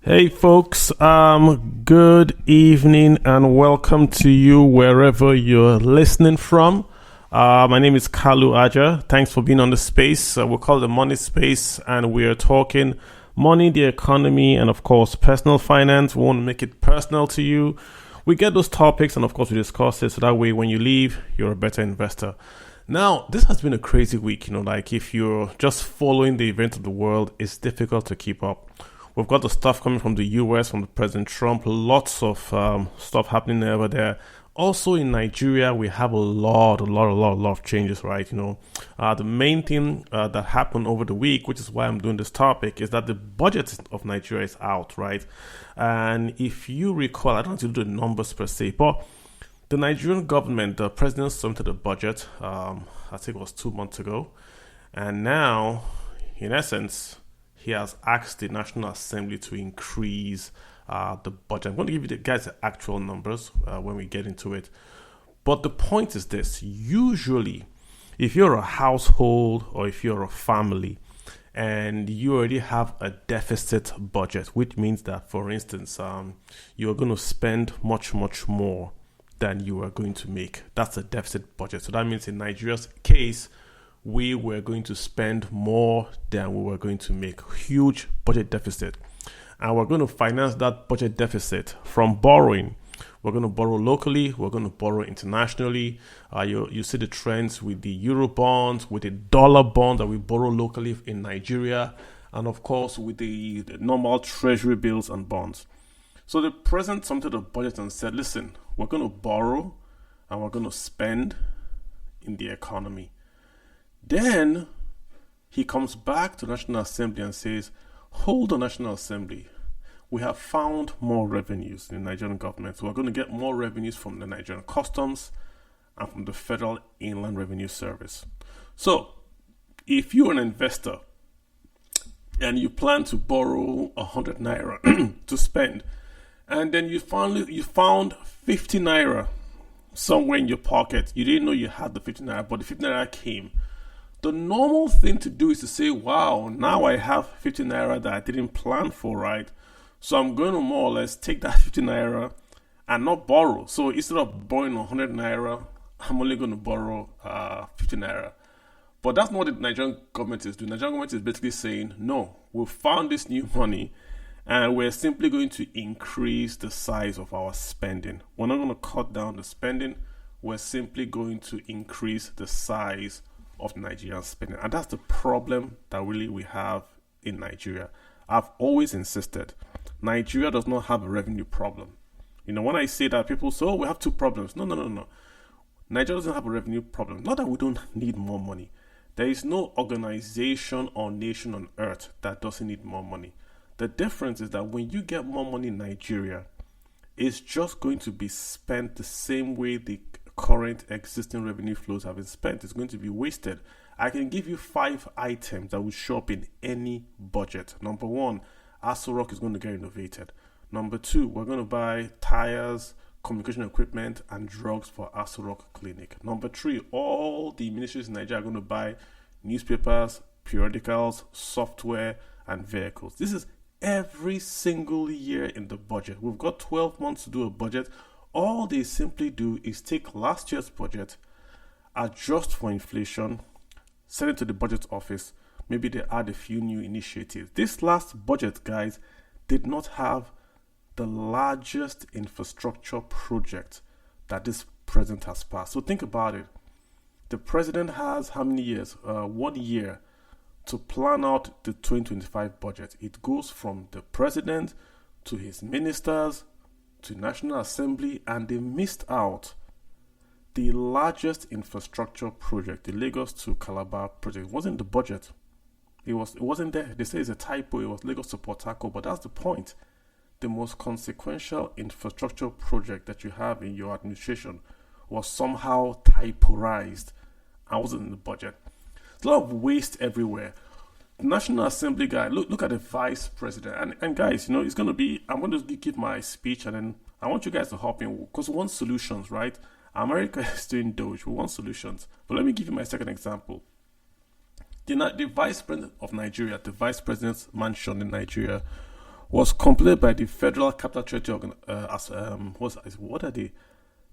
Hey folks, good evening and welcome to you wherever you're listening from. My name is Kalu Aja. Thanks for being on the space. We call it the Money Space, and we are talking money, the economy, and of course personal finance. We want to make it personal to you. We get those topics and of course we discuss it so that way when you leave, you're a better investor. Now, this has been a crazy week, like if you're just following the events of the world, it's difficult to keep up. We've got the stuff coming from the US, from the President Trump, lots of stuff happening over there. Also in Nigeria, we have a lot of changes, right? The main thing that happened over the week, which is why I'm doing this topic, is that the budget of Nigeria is out, right? And if you recall, I don't have to do the numbers per se, but the Nigerian government, the president submitted a budget, I think it was 2 months ago. And now, in essence, he has asked the National Assembly to increase the budget. I'm going to give you guys the actual numbers when we get into it. But the point is this. Usually, if you're a household or if you're a family and you already have a deficit budget, which means that, for instance, you're going to spend much more than you are going to make. That's a deficit budget. So that means in Nigeria's case, we were going to spend more than we were going to make. Huge budget deficit. And we're going to finance that budget deficit from borrowing. We're going to borrow locally. We're going to borrow internationally. You see the trends with the Euro bonds, with the dollar bond that we borrow locally in Nigeria, and of course with the normal treasury bills and bonds. So the president submitted a budget and said, listen, we're going to borrow and we're going to spend in the economy. Then he comes back to the National Assembly and says, hold on, National Assembly. We have found more revenues in the Nigerian government. So we're going to get more revenues from the Nigerian Customs and from the Federal Inland Revenue Service. So if you're an investor and you plan to borrow 100 naira to spend, and then you found 50 naira somewhere in your pocket. You didn't know you had the 50 naira, but the 50 naira came. The normal thing to do is to say, wow, now I have 50 naira that I didn't plan for, right? So I'm going to more or less take that 50 naira and not borrow. So instead of borrowing 100 naira, I'm only going to borrow 50 naira. But that's not what the Nigerian government is doing. The Nigerian government is basically saying, no, we found this new money and we're simply going to increase the size of our spending. We're not going to cut down the spending. We're simply going to increase the size of Nigerian spending. And that's the problem that really we have in Nigeria. I've always insisted, Nigeria does not have a revenue problem. When I say that, people say, oh, we have two problems. No. Nigeria doesn't have a revenue problem. Not that we don't need more money. There is no organization or nation on earth that doesn't need more money. The difference is that when you get more money in Nigeria, it's just going to be spent the same way the current existing revenue flows have been spent. It's going to be wasted. I can give you 5 items that will show up in any budget. Number 1, Aso Rock is going to get renovated. Number 2, we're going to buy tires, communication equipment, and drugs for Aso Rock Clinic. Number 3, all the ministries in Nigeria are going to buy newspapers, periodicals, software, and vehicles. This is every single year in the budget. We've got 12 months to do a budget. All they simply do is take last year's budget, adjust for inflation, send it to the budget office. Maybe they add a few new initiatives. This last budget, guys, did not have the largest infrastructure project that this president has passed. So think about it. The president has how many years? 1 year to plan out the 2025 budget. It goes from the president to his ministers to National Assembly, and they missed out the largest infrastructure project, the Lagos to Calabar project. It wasn't the budget. It wasn't there. They say it's a typo. It was Lagos to Port Harcourt, but that's the point. The most consequential infrastructure project that you have in your administration was somehow typoized and wasn't in the budget. There's a lot of waste everywhere. The National Assembly guy, look at the vice president. And guys, it's going to be, I'm going to give my speech and then I want you guys to hop in because we want solutions, right? America is doing Doge. We want solutions. But let me give you my second example. The vice president of Nigeria, the vice president's mansion in Nigeria was completed by the Federal Capital Treasury what are the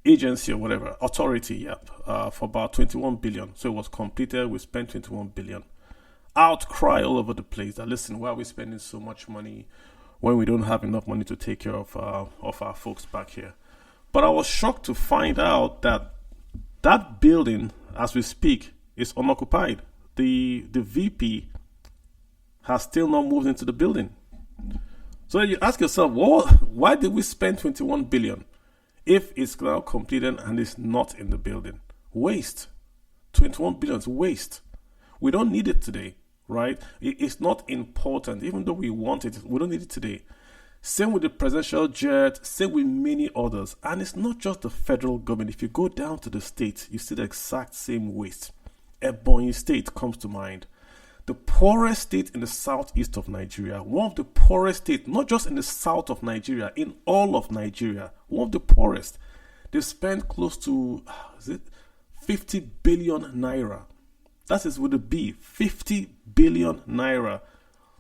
agency or whatever authority, for about 21 billion. So it was completed. We spent 21 billion. Outcry all over the place that, listen, why are we spending so much money when we don't have enough money to take care of our folks back here? But I was shocked to find out that that building, as we speak, is unoccupied. The VP has still not moved into the building. So you ask yourself, why did we spend 21 billion if it's now completed and it's not in the building? Waste. 21 billion is waste. We don't need it today, right? It's not important. Even though we want it, we don't need it today. Same with the presidential jet, same with many others. And it's not just the federal government. If you go down to the states, you see the exact same waste. Ebonyi State comes to mind. The poorest state in the southeast of Nigeria, one of the poorest states, not just in the south of Nigeria, in all of Nigeria, one of the poorest. They spent close to 50 billion naira. That is with a B, 50 billion naira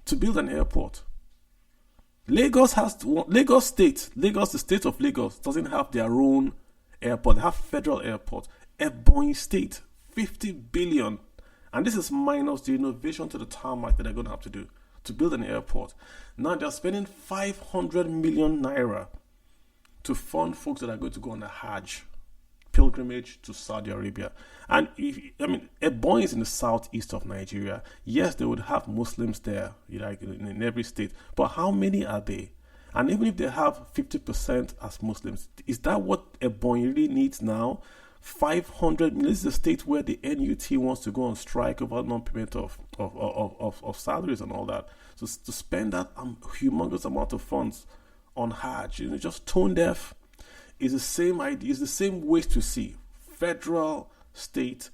to build an airport. The state of Lagos doesn't have their own airport. They have federal airport. Ebonyi State, 50 billion. And this is minus the innovation to the tarmac that they're going to have to do to build an airport. Now they're spending 500 million naira to fund folks that are going to go on a Hajj pilgrimage to Saudi Arabia. And Ebonyi is in the southeast of Nigeria. Yes, they would have Muslims there, like in every state. But how many are they? And even if they have 50% as Muslims, is that what Ebonyi really needs now? 500 million. This is the state where the NUT wants to go on strike over non-payment of salaries and all that. So to spend that humongous amount of funds on Hajj, just tone deaf, is the same idea, is the same ways to see federal, state,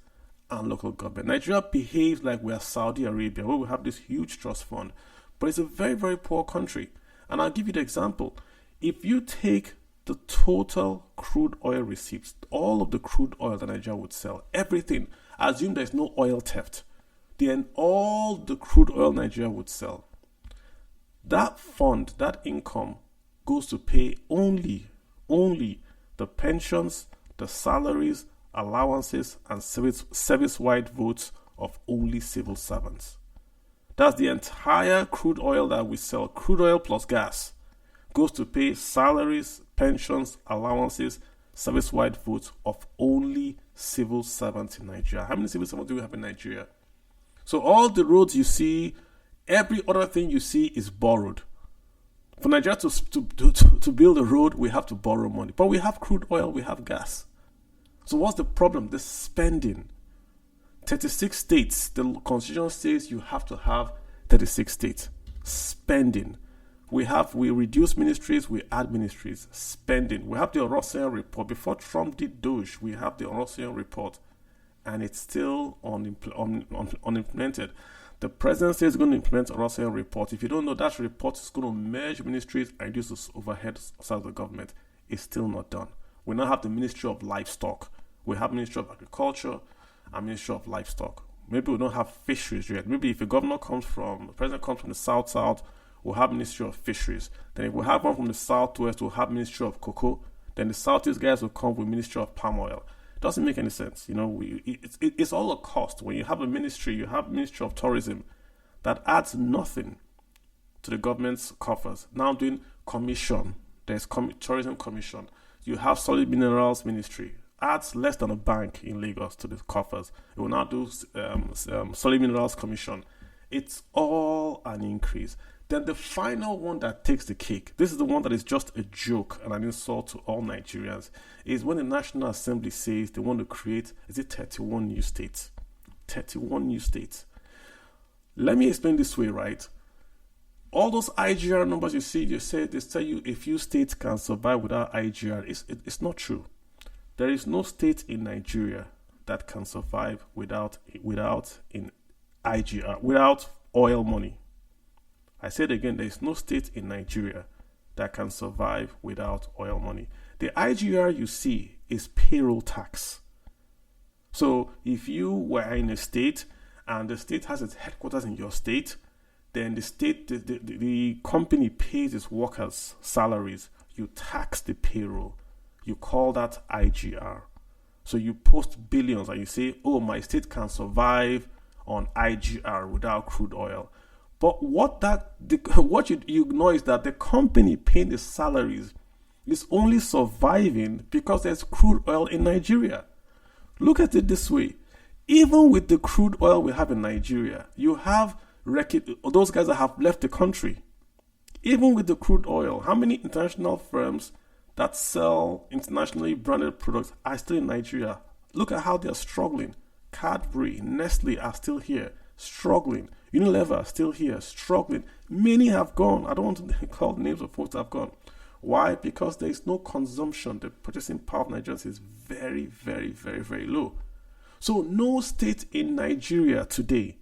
and local government. Nigeria behaves like we are Saudi Arabia, where we have this huge trust fund, but it's a very, very poor country. And I'll give you the example. If you take the total crude oil receipts, all of the crude oil that Nigeria would sell, everything, assume there's no oil theft, then all the crude oil Nigeria would sell, that fund, that income goes to pay only the pensions, the salaries, allowances, and service-wide votes of only civil servants. That's the entire crude oil that we sell, crude oil plus gas, goes to pay salaries, pensions, allowances, service-wide votes of only civil servants in Nigeria. How many civil servants do we have in Nigeria? So all the roads you see, every other thing you see is borrowed. For Nigeria to build a road, we have to borrow money. But we have crude oil, we have gas. So what's the problem? The spending. 36 states, the constitution says you have to have 36 states. Spending. We reduce ministries, we add ministries. Spending. We have the Orosian report. Before Trump did Doge, we have the Orosian report. And it's still unimplemented. The president says he's going to implement a Orosian report. If you don't know, that report is going to merge ministries and reduce the overhead side of the government. It's still not done. We now have the Ministry of Livestock. We have Ministry of Agriculture and Ministry of Livestock. Maybe we don't have fisheries yet. Maybe if the president comes from the south, we'll have Ministry of Fisheries. Then if we have one from the southwest, we'll have Ministry of Cocoa. Then the southeast guys will come with Ministry of Palm Oil. Doesn't make any sense. It's all a cost. When you have a ministry, you have Ministry of Tourism that adds nothing to the government's coffers. Now doing commission, there's tourism commission. You have Solid Minerals Ministry, adds less than a bank in Lagos to the coffers. It will now do Solid Minerals Commission. It's all an increase. Then the final one that takes the cake, this is the one that is just a joke and an insult to all Nigerians, is when the National Assembly says they want to create, 31 new states? 31 new states. Let me explain this way, right? All those IGR numbers you see, they tell you a few states can survive without IGR. It's not true. There is no state in Nigeria that can survive without IGR, without oil money. I said again, there is no state in Nigeria that can survive without oil money. The IGR you see is payroll tax. So if you were in a state and the state has its headquarters in your state, Then the company pays its workers salaries. You tax the payroll. You call that IGR. So you post billions and you say, oh, my state can survive on IGR without crude oil. But what you ignore is that the company paying the salaries is only surviving because there's crude oil in Nigeria. Look at it this way. Even with the crude oil we have in Nigeria, you have those guys that have left the country. Even with the crude oil, how many international firms that sell internationally branded products are still in Nigeria? Look at how they're struggling. Cadbury, Nestle are still here, struggling. Unilever are still here, struggling. Many have gone. I don't want to call names of folks that have gone. Why? Because there is no consumption. The purchasing power of Nigerians is very, very, very, very low. So no state in Nigeria today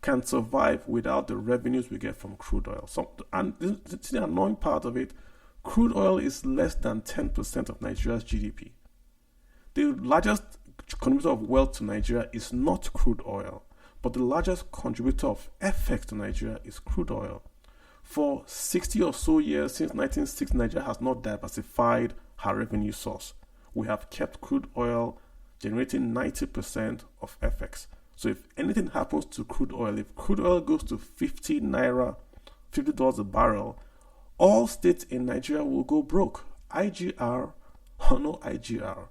can survive without the revenues we get from crude oil. And the annoying part of it, crude oil is less than 10% of Nigeria's GDP. The largest contributor of wealth to Nigeria is not crude oil, but the largest contributor of effect to Nigeria is crude oil. For 60 or so years, since 1960, Nigeria has not diversified her revenue source. We have kept crude oil generating 90% of FX. So if anything happens to crude oil, if crude oil goes to 50 naira, $50 a barrel, all states in Nigeria will go broke. IGR or no IGR.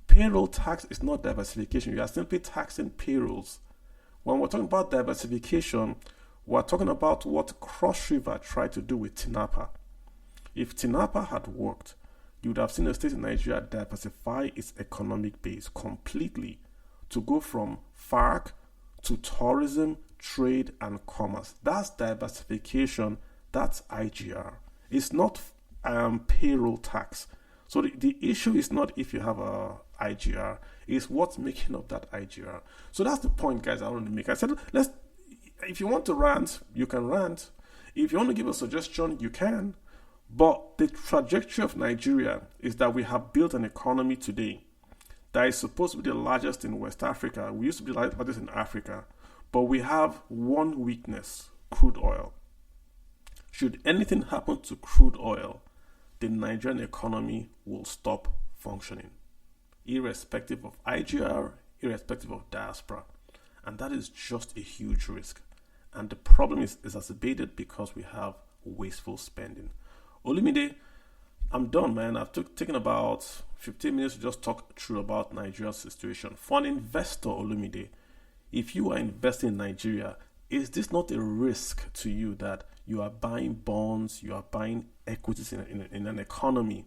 Payroll tax is not diversification. You are simply taxing payrolls. When we're talking about diversification, we're talking about what Cross River tried to do with TINAPA. If TINAPA had worked, you would have seen a state in Nigeria diversify its economic base completely to go from FARC to tourism, trade, and commerce. That's diversification. That's IGR. It's not payroll tax. So the issue is not if you have a IGR, it's what's making up that IGR. So that's the point, guys, I want to make. I said, if you want to rant, you can rant. If you want to give a suggestion, you can. But the trajectory of Nigeria is that we have built an economy today that is supposed to be the largest in West Africa. We used to be the largest in Africa. But we have one weakness, crude oil. Should anything happen to crude oil, the Nigerian economy will stop functioning, irrespective of IGR, irrespective of diaspora. And that is just a huge risk. And the problem is exacerbated because we have wasteful spending. Olumide, I'm done, man. I've taken about 15 minutes to just talk through about Nigeria's situation. For an investor, Olumide, if you are investing in Nigeria, is this not a risk to you that you are buying bonds, you are buying equities in an economy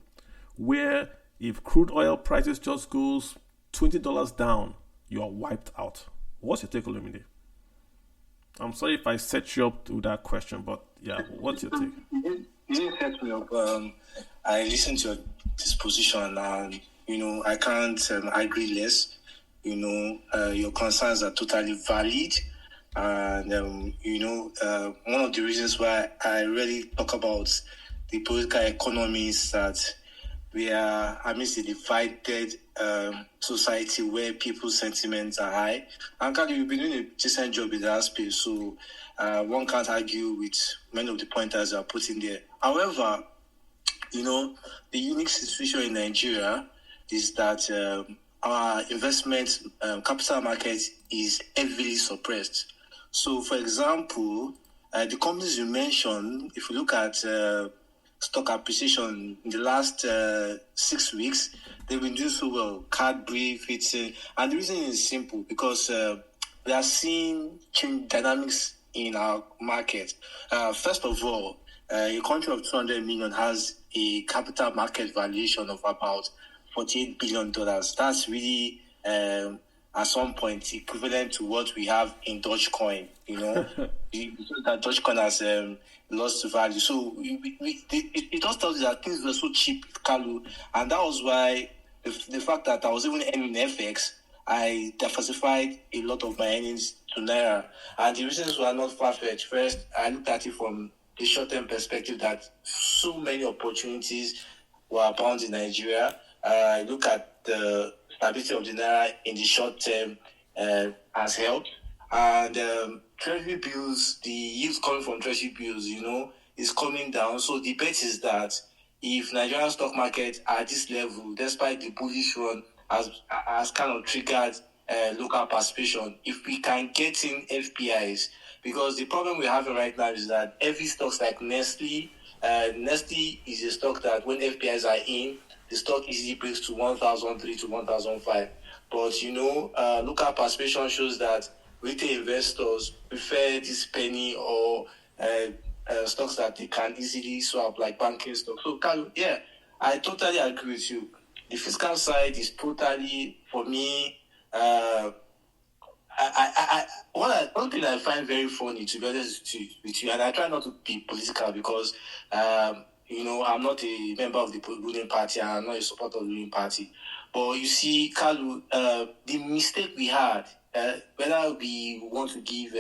where if crude oil prices just goes $20 down, you are wiped out? What's your take, Olumide? I'm sorry if I set you up with that question, but yeah, what's your take? You didn't set me up. I listened to your disposition, and I can't agree less. Your concerns are totally valid, and one of the reasons why I really talk about the political economy is that we are amidst a divided society where people's sentiments are high. And Kali, you've been doing a decent job in that space, so one can't argue with many of the pointers you are putting there. However, the unique situation in Nigeria is that our investment capital market is heavily suppressed. So, for example, the companies you mentioned, if you look at stock appreciation in the last 6 weeks, they've been doing so well. Cadbury, Fitting, and the reason is simple because we are seeing change dynamics in our market. First of all, a country of 200 million has a capital market valuation of about $48 billion. That's really at some point equivalent to what we have in Dogecoin. That Dogecoin has lost value. So it just tells you that things were so cheap, Kalu, and that was why the fact that I was even earning FX, I diversified a lot of my earnings to Naira. And the reasons were not far-fetched. First, I looked at it from the short-term perspective that so many opportunities were abound in Nigeria. I look at the stability of the Naira in the short term has helped. and treasury bills, the yields coming from treasury bills, is coming down. So the bet is that if Nigerian stock market at this level, despite the bullish run, has kind of triggered local participation, if we can get in FPIs, because the problem we're having right now is that every stocks like Nestle is a stock that when FPIs are in, the stock easily breaks to 1,003 to 1,005. But local participation shows that retail investors prefer this penny or stocks that they can easily swap, like banking stocks. So, yeah, I totally agree with you. The fiscal side is totally, for me, one thing I find very funny, to be honest with you, and I try not to be political because, I'm not a member of the ruling party, and I'm not a supporter of the ruling party. But you see, Kalu, the mistake we had, whether we want to give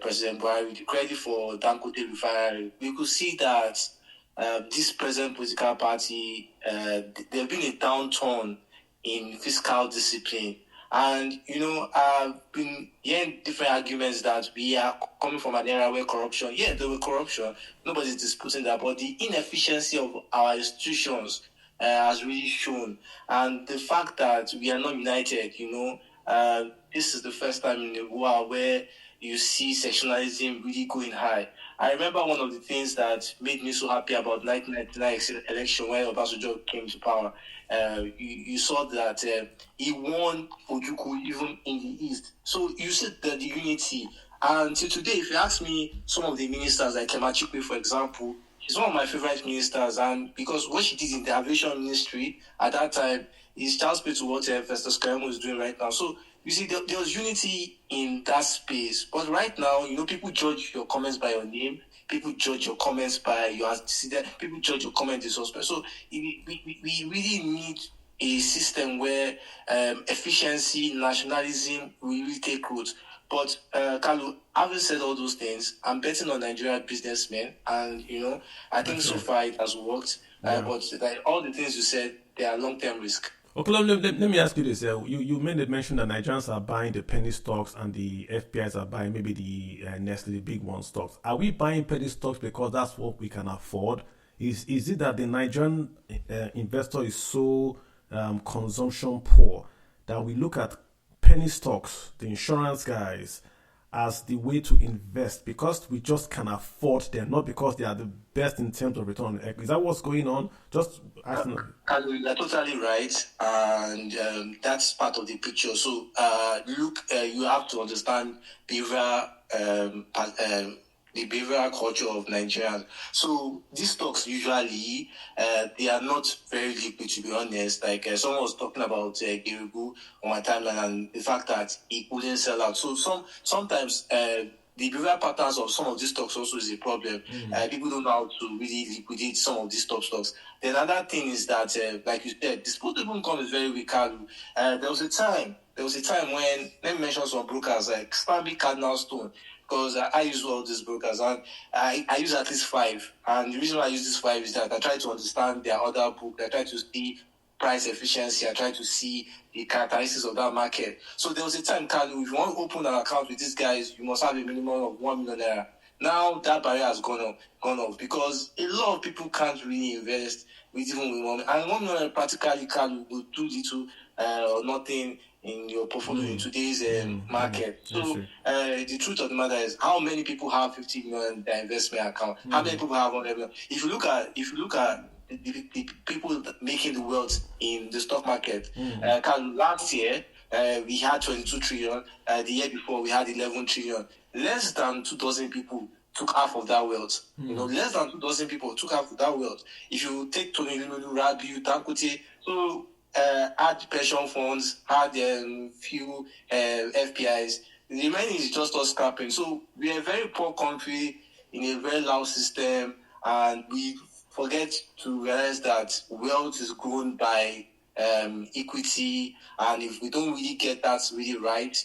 President Buhari the credit for Dangote refinery, we could see that this present political party, there's been a downturn in fiscal discipline. And, I've been hearing different arguments that we are coming from an era where corruption, there was corruption, nobody's disputing that, but the inefficiency of our institutions has really shown. And the fact that we are not united, this is the first time in a while where you see sectionalism really going high. I remember one of the things that made me so happy about 1999 election when Obasanjo came to power. You saw that he won Ojuku even in the East. So you said that the unity. And till today, if you ask me, some of the ministers like Kemachikwe, for example, she's one of my favorite ministers. And because what she did in the aviation ministry at that time is child's play to what Festus Keyamo is doing right now. So you see, there was unity in that space. But right now, people judge your comments by your name. People judge your comments by your antecedent. People judge your comments in suspect. So we really need a system where efficiency, nationalism will really take root. But, Kalu, having said all those things, I'm betting on Nigerian businessmen. And, I think so far it has worked. But all the things you said, they are long-term risk. Okay, let me ask you this. You made a mention that Nigerians are buying the penny stocks and the FPIs are buying maybe the Nestle, the big one stocks. Are we buying penny stocks because that's what we can afford? Is it that the Nigerian investor is so consumption poor that we look at penny stocks, the insurance guys, as the way to invest because we just can afford them, not because they are the best in terms of return on equity? Is that what's going on? Just asking. You're totally right, and that's part of the picture. So, you have to understand the behavioral culture of Nigerians. So these stocks usually they are not very liquid, to be honest. Like someone was talking about Girigu on my timeline and the fact that he couldn't sell out. So sometimes the behavioral patterns of some of these stocks also is a problem. People don't know how to really liquidate some of these top stocks. The other thing is that, like you said, disposable income is very weak. There was a time when, let me mention some brokers like Stanbic Cardinal Stone, because I use all these brokers and I use at least 5. And the reason why I use these 5 is that I try to understand their other book. I try to see price efficiency. I try to see the characteristics of that market. So there was a time, Kalu, if you want to open an account with these guys, you must have a minimum of 1 million naira. Now that barrier has gone off because a lot of people can't really invest with even with 1 million. And 1 million practically, Kalu, will do little or nothing in your portfolio in today's market. So the truth of the matter is, how many people have 50 million in their investment account? How many people have 100 million? If you look at the people making the wealth in the stock market, last year we had 22 trillion. The year before we had 11 trillion. Less than 2,000 people took half of that wealth. Less than 2,000 people took half of that wealth. If you take Tony Lulu, Rabiu, Dangote, so had pension funds, had few FPIs. The remaining is just us scrapping. So we are a very poor country in a very loud system, and we forget to realize that wealth is grown by equity, and if we don't really get that really right,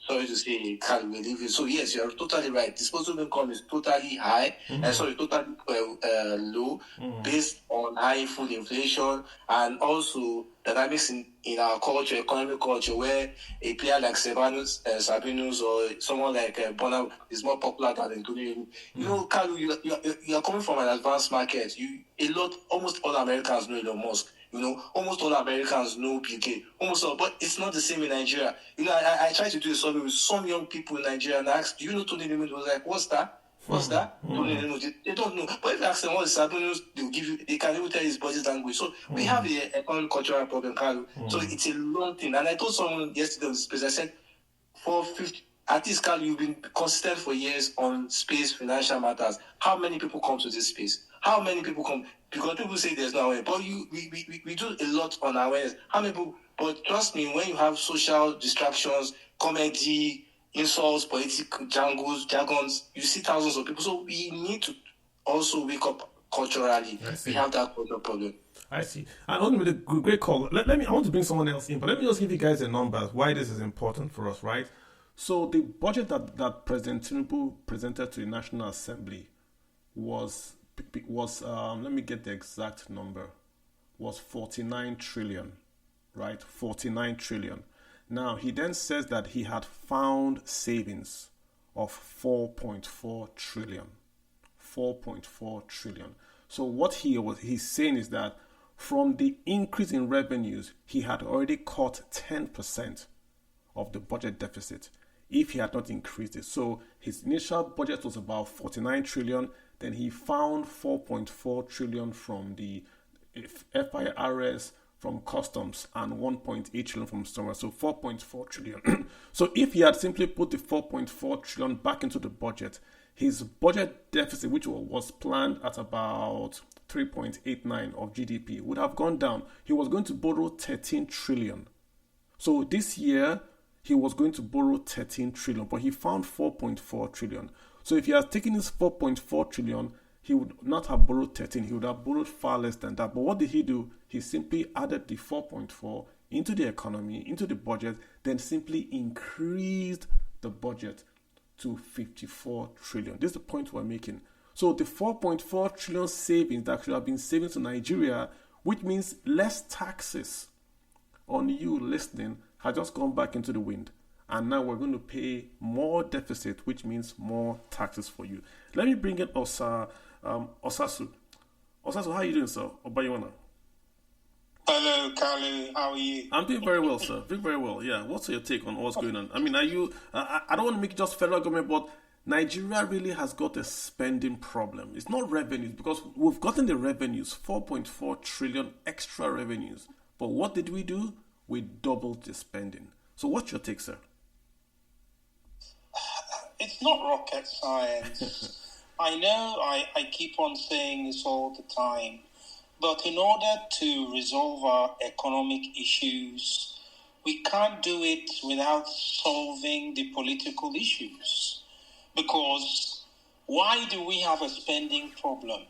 sorry to say, can we leave it? So yes, you're totally right. Disposable income is totally high, totally low, based on high food inflation, and also dynamics in our culture, economic culture, where a player like Sabinus or someone like Bonner is more popular than Ntoni. You know, Kalu, you are coming from an advanced market. Almost all Americans know Elon Musk. You know, almost all Americans know Bill Gates. Almost all, but it's not the same in Nigeria. You know, I tried to do a survey with some young people in Nigeria and I asked, do you know Tony Limit? Was like, what's that? What's that? Tony Limit. They don't know. But if you ask them what is happening, they can even tell you his body language. So we have an economic cultural problem, Carlo. So it's a long thing. And I told someone yesterday on the space, I said, at least, Carl, you've been consistent for years on space financial matters. How many people come to this space? How many people come? Because people say there's no awareness, but we do a lot on awareness. How many people? But trust me, when you have social distractions, comedy, insults, political jargons, you see thousands of people. So we need to also wake up culturally. We have that cultural problem. I see. And only with a great call. I want to bring someone else in, but let me just give you guys the numbers, why this is important for us, right? So the budget that President Tinubu presented to the National Assembly was let me get the exact number, was 49 trillion, right? 49 trillion. Now, he then says that he had found savings of 4.4 trillion. 4.4 trillion. So what he's saying is that from the increase in revenues, he had already cut 10% of the budget deficit if he had not increased it. So his initial budget was about 49 trillion. Then he found 4.4 trillion from the FIRS, from customs, and 1.8 trillion from storage. So 4.4 trillion. So if he had simply put the 4.4 trillion back into the budget, his budget deficit, which was planned at about 3.89 of GDP, would have gone down. He was going to borrow 13 trillion. So this year, he was going to borrow 13 trillion, but he found 4.4 trillion. So if he had taken his 4.4 trillion, he would not have borrowed 13. He would have borrowed far less than that. But what did he do? He simply added the 4.4 into the economy, into the budget, then simply increased the budget to 54 trillion. This is the point we're making. So the 4.4 trillion savings that should have been savings to Nigeria, which means less taxes on you listening, has just gone back into the wind. And now we're going to pay more deficit, which means more taxes for you. Let me bring in Osasu. Osasu, how are you doing, sir? Obayiwana. Hello, Kalu. How are you? I'm doing very well, sir. Doing very well. Yeah. What's your take on what's going on? I mean, are you? I don't want to make it just federal government, but Nigeria really has got a spending problem. It's not revenues, because we've gotten the revenues, 4.4 trillion extra revenues. But what did we do? We doubled the spending. So what's your take, sir? It's not rocket science. I know I keep on saying this all the time, but in order to resolve our economic issues, we can't do it without solving the political issues. Because why do we have a spending problem?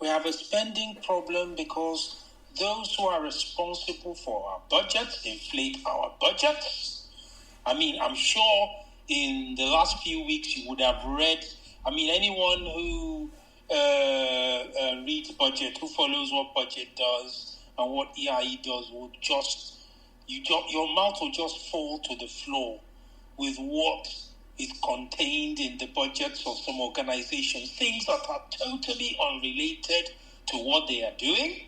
We have a spending problem because those who are responsible for our budgets inflate our budgets. I mean, I'm sure in the last few weeks you would have read, anyone who reads budget, who follows what budget does and what EIE does, would your mouth will just fall to the floor with what is contained in the budgets of some organizations, things that are totally unrelated to what they are doing.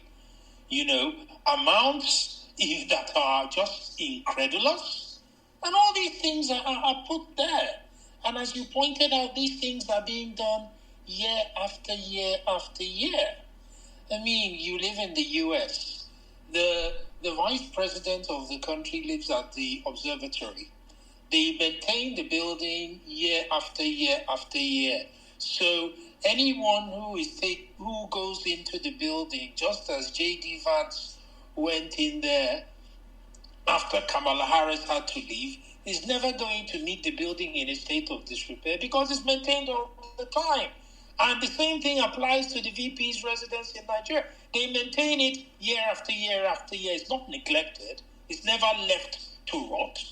Amounts that are just incredulous. And all these things are put there. And as you pointed out, these things are being done year after year after year. You live in the US. The vice president of the country lives at the observatory. They maintain the building year after year after year. So anyone who goes into the building, just as J.D. Vance went in there after Kamala Harris had to leave, is never going to meet the building in a state of disrepair because it's maintained all the time. And the same thing applies to the VP's residence in Nigeria. They maintain it year after year after year. It's not neglected. It's never left to rot.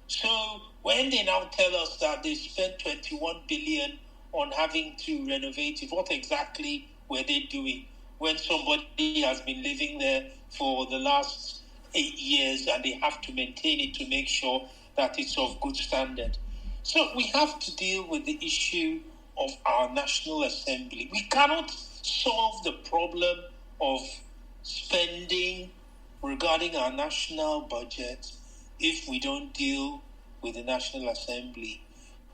So when they now tell us that they spent 21 billion on having to renovate it, what exactly were they doing when somebody has been living there for the last 8 years and they have to maintain it to make sure that it's of good standard? So we have to deal with the issue of our National Assembly. We cannot solve the problem of spending regarding our national budget if we don't deal with the National Assembly.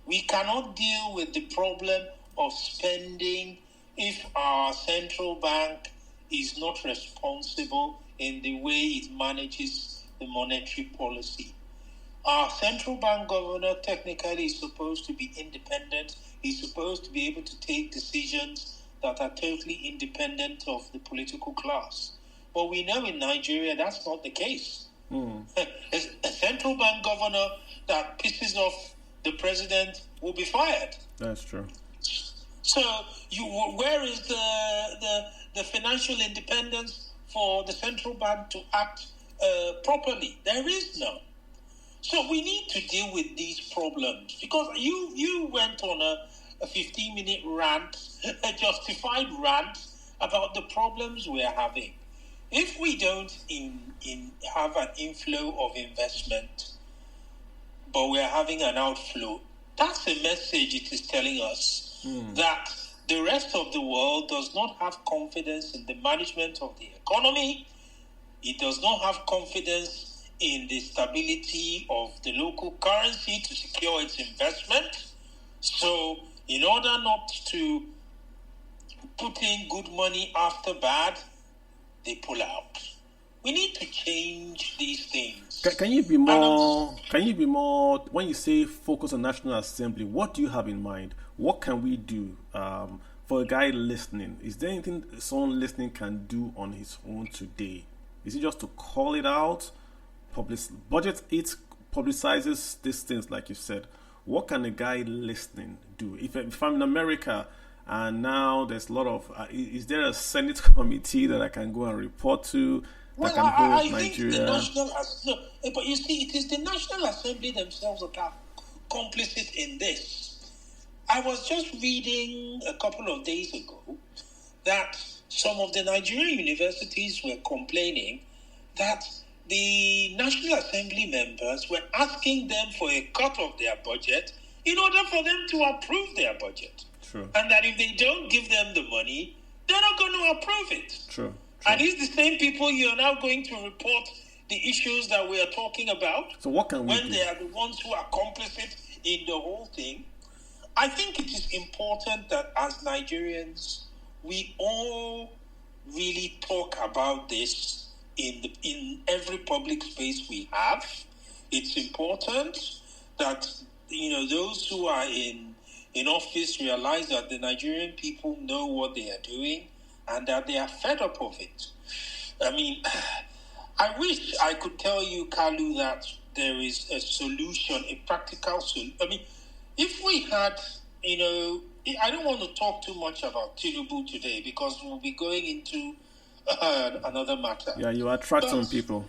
We cannot deal with the problem of spending if our central bank is not responsible in the way it manages the monetary policy. Our central bank governor technically is supposed to be independent. He's supposed to be able to take decisions that are totally independent of the political class. But we know in Nigeria that's not the case. A central bank governor that pisses off the president will be fired. That's true. So where is the financial independence for the central bank to act properly? There is none. So we need to deal with these problems, because you went on a 15-minute rant, a justified rant about the problems we're having. If we don't have an inflow of investment, but we're having an outflow, that's a message it is telling us that the rest of the world does not have confidence in the management of the economy. It does not have confidence in the stability of the local currency to secure its investment. So in order not to put in good money after bad, they pull out. We need to change these things. Can you be more? When you say focus on National Assembly, what do you have in mind? What can we do for a guy listening? Is there anything someone listening can do on his own today? Is it just to call it out? Budget it publicizes these things, like you said. What can a guy listening do? If I'm in America and now there's a lot of, is there a Senate committee that I can go and report to? Well, I think the but you see, it is the National Assembly themselves that are complicit in this. I was just reading a couple of days ago that some of the Nigerian universities were complaining that the National Assembly members were asking them for a cut of their budget in order for them to approve their budget. True. And that if they don't give them the money, they're not going to approve it. True. And these the same people you're now going to report the issues that we are talking about. So what can we do? When they are the ones who are complicit in the whole thing. I think it is important that as Nigerians, we all really talk about this in every public space we have. It's important that those who are in office realize that the Nigerian people know what they are doing and that they are fed up of it. I mean, I wish I could tell you, Kalu, that there is a solution, a practical solution. I mean, if we had, I don't want to talk too much about Tinubu today because we'll be going into another matter. Yeah, you attract some people.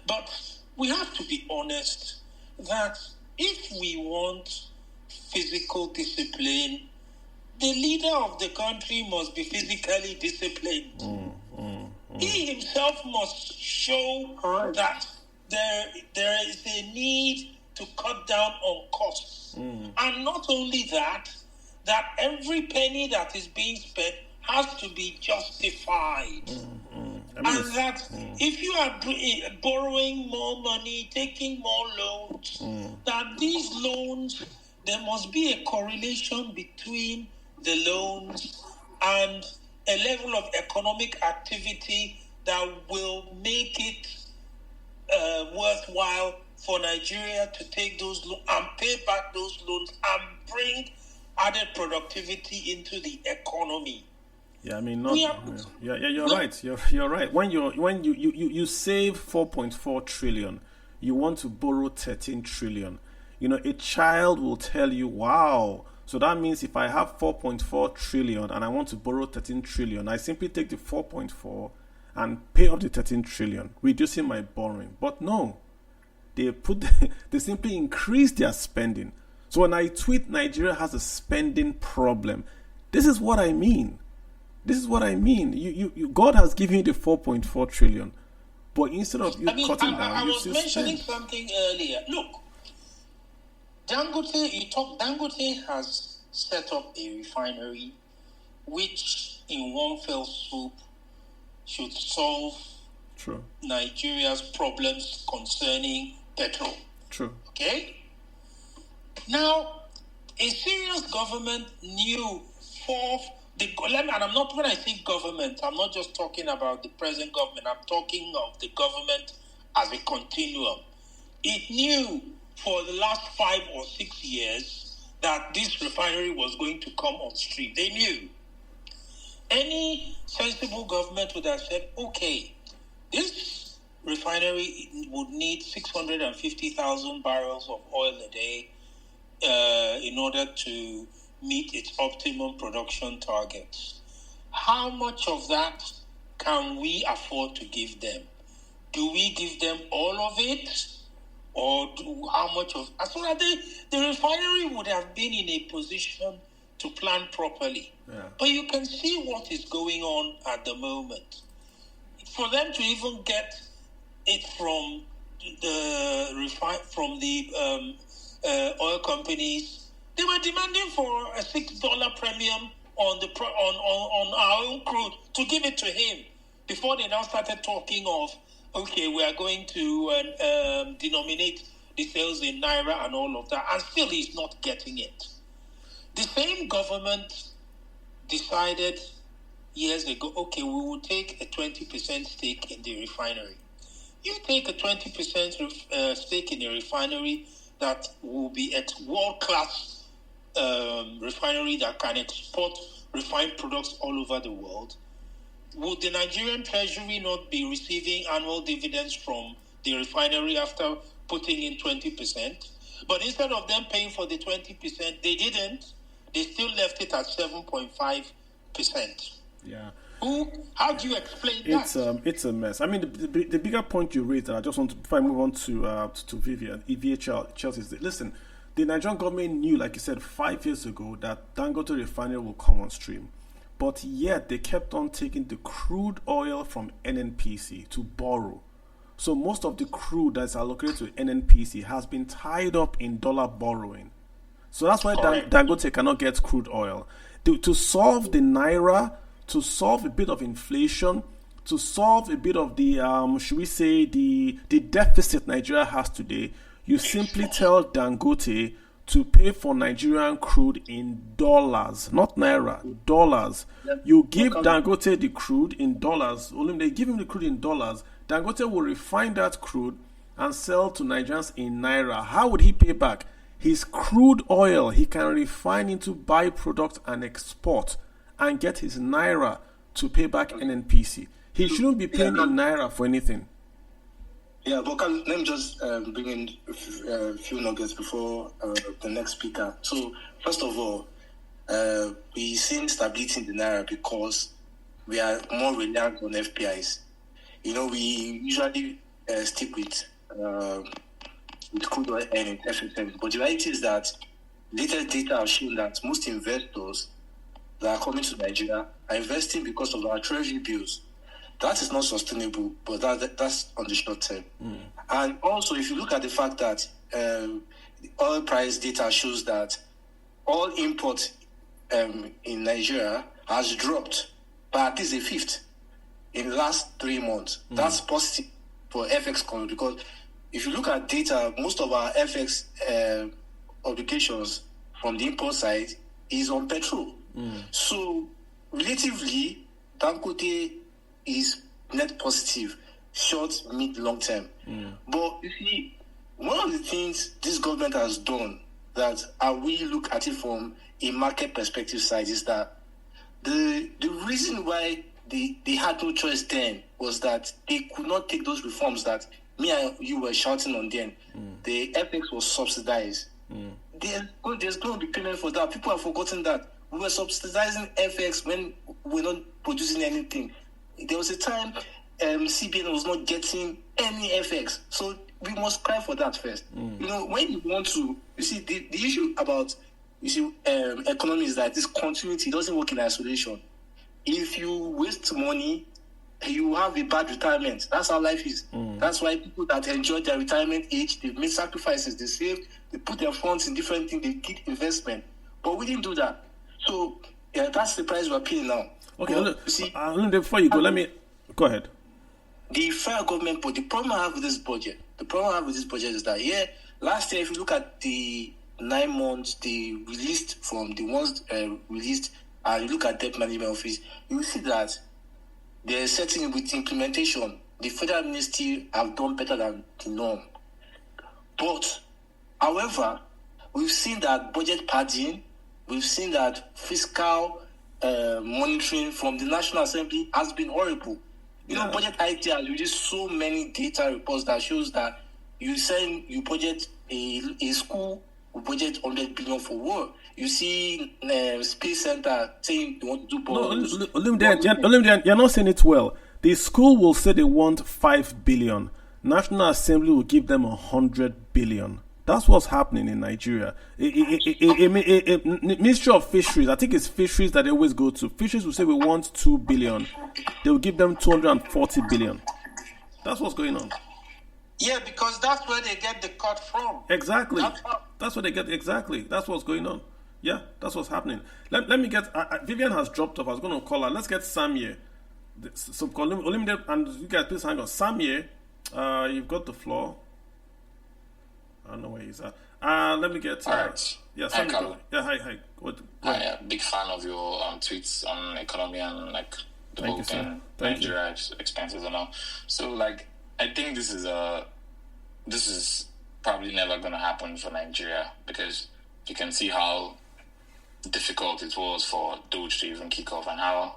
But we have to be honest that if we want physical discipline, the leader of the country must be physically disciplined. He himself must show that there is a need to cut down on costs. And not only that every penny that is being spent has to be justified. And that if you are borrowing more money, taking more loans, that these loans, there must be a correlation between the loans and a level of economic activity that will make it worthwhile for Nigeria to take those loans and pay back those loans and bring added productivity into the economy. Yeah, I mean, you're right. You're right. When you save 4.4 trillion, you want to borrow 13 trillion. A child will tell you, "Wow, So that means if I have 4.4 trillion and I want to borrow 13 trillion, I simply take the 4.4 and pay off the 13 trillion, reducing my borrowing. But no, they simply increase their spending. So when I tweet Nigeria has a spending problem, this is what I mean. This is what I mean. You God has given you the 4.4 trillion, but instead of you cutting down, I you was still mentioning spend. something earlier. Look, Dangote has set up a refinery which, in one fell swoop, should solve True. Nigeria's problems concerning petrol. True. Okay? Now, a serious government knew and I'm not, when I say government, I'm not just talking about the present government, I'm talking of the government as a continuum. It knew for the last 5 or 6 years that this refinery was going to come on stream. They knew. Any sensible government would have said, okay, this refinery would need 650,000 barrels of oil a day in order to meet its optimum production targets. How much of that can we afford to give them? Do we give them all of it? Or how much of... So that the refinery would have been in a position to plan properly. Yeah. But you can see what is going on at the moment. For them to even get it from the oil companies, they were demanding for a $6 premium on our own crude to give it to him before they now started talking of, okay, we are going to denominate the sales in Naira and all of that, and still he's not getting it. The same government decided years ago, okay, we will take a 20% stake in the refinery. You take a 20% stake in a refinery that will be a world-class refinery that can export refined products all over the world. Would the Nigerian Treasury not be receiving annual dividends from the refinery after putting in 20%? But instead of them paying for the 20%, they didn't. They still left it at 7.5%. Yeah. How do you explain that? It's a mess. I mean, the bigger point you raised, and I just want to, before I move on to Vivian, Chelsea, is that, listen, the Nigerian government knew, like you said, 5 years ago that Dangote refinery will come on stream. But yet they kept on taking the crude oil from NNPC to borrow. So most of the crude that's allocated to NNPC has been tied up in dollar borrowing. So that's why Dangote cannot get crude oil. To solve the Naira, to solve a bit of inflation, to solve a bit of the, should we say, the deficit Nigeria has today, you simply tell Dangote to pay for Nigerian crude in dollars, not Naira, dollars. You give Dangote the crude in dollars. Only they give him the crude in dollars. Dangote will refine that crude and sell to Nigerians in Naira. How would he pay back? His crude oil, he can refine into byproduct and export and get his Naira to pay back NNPC. He shouldn't be paying in Naira for anything. Yeah, but let me just bring in a few nuggets before the next speaker. So, first of all, we've seen stability in the Naira because we are more reliant on FPIs. You know, we usually stick with crude oil and FFM. But the reality is that latest data have shown that most investors that are coming to Nigeria are investing because of our treasury bills. That is not sustainable, but that's on the short term. And also, if you look at the fact that the oil price data shows that all imports in Nigeria has dropped by at least a fifth in the last 3 months. That's positive for FX economy because if you look at data, most of our FX obligations from the import side is on petrol. So, relatively, Dangote is net positive, short, mid, long term. But you see, one of the things this government has done that we look at it from a market perspective side is that the reason why they had no choice then was that they could not take those reforms that me and you were shouting on then. The FX was subsidized. there's going to be payment for that. People have forgotten that. We were subsidizing FX when we're not producing anything. There was a time CBN was not getting any FX. So we must cry for that first. When you want to, you see, the issue about, economy is that this continuity doesn't work in isolation. If you waste money, you have a bad retirement. That's how life is. That's why people that enjoy their retirement age, they've made sacrifices, they saved, they put their funds in different things, they did investment. But we didn't do that. So, that's the price we're paying now. Okay, but, before you go, let me... Go ahead. The federal government, but the problem I have with this budget, is that, last year, if you look at the 9 months they released from the ones released, and you look at debt management office, you will see that they're setting with implementation. The federal ministry have done better than the norm. But, however, we've seen that budget padding, we've seen that fiscal monitoring from the National Assembly has been horrible. Budget IT has released so many data reports that shows that you budget a school will budget 100 billion for war. You see Space Center saying they want to do bombs. You're not saying it well. The school will say they want 5 billion. National Assembly will give them 100 billion. That's what's happening in Nigeria. Ministry of Fisheries, I think it's Fisheries that they always go to. Fisheries will say we want 2 billion. They will give them 240 billion. That's what's going on. Yeah, because that's where they get the cut from. Exactly. That's where they get, exactly. That's what's going on. Yeah, that's what's happening. Let me get, Vivian has dropped off. I was going to call her. Let's get Sam here. So, and you guys please hang on. Sam here, you've got the floor. I don't know where he's at. Let me get... All right. Yeah, hi, Carlo. Yeah, hi. Hi, big fan of your tweets on economy and the whole thing, Nigeria expenses and all. So I think this is probably never going to happen for Nigeria, because you can see how difficult it was for Doge to even kick off, and how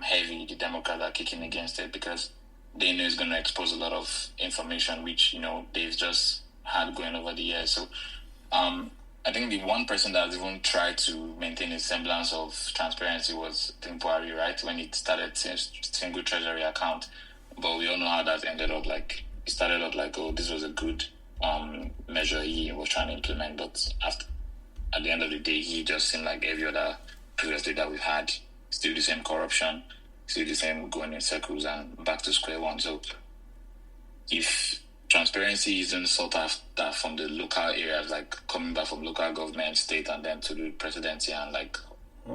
heavy the Democrats are kicking against it, because they know it's going to expose a lot of information which they've just had going over the years. So I think the one person that has even tried to maintain a semblance of transparency was Buhari, right? When it started single treasury account. But we all know how that ended up. It started out this was a good measure he was trying to implement, but at the end of the day, he just seemed like every other previous leader we've had. Still the same corruption, still the same going in circles and back to square one. So if transparency isn't sought after from the local areas, coming back from local government, state, and then to the presidency and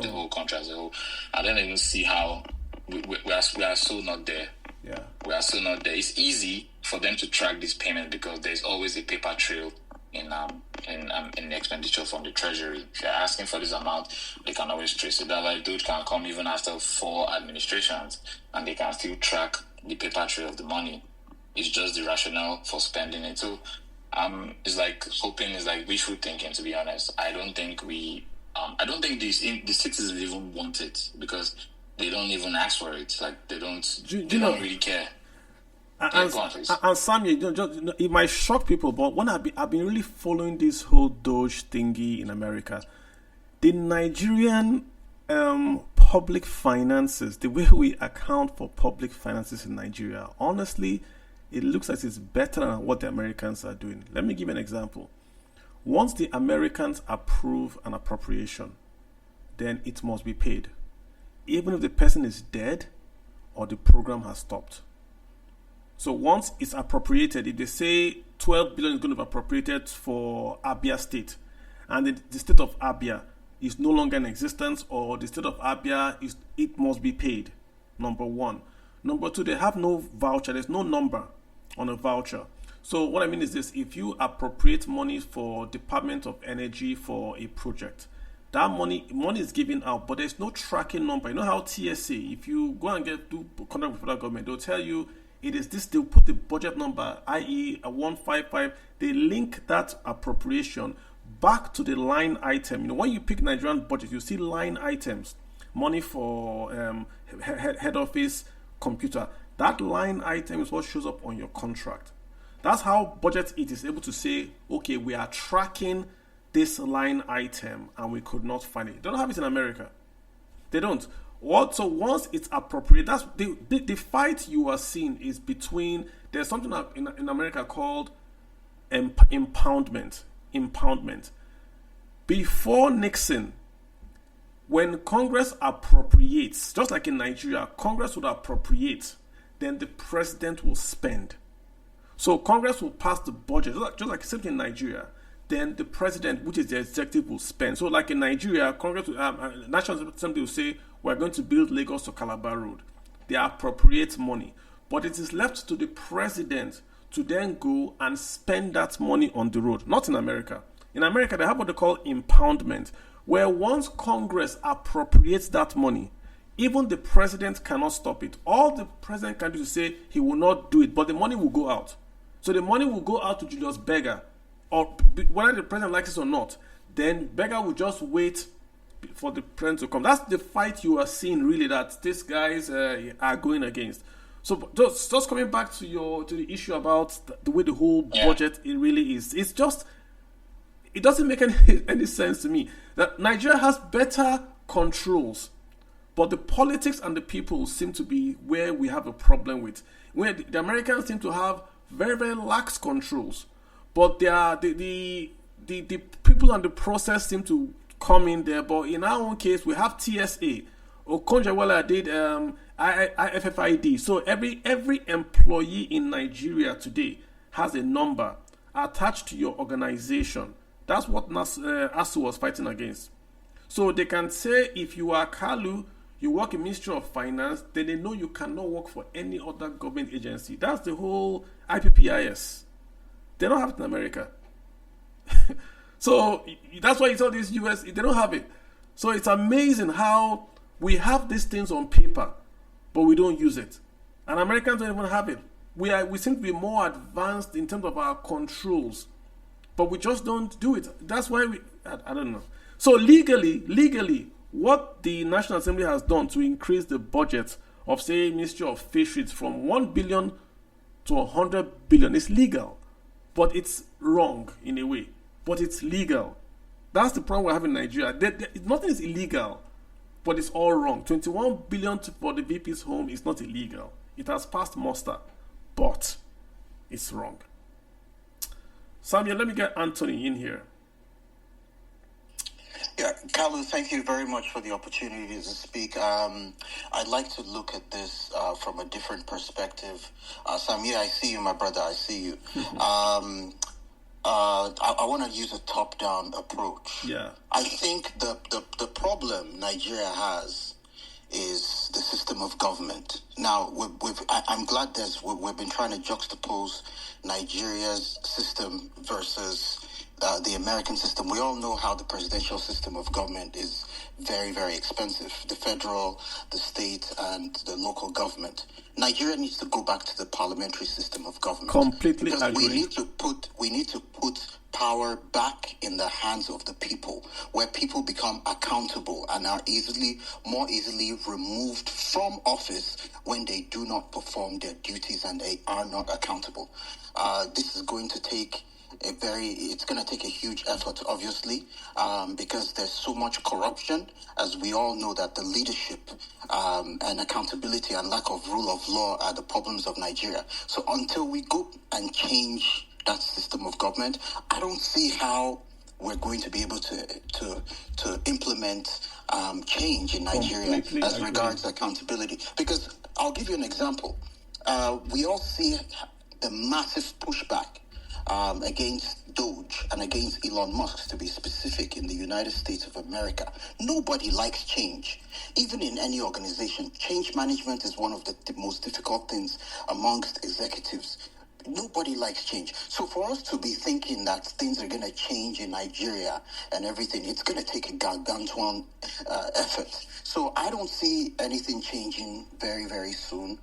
the whole country as a whole, I don't even see how we are so not there. Yeah, we are still not there. It's easy for them to track this payment because there's always a paper trail in the expenditure from the treasury. If you're asking for this amount, they can always trace it. That's why Doge can come even after 4 administrations, and they can still track the paper trail of the money. It's just the rationale for spending it. So it's hoping is wishful thinking, to be honest. I don't think the citizens even want it, because they don't even ask for it. They don't really care. And Sam, it might shock people, but when I've been really following this whole Doge thingy in America, the Nigerian public finances, the way we account for public finances in Nigeria, honestly, it looks like it's better than what the Americans are doing. Let me give you an example. Once the Americans approve an appropriation, then it must be paid, even if the person is dead or the program has stopped. So once it's appropriated, if they say 12 billion is going to be appropriated for Abia State, and the state of Abia is no longer in existence, or the state of Abia it must be paid. Number one. Number two, they have no voucher. There's no number on a voucher. So what I mean is this: if you appropriate money for Department of Energy for a project, that money is given out, but there's no tracking number. You know how TSA, if you go and do contract with federal government, they'll tell you it is this. They'll put the budget number, i.e. a 155. They link that appropriation back to the line item. When you pick Nigerian budget, you see line items, money for head office, computer. That line item is what shows up on your contract. That's how budget it is able to say, okay, we are tracking this line item and we could not find it. They don't have it in America. They don't. So once it's appropriate, that's the fight you are seeing is between, there's something in America called impoundment. Before Nixon, when Congress appropriates, just like in Nigeria, Congress would appropriate, then the president will spend. So Congress will pass the budget, just like same thing in Nigeria. Then the president, which is the executive, will spend. So like in Nigeria, Congress, National Assembly will say, we're going to build Lagos to Calabar Road. They appropriate money. But it is left to the president to then go and spend that money on the road. Not in America. In America, they have what they call impoundment, where once Congress appropriates that money, even the president cannot stop it. All the president can do is say he will not do it, but the money will go out. So the money will go out to Julius Berger, or whether the president likes it or not, then Berger will just wait for the president to come. That's the fight you are seeing, really, that these guys are going against. So just coming back to the issue about the way the whole budget it really is. It's just, it doesn't make any sense to me that Nigeria has better controls, but the politics and the people seem to be where we have a problem with. Where the Americans seem to have very, very lax controls, but the people and the process seem to come in there. But in our own case, we have TSA. Okonjo-Iweala did IFFID. So every employee in Nigeria today has a number attached to your organization. That's what ASU was fighting against. So they can say if you are Kalu, you work in Ministry of Finance, then they know you cannot work for any other government agency. That's the whole IPPIS. They don't have it in America. So that's why you saw this US, they don't have it. So it's amazing how we have these things on paper, but we don't use it. And Americans don't even have it. We seem to be more advanced in terms of our controls, but we just don't do it. That's why I don't know. So legally, what the National Assembly has done to increase the budget of, say, Ministry of Fisheries from 1 billion to 100 billion is legal, but it's wrong in a way. But it's legal. That's the problem we have in Nigeria. Nothing is illegal, but it's all wrong. 21 billion for the VP's home is not illegal. It has passed muster, but it's wrong. Samuel, let me get Anthony in here. Yeah, Kalu, thank you very much for the opportunity to speak. I'd like to look at this from a different perspective. Samir, I see you, my brother. I see you. I want to use a top-down approach. Yeah. I think the problem Nigeria has is the system of government. Now, I'm glad we've been trying to juxtapose Nigeria's system versus the American system. We all know how the presidential system of government is very, very expensive. The federal, the state, and the local government. Nigeria needs to go back to the parliamentary system of government. Completely because agree. We need to put power back in the hands of the people, where people become accountable and are more easily removed from office when they do not perform their duties and they are not accountable. This is going to take it's going to take a huge effort, obviously, because there's so much corruption, as we all know that the leadership and accountability and lack of rule of law are the problems of Nigeria. So until we go and change that system of government, I don't see how we're going to be able to implement change in Nigeria as regards accountability. Because I'll give you an example. We all see the massive pushback against Doge and against Elon Musk, to be specific, in the United States of America. Nobody likes change. Even in any organization, change management is one of the most difficult things amongst executives. Nobody likes change. So for us to be thinking that things are going to change in Nigeria and everything, it's going to take a gargantuan effort. So I don't see anything changing very, very soon,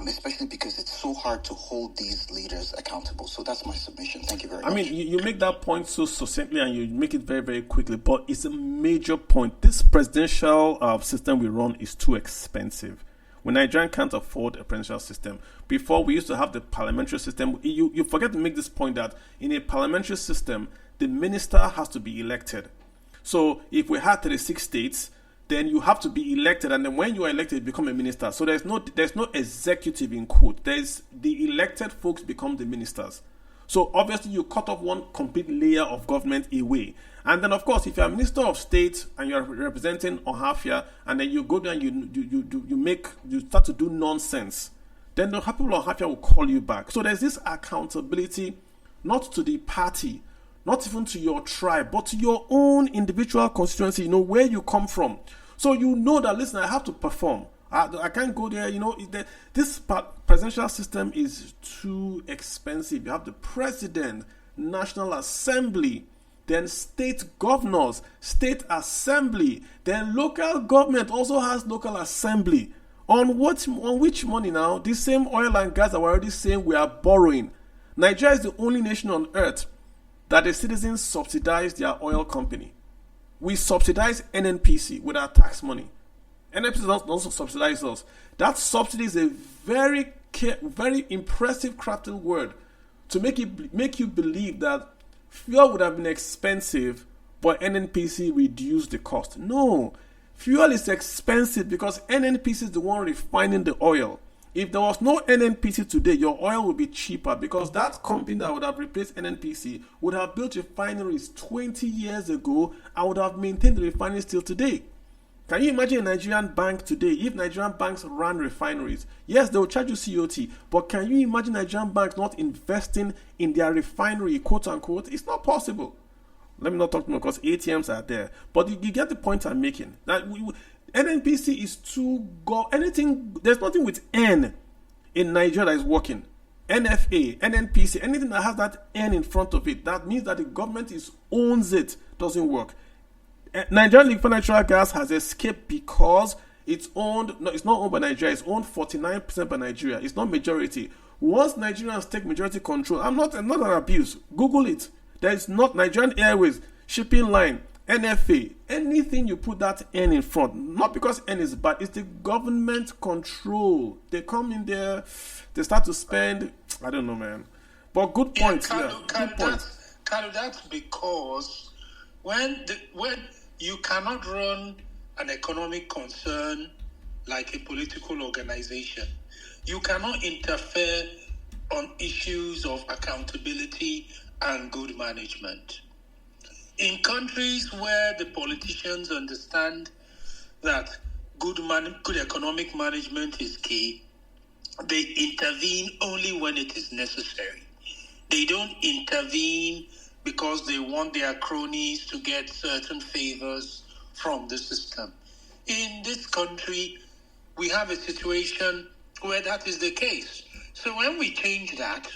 especially because it's so hard to hold these leaders accountable. So that's my submission. Thank you very much. I mean, you make that point so succinctly and you make it very, very quickly, but it's a major point. This presidential system we run is too expensive. when Nigeria can't afford a presidential system. Before, we used to have the parliamentary system. You forget to make this point that in a parliamentary system, the minister has to be elected. So if we had 36 states, then you have to be elected, and then when you are elected, you become a minister. So there's no executive in quote. There's the elected folks become the ministers. So obviously you cut off one complete layer of government away. And then of course, if you're a minister of state and you're representing Ohafia, and then you go there and you start to do nonsense, then the people of Ohafia will call you back. So there's this accountability, not to the party, not even to your tribe, but to your own individual constituency, where you come from. So you know that, listen, I have to perform. I can't go there, this presidential system is too expensive. You have the president, National Assembly, then state governors, state assembly, then local government also has local assembly. On which money now? The same oil and gas that we're already saying we are borrowing. Nigeria is the only nation on earth that the citizens subsidize their oil company. We subsidize NNPC with our tax money. NNPC also subsidize us. That subsidy is a very impressive crafted word to make you believe that fuel would have been expensive, but NNPC reduced the cost. No, fuel is expensive because NNPC is the one refining the oil. If there was no NNPC today, your oil would be cheaper because that company that would have replaced NNPC would have built refineries 20 years ago and would have maintained the refineries till today. Can you imagine a Nigerian bank today? If Nigerian banks ran refineries, yes, they will charge you COT, but can you imagine Nigerian banks not investing in their refinery, quote unquote? It's not possible. Let me not talk more because ATMs are there. But you get the point I'm making. That NNPC is there's nothing with N in Nigeria that is working. NFA, NNPC, anything that has that N in front of it, that means that the government owns it, doesn't work. Nigerian Liquefied Natural Gas has escaped because it's not owned by Nigeria, it's owned 49% by Nigeria. It's not majority. Once Nigerians take majority control, I'm not an abuse. Google it. There is not Nigerian Airways, shipping line, NFA, anything you put that N in front, not because N is bad, it's the government control. They come in there, they start to spend, I don't know, man. But good point. Good point. Carlo, that's because when you cannot run an economic concern like a political organization, you cannot interfere on issues of accountability and good management. In countries where the politicians understand that good economic management is key, they intervene only when it is necessary. They don't intervene because they want their cronies to get certain favors from the system. In this country, we have a situation where that is the case. So when we change that,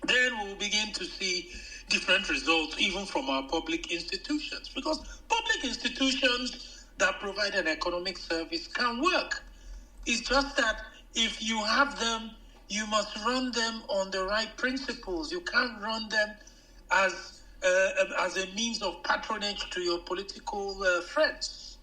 then we'll begin to see different results even from our public institutions, because public institutions that provide an economic service can work. It's just that if you have them, you must run them on the right principles. You can't run them as a means of patronage to your political friends.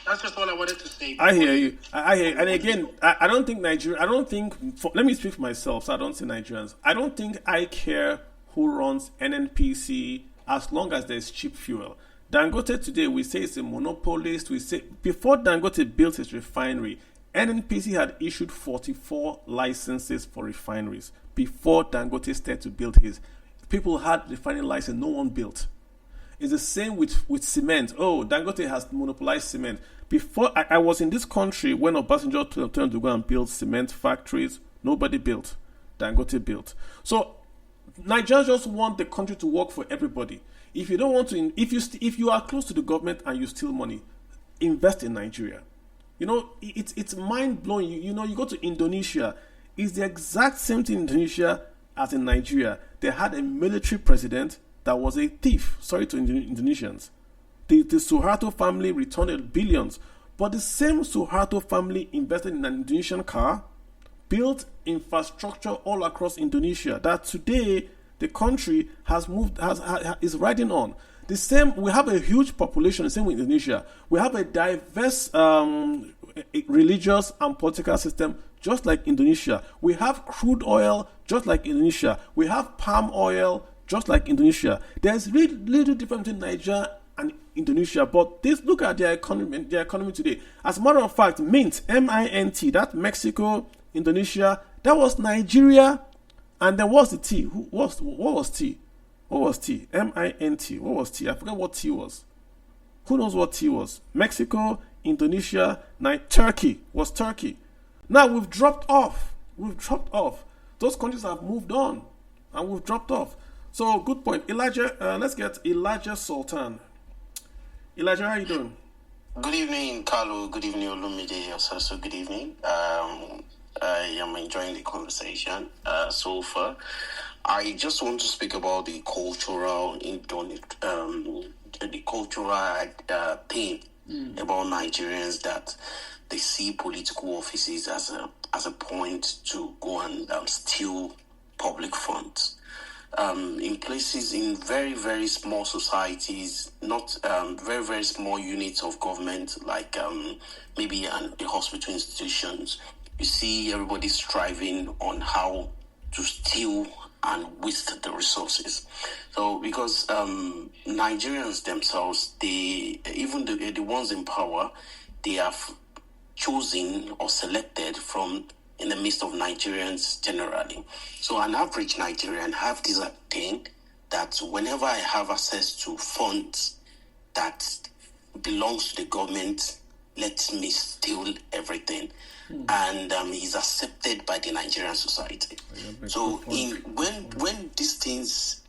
That's just all I wanted to say. I hear you. And again, I don't think Nigeria. Let me speak for myself, so I don't say Nigerians. I don't think I care who runs NNPC as long as there's cheap fuel. Dangote today, we say it's a monopolist. We say before Dangote built his refinery, NNPC had issued 44 licenses for refineries. Before Dangote started to build his, people had refining license, no one built. It's the same with cement. Oh, Dangote has monopolized cement. Before I was in this country when Obasanjo turned to go and build cement factories, nobody built. Dangote built. So Nigerians just want the country to work for everybody. If you don't want to, if you are close to the government and you steal money, invest in Nigeria. It's mind blowing. You go to Indonesia, it's the exact same thing in Indonesia as in Nigeria. They had a military president that was a thief. Sorry to Indonesians. The Suharto family returned billions, but the same Suharto family invested in an Indonesian car, built infrastructure all across Indonesia that today the country is riding on. The same, we have a huge population, the same with Indonesia. We have a diverse religious and political system just like Indonesia. We have crude oil just like Indonesia. We have palm oil just like Indonesia. There's really little difference between Nigeria and Indonesia, but look at their economy today. As a matter of fact, Mint, M-I-N-T, that Mexico, Indonesia, that was Nigeria, and then what's the T? What was T? What was T? M-I-N-T. What was T? I forget what T was. Who knows what T was? Mexico, Indonesia, Turkey was Turkey. Now we've dropped off. Those countries have moved on, and we've dropped off. So good point, Elijah. Let's get Elijah Sultan. Elijah, how you doing? Good evening, Carlo. Good evening, Olumide. Also, good evening. I am enjoying the conversation so far. I just want to speak about the cultural thing about Nigerians, that they see political offices as a point to go and steal public funds. In places, in very, very small societies, not very, very small units of government, like maybe the hospital institutions, you see everybody striving on how to steal and waste the resources. So because Nigerians themselves, even the ones in power, they have chosen or selected from in the midst of Nigerians generally. So an average Nigerian have this thing that whenever I have access to funds that belongs to the government, let me steal everything. And he's accepted by the Nigerian society. So when these things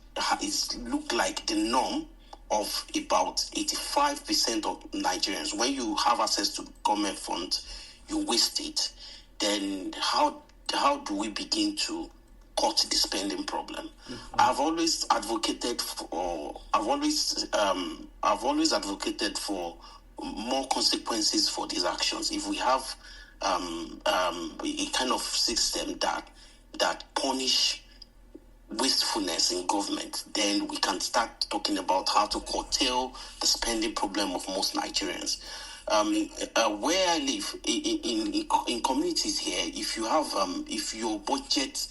look like the norm of about 85% of Nigerians, when you have access to government funds, you waste it, then how do we begin to cut the spending problem? I've always advocated for more consequences for these actions. If we have a kind of system that punish wastefulness in government, then we can start talking about how to curtail the spending problem of most Nigerians. Where I live in communities here, if you have your budget,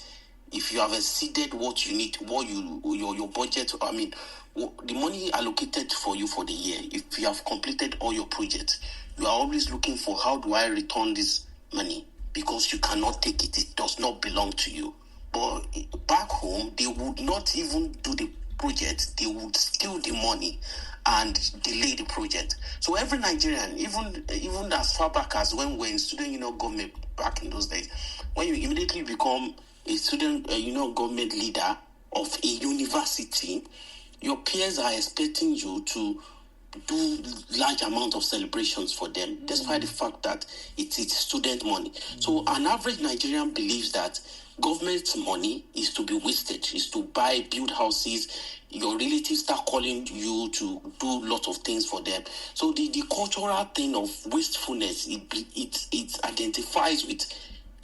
if you have exceeded what you need, your budget, the money allocated for you for the year, if you have completed all your projects, you are always looking for, how do I return this money? Because you cannot take it. It does not belong to you. But back home, they would not even do the project. They would steal the money and delay the project. So every Nigerian, even as far back as when we're in student government back in those days, when you immediately become a student government leader of a university, your peers are expecting you to do large amount of celebrations for them, despite the fact that it's student money. So an average Nigerian believes that government money is to be wasted, is to build houses. Your relatives start calling you to do lots of things for them. So the cultural thing of wastefulness, it identifies with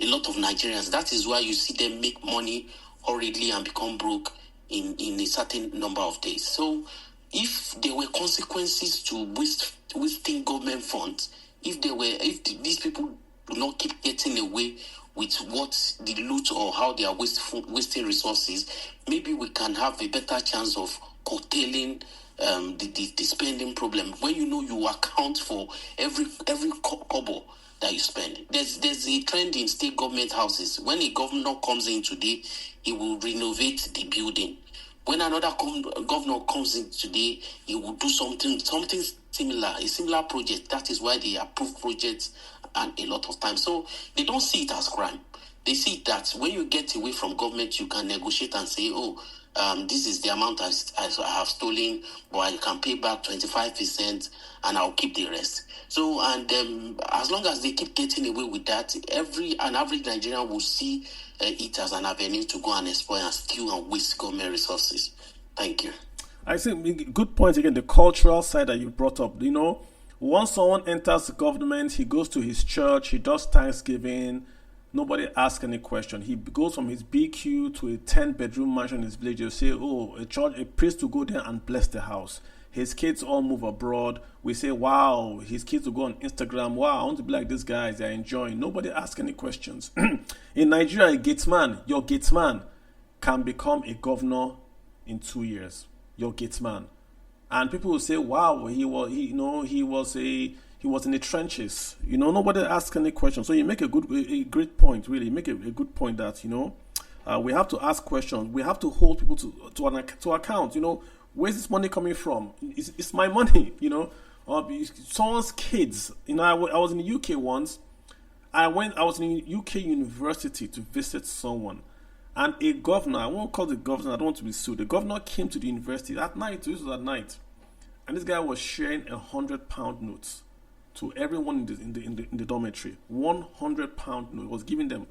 a lot of Nigerians. That is why you see them make money hurriedly and become broke in a certain number of days. So if there were consequences to wasting government funds, if these people do not keep getting away with what the loot or how they are wasting resources, maybe we can have a better chance of curtailing the spending problem. When you account for every kobo that you spend. There's a trend in state government houses. When a governor comes in today, he will renovate the building. When another governor comes in today, he will do something similar, a similar project. That is why they approve projects and a lot of time. So they don't see it as crime. They see that when you get away from government, you can negotiate and say, this is the amount I have stolen, but I can pay back 25% and I'll keep the rest. So, and as long as they keep getting away with that, an average Nigerian will see it as an avenue to go and exploit and steal and waste government resources. Thank you. I think good point again, the cultural side that you brought up. Once someone enters the government, he goes to his church, he does Thanksgiving, nobody asks any question. He goes from his BQ to a 10-bedroom mansion in his village. They'll say, a priest will go there and bless the house. his kids all move abroad. We say, wow, his kids will go on Instagram. Wow, I want to be like these guys. They're enjoying. Nobody asks any questions. In Nigeria, your gates man can become a governor in 2 years. Your gates man. And people will say, wow, he was in the trenches. Nobody asks any questions. So you make a great point, really. You make a good point that, we have to ask questions. We have to hold people to account. Where's this money coming from? It's my money, someone's kids. I was in the UK once. I was in a UK university to visit someone. And a governor, I won't call the governor, I don't want to be sued. The governor came to the university at night, this was at night. And this guy was sharing £100 notes to everyone in the dormitory. £100 note. He was giving them,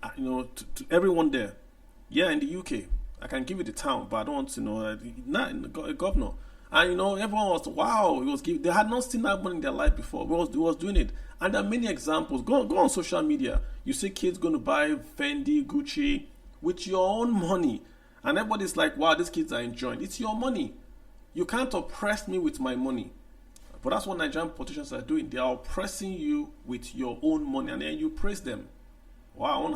to everyone there. Yeah, in the UK. I can give you the town, but I don't want to know. A governor. And everyone was, wow, they had not seen that money in their life before. He was doing it. And there are many examples. Go on social media. You see kids going to buy Fendi, Gucci with your own money. And everybody's like, wow, these kids are enjoying. It's your money. You can't oppress me with my money. But that's what Nigerian politicians are doing. They are oppressing you with your own money. And then you praise them. Wow, I want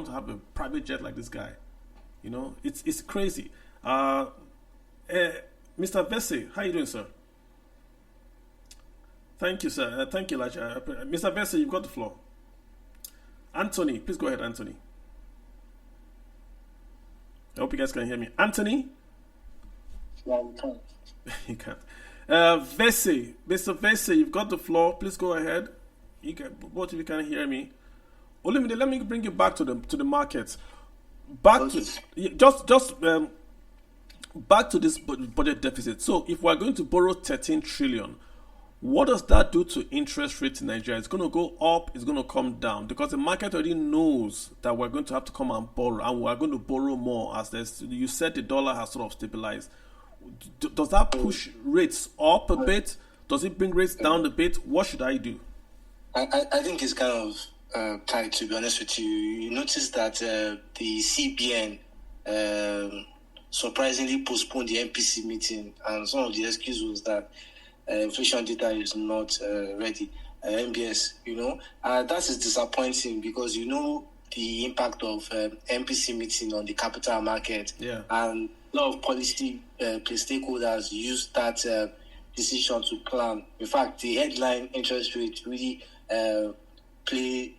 to have a private jet like this guy. It's crazy. Mr. Vesey, how are you doing, sir? Thank you, sir. Thank you, Elijah. Mr. Vesey, you've got the floor. Anthony, please go ahead, Anthony. I hope you guys can hear me. Anthony? Yeah, we can. You can't. Vesey, Mr. Vesey, you've got the floor. Please go ahead. Both of you can hear me. Let me bring you back to the markets. Back to this budget deficit. So if we're going to borrow 13 trillion, what does that do to interest rates in Nigeria? It's going to go up, it's going to come down, because the market already knows that we're going to have to come and borrow, and we're going to borrow more. You said the dollar has sort of stabilized. Does that push rates up a bit? Does it bring rates down a bit? What should I do? I think it's kind of tight, to be honest with you. You notice that the CBN surprisingly postponed the MPC meeting, and some of the excuse was that inflation data is not ready. MBS, that is disappointing, because the impact of MPC meeting on the capital market, and a lot of policy stakeholders use that decision to plan. In fact, the headline interest rate really play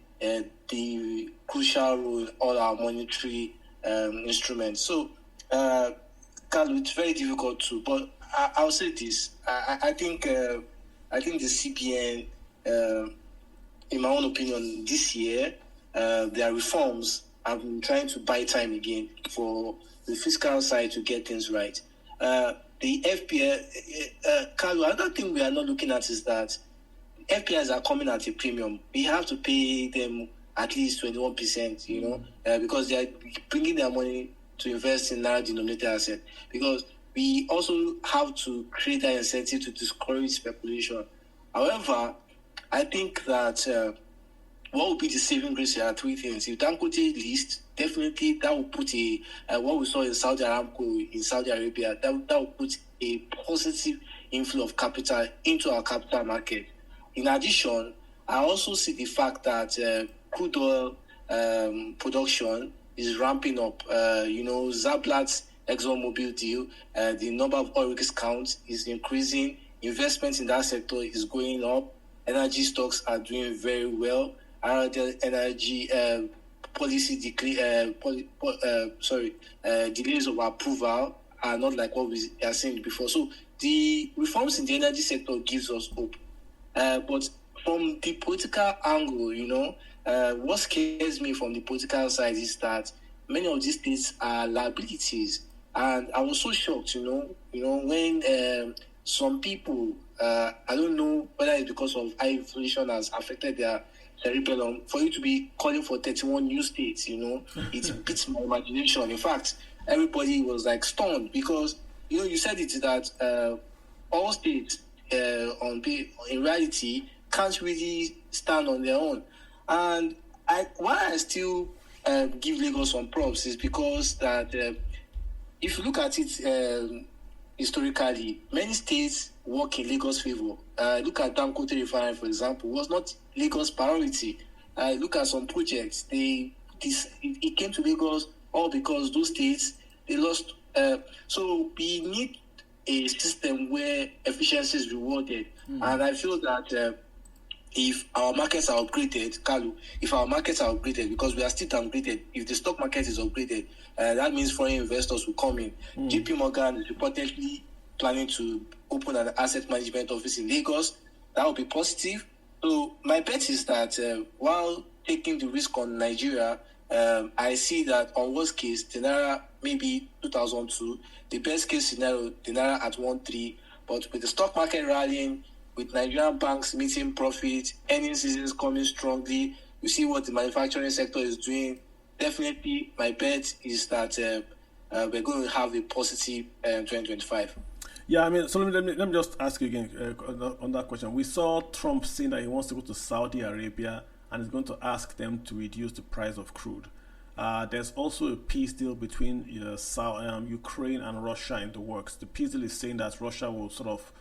the crucial role in all our monetary instruments. So, Carlo, it's very difficult to, but I'll say this. I think the CBN, in my own opinion, this year, their reforms have been trying to buy time again for the fiscal side to get things right. The FPI, Carlo, another thing we are not looking at is that FPIs are coming at a premium. We have to pay them at least 21%, because they are bringing their money to invest in naira-denominated assets. Because we also have to create an incentive to discourage speculation. However, I think that what will be the saving grace here are three things. If Dangote list, definitely that will put what we saw in Saudi Aramco in Saudi Arabia, that will put a positive inflow of capital into our capital market. In addition, I also see the fact that crude oil production is ramping up. Zablat's ExxonMobil deal, the number of oil rigs count is increasing. Investment in that sector is going up. Energy stocks are doing very well. Energy policy delays of approval are not like what we are seeing before. So the reforms in the energy sector gives us hope. But from the political angle, what scares me from the political side is that many of these things are liabilities. And I was so shocked, when some people, I don't know whether it's because of high inflation has affected their cerebellum, for you to be calling for 31 new states, it beats my imagination. In fact, everybody was like stunned because, you said it that all states in reality can't really stand on their own. And why I still give Lagos some props is because that if you look at it historically, many states work in Lagos' favor. Look at Dangote Refinery, for example, was not Lagos' priority. Look at some projects. It came to Lagos all because those states, they lost. So we need a system where efficiency is rewarded. And I feel that if our markets are upgraded, because we are still downgraded, if the stock market is upgraded, that means foreign investors will come in. JP Morgan is reportedly planning to open an asset management office in Lagos. That will be positive. So my bet is that while taking the risk on Nigeria, I see that on worst case, the Naira maybe 2002, the best case scenario, the Naira at 1.3, but with the stock market rallying, with Nigerian banks meeting profit, earnings seasons coming strongly, you see what the manufacturing sector is doing. Definitely, my bet is that we're going to have a positive 2025. Yeah, I mean, so let me just ask you again on that question. We saw Trump saying that he wants to go to Saudi Arabia and is going to ask them to reduce the price of crude. There's also a peace deal between Ukraine and Russia in the works. The peace deal is saying that Russia will sort of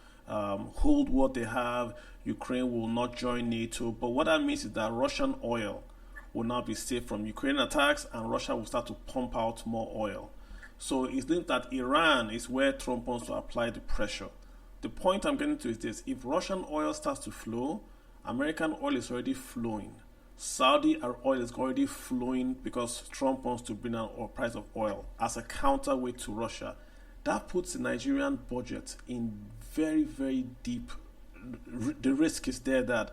hold what they have. Ukraine will not join NATO. But what that means is that Russian oil will now be safe from Ukrainian attacks, and Russia will start to pump out more oil. So it seems that Iran is where Trump wants to apply the pressure. The point I'm getting to is this: if Russian oil starts to flow, American oil is already flowing. Saudi oil is already flowing because Trump wants to bring down the price of oil as a counterweight to Russia. That puts the Nigerian budget in very, very deep. The risk is there that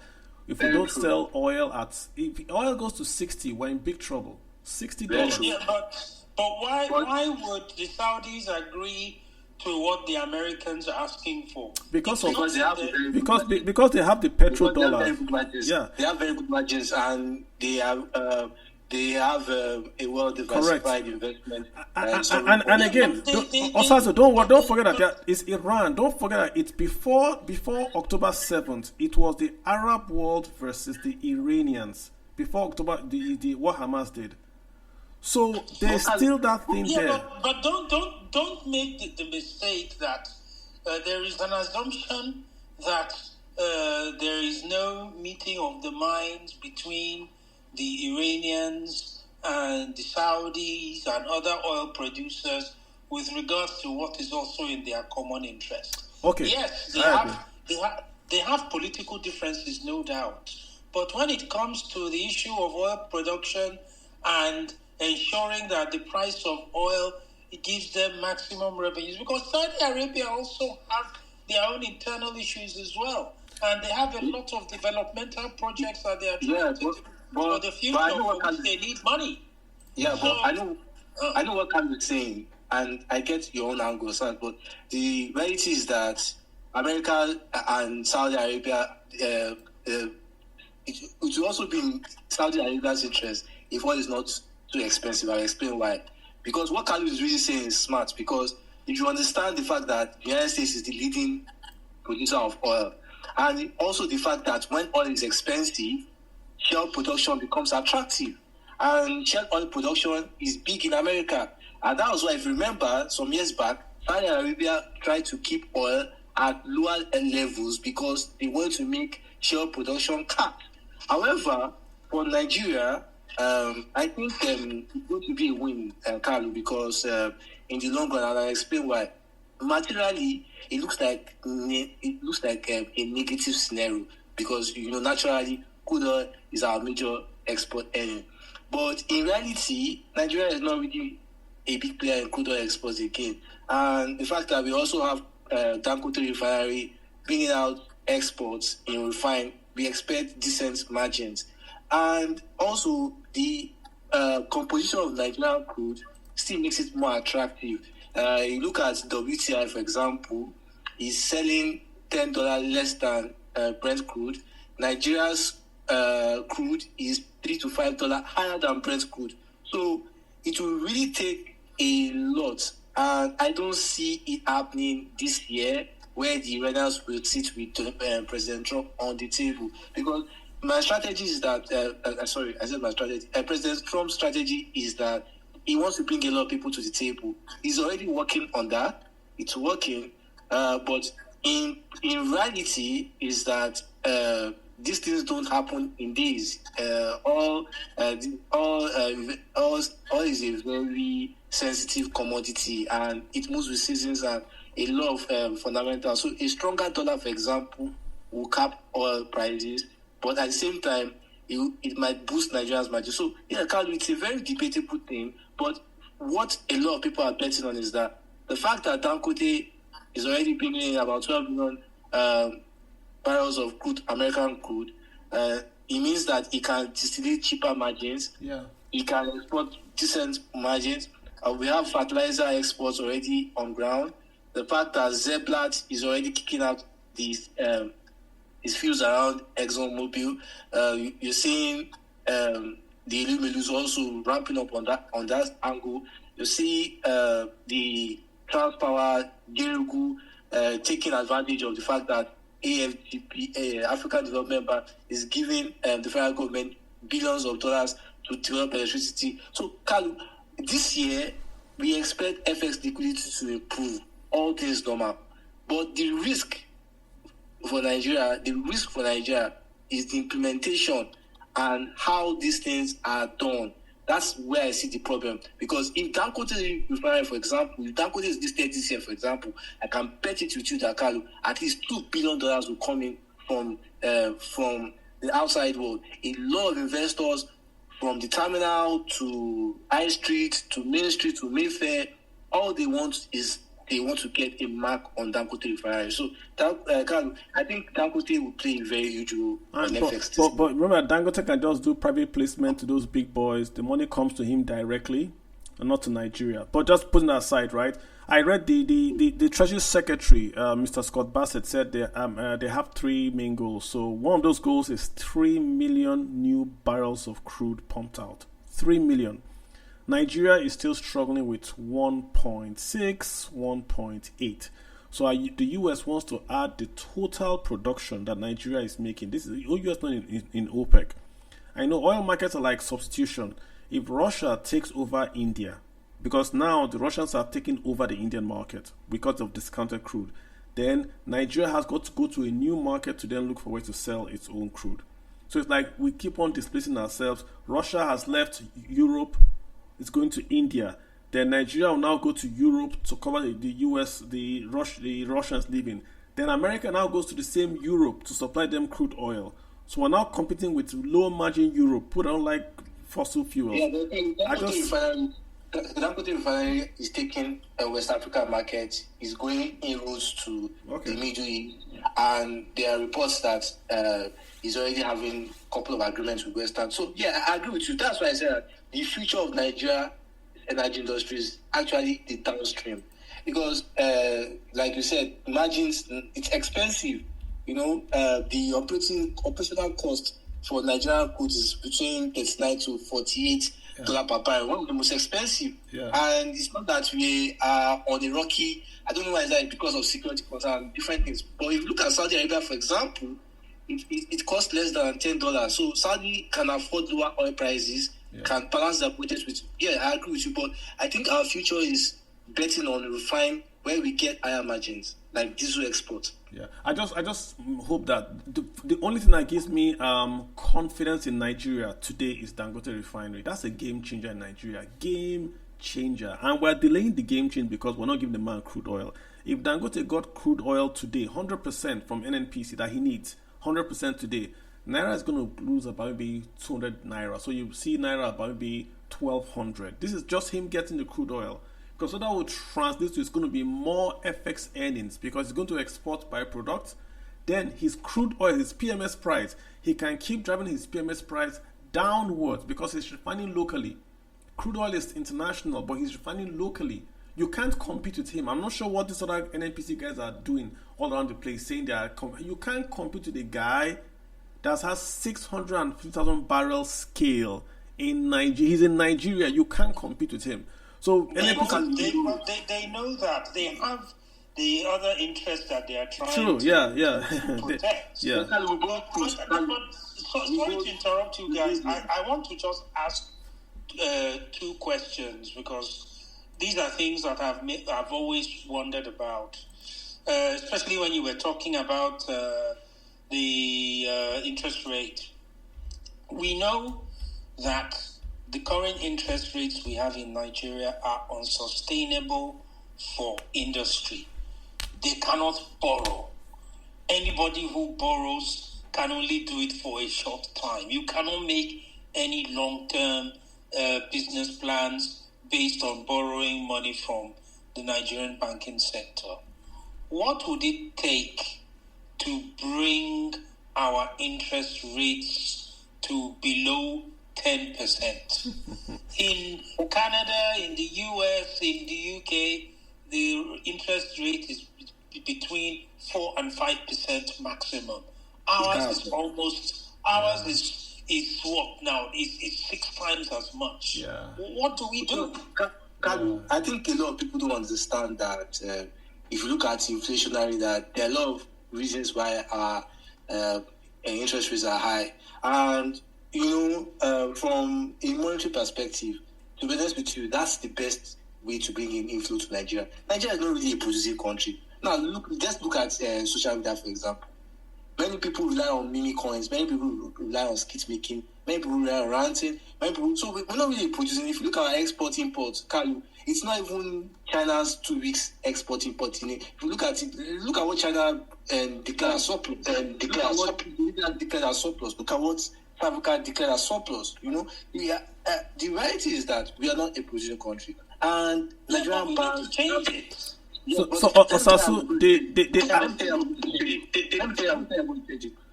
if we don't sell oil if oil goes to 60, we're in big trouble. $60. Yeah, but why would the Saudis agree to what the Americans are asking for? Because they have the petrodollar. Yeah, they have very good margins, and they have a well-diversified investment. And again, also don't forget that it's Iran. Don't forget that it's before October 7th. It was the Arab world versus the Iranians. Before October, the what Hamas did. So there's still that thing there. But don't make the mistake that there is an assumption that there is no meeting of the minds between the Iranians and the Saudis and other oil producers with regards to what is also in their common interest. Okay. Yes, they have political differences, no doubt. But when it comes to the issue of oil production and ensuring that the price of oil gives them maximum revenues, because Saudi Arabia also have their own internal issues as well, and they have a lot of developmental projects that they are trying to do for the future, for which they need money. Yeah, so, but I know what Kyle is saying, and I get your own angle, but the reality is that America and Saudi Arabia, it will also be in Saudi Arabia's interest if oil is not too expensive. I'll explain why. Because what Kalu is really saying is smart, because if you understand the fact that the United States is the leading producer of oil, and also the fact that when oil is expensive, shale production becomes attractive. And shale oil production is big in America. And that was why, if you remember, some years back, Saudi Arabia tried to keep oil at lower levels because they wanted to make shale production cap. However, for Nigeria, I think it's going to be a win, Carlo, because in the long run, and I'll explain why. Materially, it looks like a negative scenario because naturally, crude oil is our major export area. But in reality, Nigeria is not really a big player in crude oil exports again. And the fact that we also have Dangote Refinery bringing out exports in refined, we expect decent margins. And also, the composition of Nigerian crude still makes it more attractive. You look at WTI, for example, is selling $10 less than Brent crude. Nigeria's crude is $3 to $5 higher than Brent crude. So it will really take a lot. And I don't see it happening this year where the Iranians will sit with President Trump on the table. Because my strategy is that, President Trump's strategy is that he wants to bring a lot of people to the table. He's already working on that. it's working. But in reality, is that these things don't happen in days. All is a very sensitive commodity, and it moves with seasons and a lot of fundamentals. So a stronger dollar, for example, will cap oil prices, but at the same time, it might boost Nigeria's margin. So yeah, Carlo, it's a very debatable thing. But what a lot of people are betting on is that the fact that Dangote is already bringing in about 12 million barrels of crude, American crude, it means that it can distillate cheaper margins. Yeah. It can export decent margins. We have fertilizer exports already on ground. The fact that Zeblat is already kicking out these his fields around ExxonMobil. You're seeing the Ilumelus also ramping up on that angle. You see the Transpower Gerugu taking advantage of the fact that AFDP, African Development Bank, is giving the federal government billions of dollars to develop electricity. So, Kalu, this year we expect FX liquidity to improve, all things normal. But the risk for Nigeria is the implementation and how these things are done. That's where I see the problem. Because if Dangote refinery, for example, if Dangote is listed this year, for example, I can bet it with you that at least $2 billion will come in from the outside world. A lot of investors from the terminal to High Street to Main Street to Mayfair, all they want is they want to get a mark on Dangote refinery. So, I think Dangote will play a very huge role on FX. But remember, Dangote can just do private placement to those big boys. The money comes to him directly and not to Nigeria. But just putting that aside, right? I read the Treasury Secretary, Mr. Scott Bassett, said they have three main goals. So one of those goals is 3 million new barrels of crude pumped out. 3 million. Nigeria is still struggling with 1.6, 1.8. So the US wants to add the total production that Nigeria is making. This is US not in OPEC. I know oil markets are like substitution. If Russia takes over India, because now the Russians are taking over the Indian market because of discounted crude, then Nigeria has got to go to a new market to then look for ways to sell its own crude. So it's like we keep on displacing ourselves. Russia has left Europe. It's going to India. Then Nigeria will now go to Europe to cover the US, the Russians leaving. Then America now goes to the same Europe to supply them crude oil. So we're now competing with low margin Europe, who don't like fossil fuels. Yeah, the Dangote refinery is taking a West Africa market, is going inroads to the Middle East, and there are reports that he's already having a couple of agreements with Western. So yeah, I agree with you. That's why I said the future of Nigeria energy industry is actually the downstream, because like you said, margins, it's expensive. You know, the operational cost for Nigerian goods is between $39 to $48 per barrel, one of the most expensive. Yeah. And it's not that we are on a rocky, I don't know why is that, because of security concerns, different things. But if you look at Saudi Arabia, for example, it costs less than $10. So Saudi can afford lower oil prices, can balance their budgets with. Yeah, I agree with you. But I think our future is betting on refined, where we get higher margins, like diesel export. Yeah, I just hope that the only thing that gives me confidence in Nigeria today is Dangote refinery. That's a game changer in Nigeria. Game changer. And we're delaying the game change because we're not giving the man crude oil. If Dangote got crude oil today, 100% from NNPC that he needs, 100% today, Naira is going to lose about maybe 200 Naira. So you see Naira about maybe 1,200. This is just him getting the crude oil. Because so that will translate to it's going to be more FX earnings because he's going to export byproducts. Then his crude oil, his PMS price, he can keep driving his PMS price downwards because he's refining locally. Crude oil is international, but he's refining locally. You can't compete with him. I'm not sure what these other NNPC guys are doing all around the place, saying they are. You can't compete with a guy that has 650,000 barrel scale in Nigeria. He's in Nigeria. You can't compete with him. So they know that they have the other interest that they are trying to protect. Yeah. Sorry to interrupt you guys. I want to just ask two questions because these are things that I've always wondered about, especially when you were talking about the interest rate. We know that the current interest rates we have in Nigeria are unsustainable for industry. They cannot borrow. Anybody who borrows can only do it for a short time. You cannot make any long-term business plans based on borrowing money from the Nigerian banking sector. What would it take to bring our interest rates to below 10%? In Canada, in the US, in the UK, the interest rate is between 4 and 5% maximum. Ours is what now? It's 6 times as much. Yeah. What do we do? I think a lot of people don't understand that if you look at inflationary, that there are a lot of reasons why our interest rates are high. And, from a monetary perspective, to be honest with you, that's the best way to bring in inflow to Nigeria. Nigeria is not really a producing country. Now, just look at social media, for example. Many people rely on meme coins. Many people rely on skit making. Many people rely on ranting. So we're not really producing. If you look at our export import, Carlo, it's not even China's 2 weeks export import. If you look at it, look at what China declared as surplus. Declared as surplus. Look at what South Africa declared as surplus. The reality is that we are not a producing country, and Nigerian banks change it.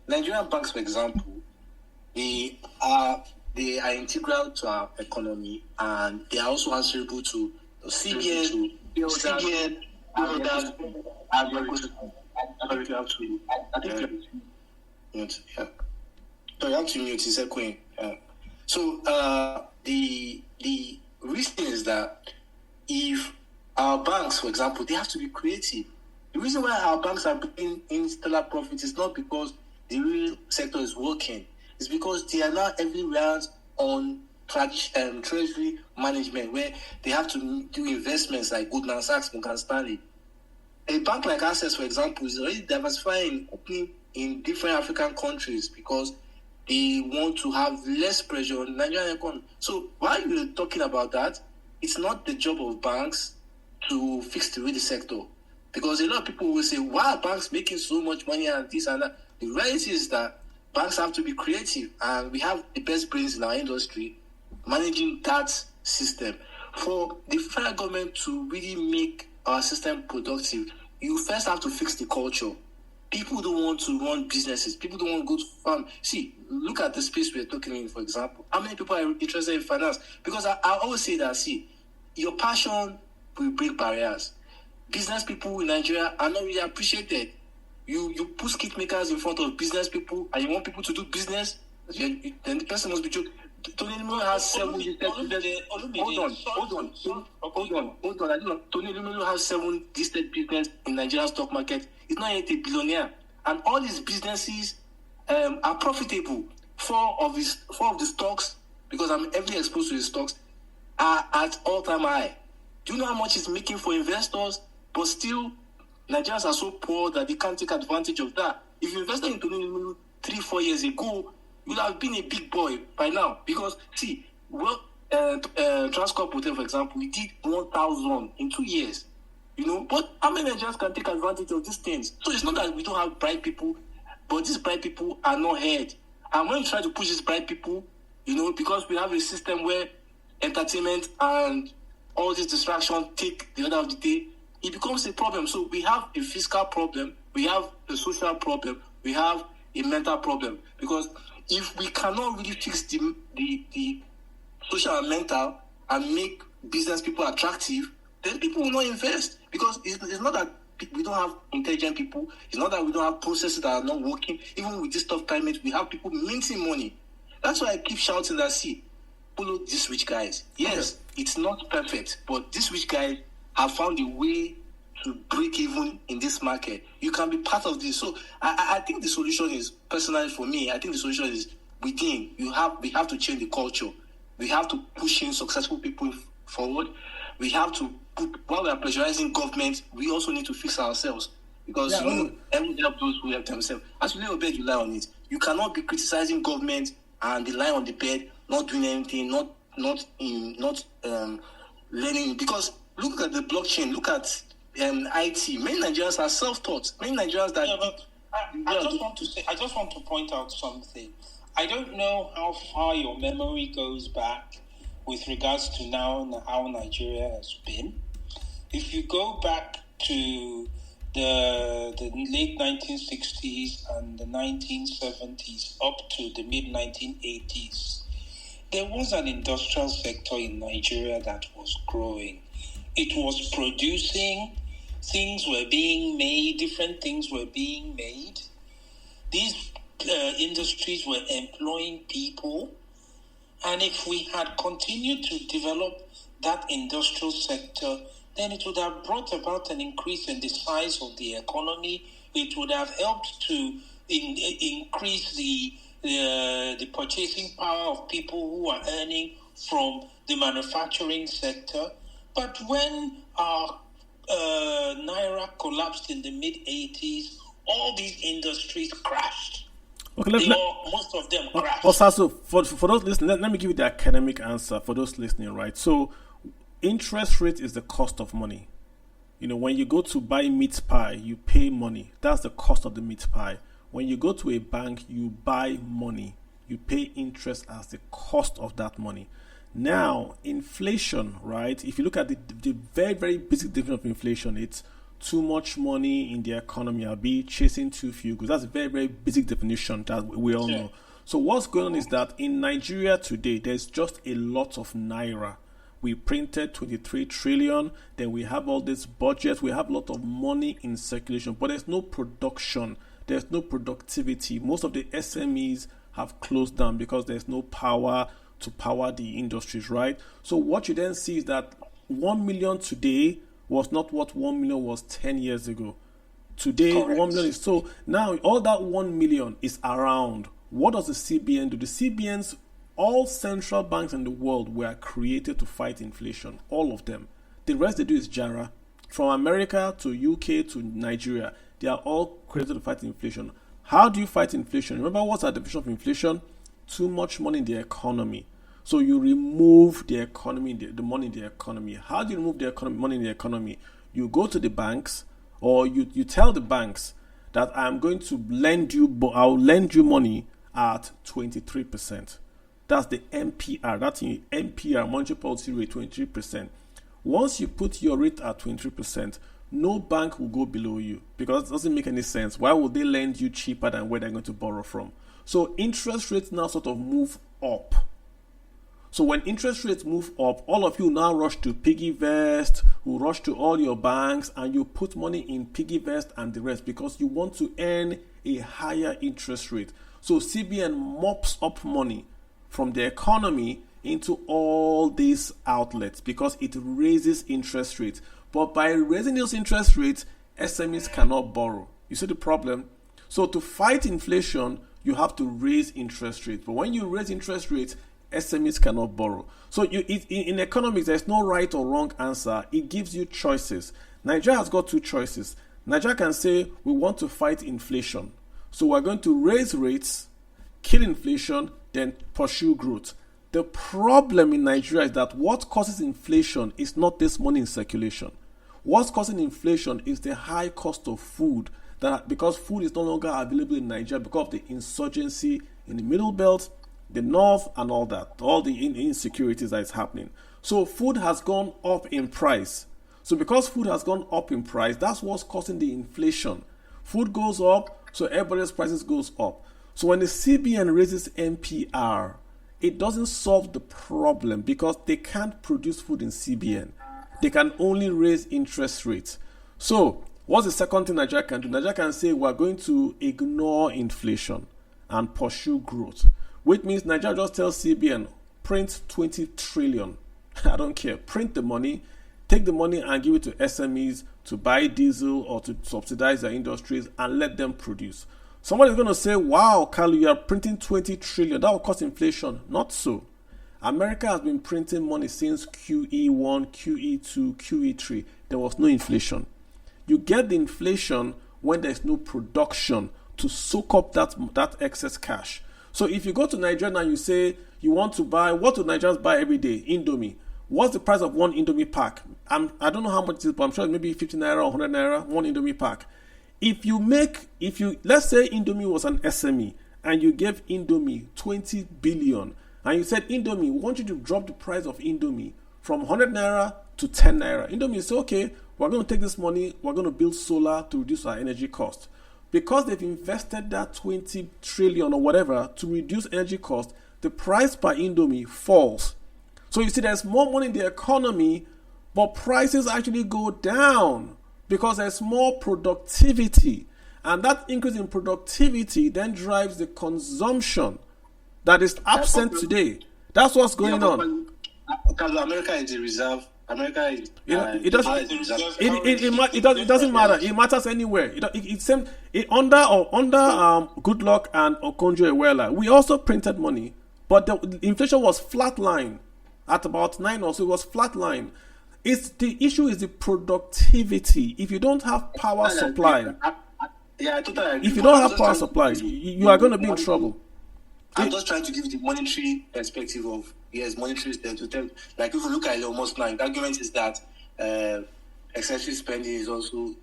Nigerian banks, for example, they are integral to our economy, and they are also answerable to CBN. So you have to mute. He said, "Queen." So the reason is that if our banks, for example, they have to be creative. The reason why our banks are bringing in stellar profits is not because the real sector is working. It's because they are now heavily reliant on treasury management, where they have to do investments like Goldman Sachs, Morgan Stanley. A bank like Access, for example, is already diversifying, opening in different African countries because they want to have less pressure on the Nigerian economy. So while you're talking about that, it's not the job of banks to fix the real sector. Because a lot of people will say, why are banks making so much money and this and that? The reality is that banks have to be creative, and we have the best brains in our industry managing that system. For the federal government to really make our system productive, you first have to fix the culture. People don't want to run businesses. People don't want to go to farm. See, look at the space we're talking in, for example. How many people are interested in finance? Because I always say that, see, your passion will break barriers. Business people in Nigeria are not really appreciated. You put skit makers in front of business people, and you want people to do business, then the person must be joking. Tony Lumino has 7 listed business. Hold on. Tony Lumino has 7 listed business in Nigerian stock market. He's not yet a billionaire, and all his businesses are profitable. 4 of the stocks, because I'm heavily exposed to his stocks, are at all-time high. Do you know how much he's making for investors? But still, Nigerians are so poor that they can't take advantage of that. If you invested in Tony Lumino 3-4 years ago, you would have been a big boy by now. Because, see, Transcorp Hotel, for example, we did 1,000 in 2 years. But how many Nigerians can take advantage of these things? So it's not that we don't have bright people, but these bright people are not heard. And when you try to push these bright people, because we have a system where entertainment and all these distractions take the order of the day, it becomes a problem. So we have a fiscal problem, we have a social problem, we have a mental problem. Because if we cannot really fix the social and mental and make business people attractive, then people will not invest. Because it's not that we don't have intelligent people, it's not that we don't have processes that are not working. Even with this tough climate, we have people minting money. That's why I keep shouting that, see, follow these rich guys. Yes, It's not perfect, but these rich guys have found a way to break even in this market. You can be part of this. So I think the solution is, personally for me, I think the solution is within. We have to change the culture. We have to push in successful people forward. we have to while we are pressurizing government, we also need to fix ourselves. Because everyone help those who help themselves. As you lay on bed, you lie on it. You cannot be criticizing government and be lying on the bed, not doing anything, not learning. Because look at the blockchain, look at IT. Many Nigerians are self-taught. Many Nigerians that. Yeah, but I just want to point out something. I don't know how far your memory goes back with regards to now how Nigeria has been. If you go back to the late 1960s and the 1970s up to the mid 1980s, there was an industrial sector in Nigeria that was growing. It was producing, things were being made, different things were being made. These industries were employing people, and if we had continued to develop that industrial sector, then it would have brought about an increase in the size of the economy. It would have helped to increase the purchasing power of people who are earning from the manufacturing sector. But when our Naira collapsed in the mid-80s, all these industries crashed. Okay, most of them crashed. Also, for those listening, let me give you the academic answer for those listening, right? So, interest rate is the cost of money. When you go to buy meat pie, you pay money. That's the cost of the meat pie. When you go to a bank, you buy money. You pay interest as the cost of that money. Now, inflation, right? If you look at the very, very basic definition of inflation, it's too much money in the economy. I'll be chasing too few goods. That's a very, very basic definition that we all know. So what's going on is that in Nigeria today, there's just a lot of Naira. We printed 23 trillion, then we have all this budget, we have a lot of money in circulation, but there's no production, there's no productivity. Most of the SMEs have closed down because there's no power to power the industries, right? So what you then see is that 1 million today was not what 1 million was 10 years ago. Today, correct. 1 million is so now all that 1 million is around. What does the CBN do? The CBNs, all central banks in the world were created to fight inflation, all of them. The rest they do is Jara. From America to UK to Nigeria, they are all created to fight inflation. How do you fight inflation? Remember what's our definition of inflation? Too much money in the economy. So you remove the economy, the money in the economy. How do you remove the money in the economy? You go to the banks, or you tell the banks that I'm going to lend you, but I'll lend you money at 23%. That's the MPR. That's the MPR, monetary policy rate, 23%. Once you put your rate at 23%, no bank will go below you because it doesn't make any sense. Why would they lend you cheaper than where they're going to borrow from? So interest rates now sort of move up. So when interest rates move up, all of you now rush to PiggyVest, who rush to all your banks, and you put money in PiggyVest and the rest because you want to earn a higher interest rate. So CBN mops up money from the economy into all these outlets because it raises interest rates. But by raising those interest rates, SMEs cannot borrow. You see the problem? So to fight inflation, you have to raise interest rates. But when you raise interest rates, SMEs cannot borrow. So in economics, there's no right or wrong answer. It gives you choices. Nigeria has got two choices. Nigeria can say, we want to fight inflation. So we're going to raise rates, kill inflation, then pursue growth. The problem in Nigeria is that what causes inflation is not this money in circulation. What's causing inflation is the high cost of food. That because food is no longer available in Nigeria because of the insurgency in the Middle Belt, the North, and all that, all the insecurities that is happening. So food has gone up in price. So because food has gone up in price, that's what's causing the inflation. Food goes up, so everybody's prices goes up. So when the CBN raises MPR, it doesn't solve the problem because they can't produce food in CBN. They can only raise interest rates. So what's the second thing Nigeria can do? Nigeria can say we're going to ignore inflation and pursue growth, which means Nigeria just tells CBN, print 20 trillion. I don't care. Print the money, take the money and give it to SMEs to buy diesel or to subsidize their industries and let them produce. Somebody's going to say, wow, Carlo, you are printing 20 trillion. That will cause inflation. Not so. America has been printing money since QE1, QE2, QE3. There was no inflation. You get the inflation when there's no production to soak up that excess cash. So if you go to Nigeria and you say you want to buy, what do Nigerians buy every day? Indomie. What's the price of one Indomie pack? I don't know how much it is, but I'm sure it's maybe 50 naira or 100 naira, one Indomie pack. Let's say Indomie was an SME and you gave Indomie 20 billion and you said, Indomie, we want you to drop the price of Indomie from 100 naira to 10 naira. Indomie says, okay, we're going to take this money, we're going to build solar to reduce our energy cost. Because they've invested that 20 trillion or whatever to reduce energy cost, the price per Indomie falls. So you see there's more money in the economy, but prices actually go down because there's more productivity. And that increase in productivity then drives the consumption that is absent today. That's what's going on. Because America is the reserve. America is. It doesn't matter. It matters anywhere. Under Goodluck and Okonjo-Iweala, we also printed money, but the inflation was flatline at about 9 or so. It was flatline. The issue is the productivity. If you don't have power supply, I totally agree. If you don't have power supply, you are going to be in trouble. I'm just trying to give the monetary perspective of monetary to tell. Like if you look at Elon Musk now, the argument is that excessive spending is also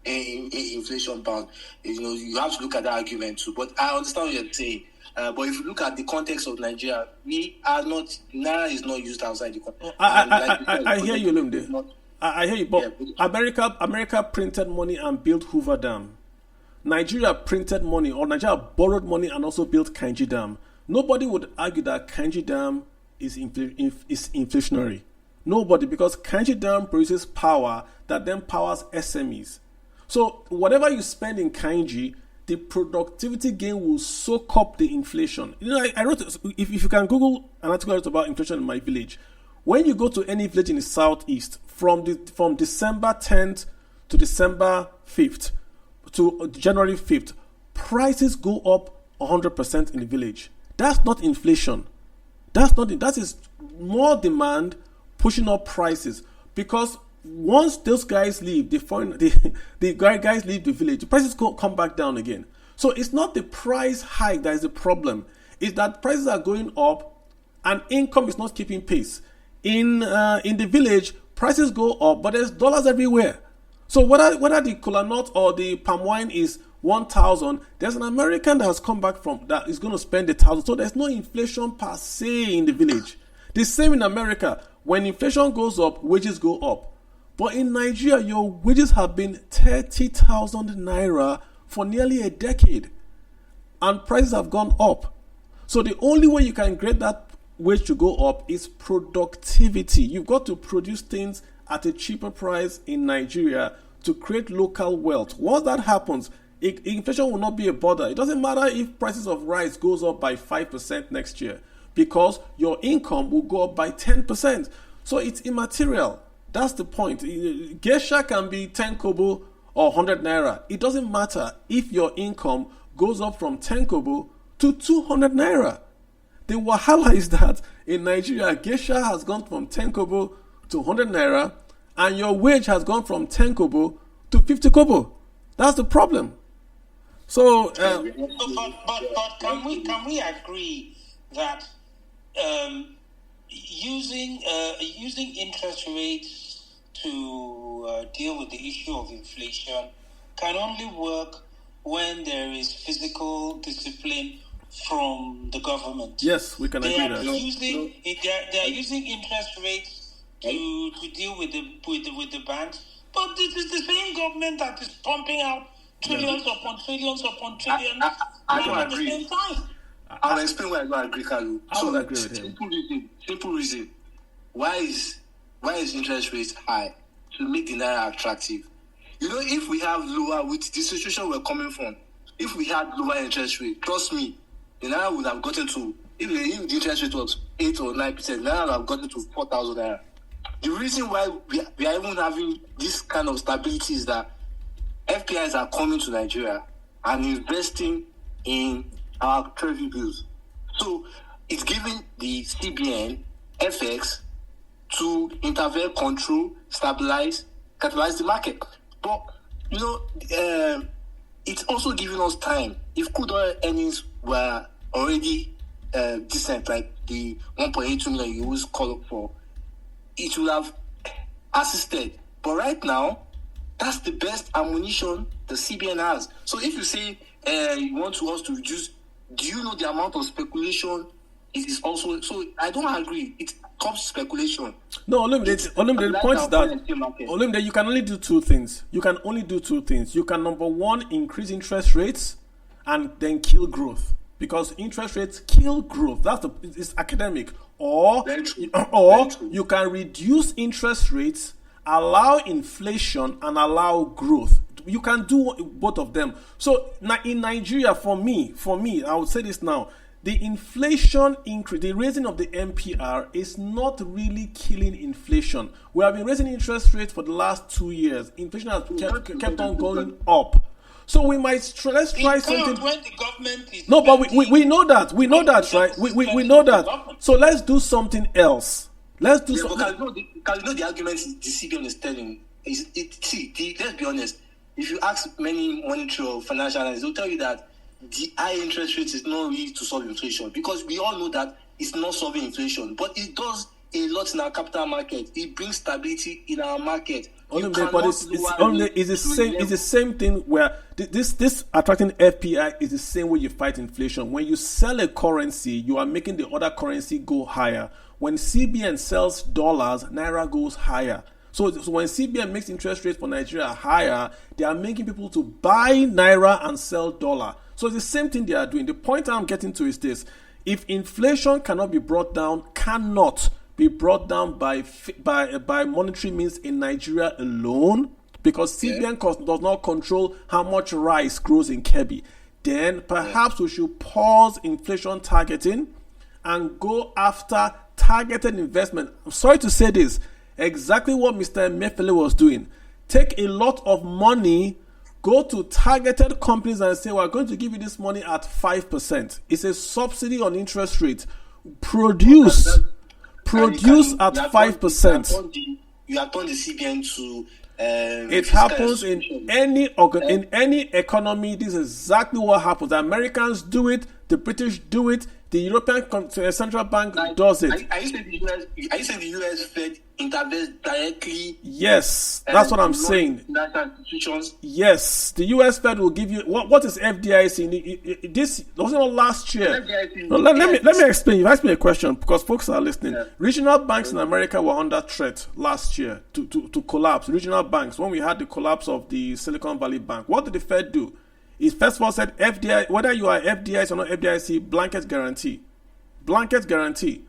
inflation bound. You have to look at that argument too. But I understand what you're saying. But if you look at the context of Nigeria, Naira is not used outside the country. I hear you, Lumde. I hear you, but America printed money and built Hoover Dam. Nigeria printed money, or Nigeria borrowed money and also built Kainji Dam. Nobody would argue that Kainji Dam is inflationary. Nobody, because Kainji Dam produces power that then powers SMEs. So whatever you spend in Kainji, the productivity gain will soak up the inflation. I wrote, if you can Google an article about inflation in my village, when you go to any village in the southeast, from December 10th to December 5th to January 5th, prices go up 100% in the village. That's not inflation. That is more demand pushing up prices, because once those guys leave, the guys leave the village, the prices come back down again. So it's not the price hike that is the problem. It's that prices are going up and income is not keeping pace. In the village, prices go up, but there's dollars everywhere. So whether the kola nut or the palm wine is 1,000, there's an American that has come back from that is going to spend 1,000. So there's no inflation per se in the village. The same in America. When inflation goes up, wages go up. But in Nigeria, your wages have been 30,000 naira for nearly a decade, and prices have gone up. So the only way you can get that wage to go up is productivity. You've got to produce things at a cheaper price in Nigeria to create local wealth. Once that happens, inflation will not be a bother. It doesn't matter if prices of rice goes up by 5% next year, because your income will go up by 10%. So it's immaterial. That's the point. Geisha can be 10 kobo or 100 naira. It doesn't matter if your income goes up from 10 kobo to 200 naira. The wahala is that in Nigeria, geisha has gone from 10 kobo to 100 naira, and your wage has gone from 10 kobo to 50 kobo. That's the problem. So, but can we agree that using interest rates to deal with the issue of inflation can only work when there is physical discipline from the government? Yes, we can agree that. They are using interest rates to deal with the banks, but this is the same government that is pumping out trillions upon trillions upon trillions I don't at the agree. same time. I'll explain why I don't agree, Kalu. I would agree with him. Simple reason. Why is interest rates high? To make the naira attractive. If we have lower, with the situation we're coming from, if we had lower interest rate, trust me, the naira would have gotten to, if the interest rate was 8 or 9%, naira would have gotten to 4,000 naira. The reason why we are even having this kind of stability is that FPIs are coming to Nigeria and investing in our treasury bills. So it's giving the CBN FX to intervene, control, stabilize, capitalize the market. But, it's also giving us time. If crude oil earnings were already decent, like the 1.82 million you always call up for, it would have assisted. But right now, that's the best ammunition the CBN has. So if you say you want us to reduce, do you know the amount of speculation it is also? So I don't agree. It comes speculation. No, the point is that you can only do two things. You can only do two things. You can, number one, increase interest rates and then kill growth. Because interest rates kill growth. It's academic. Or you can reduce interest rates, allow inflation, and allow growth. You can do both of them. So in Nigeria, for me, I would say this now. The inflation increase, the raising of the MPR is not really killing inflation. We have been raising interest rates for the last 2 years. Inflation has kept on going up. So we might let's try something. When the government is no, but we know that. We know that, right? We know that. So let's do something else. Let's do something. Because you know the argument the CBN is telling. Let's be honest. If you ask many monetary or financial analysts, they'll tell you that the high interest rate is not really to solve inflation, because we all know that it's not solving inflation, but it does a lot in our capital market. It brings stability in our market. It's the same thing where this attracting FPI is the same way you fight inflation. When you sell a currency, you are making the other currency go higher. When CBN sells dollars, Naira goes higher. So when CBN makes interest rates for Nigeria higher, they are making people to buy Naira and sell dollar. So it's the same thing they are doing. The point I'm getting to is this. If inflation cannot be brought down by monetary means in Nigeria alone, because CBN does not control how much rice grows in Kebbi, then perhaps we should pause inflation targeting and go after targeted investment. I'm sorry to say this, exactly what Mr. Emefiele was doing. Take a lot of money, go to targeted companies and say, we're going to give you this money at 5%. It's a subsidy on interest rate. Produce at 5%. You have turned the CBN to... it happens in any economy. This is exactly what happens. The Americans do it. The British do it. The European Central Bank does it. Are you saying the US Fed intervenes directly? Yes, that's what I'm saying. Yes, the US Fed will give you what is FDIC? This wasn't last year. No, let me explain. You asked me a question because folks are listening. Yeah. Regional banks in America were under threat last year to collapse. Regional banks, when we had the collapse of the Silicon Valley Bank, what did the Fed do? It first of all said FDI, whether you are FDIC or not FDIC, blanket guarantee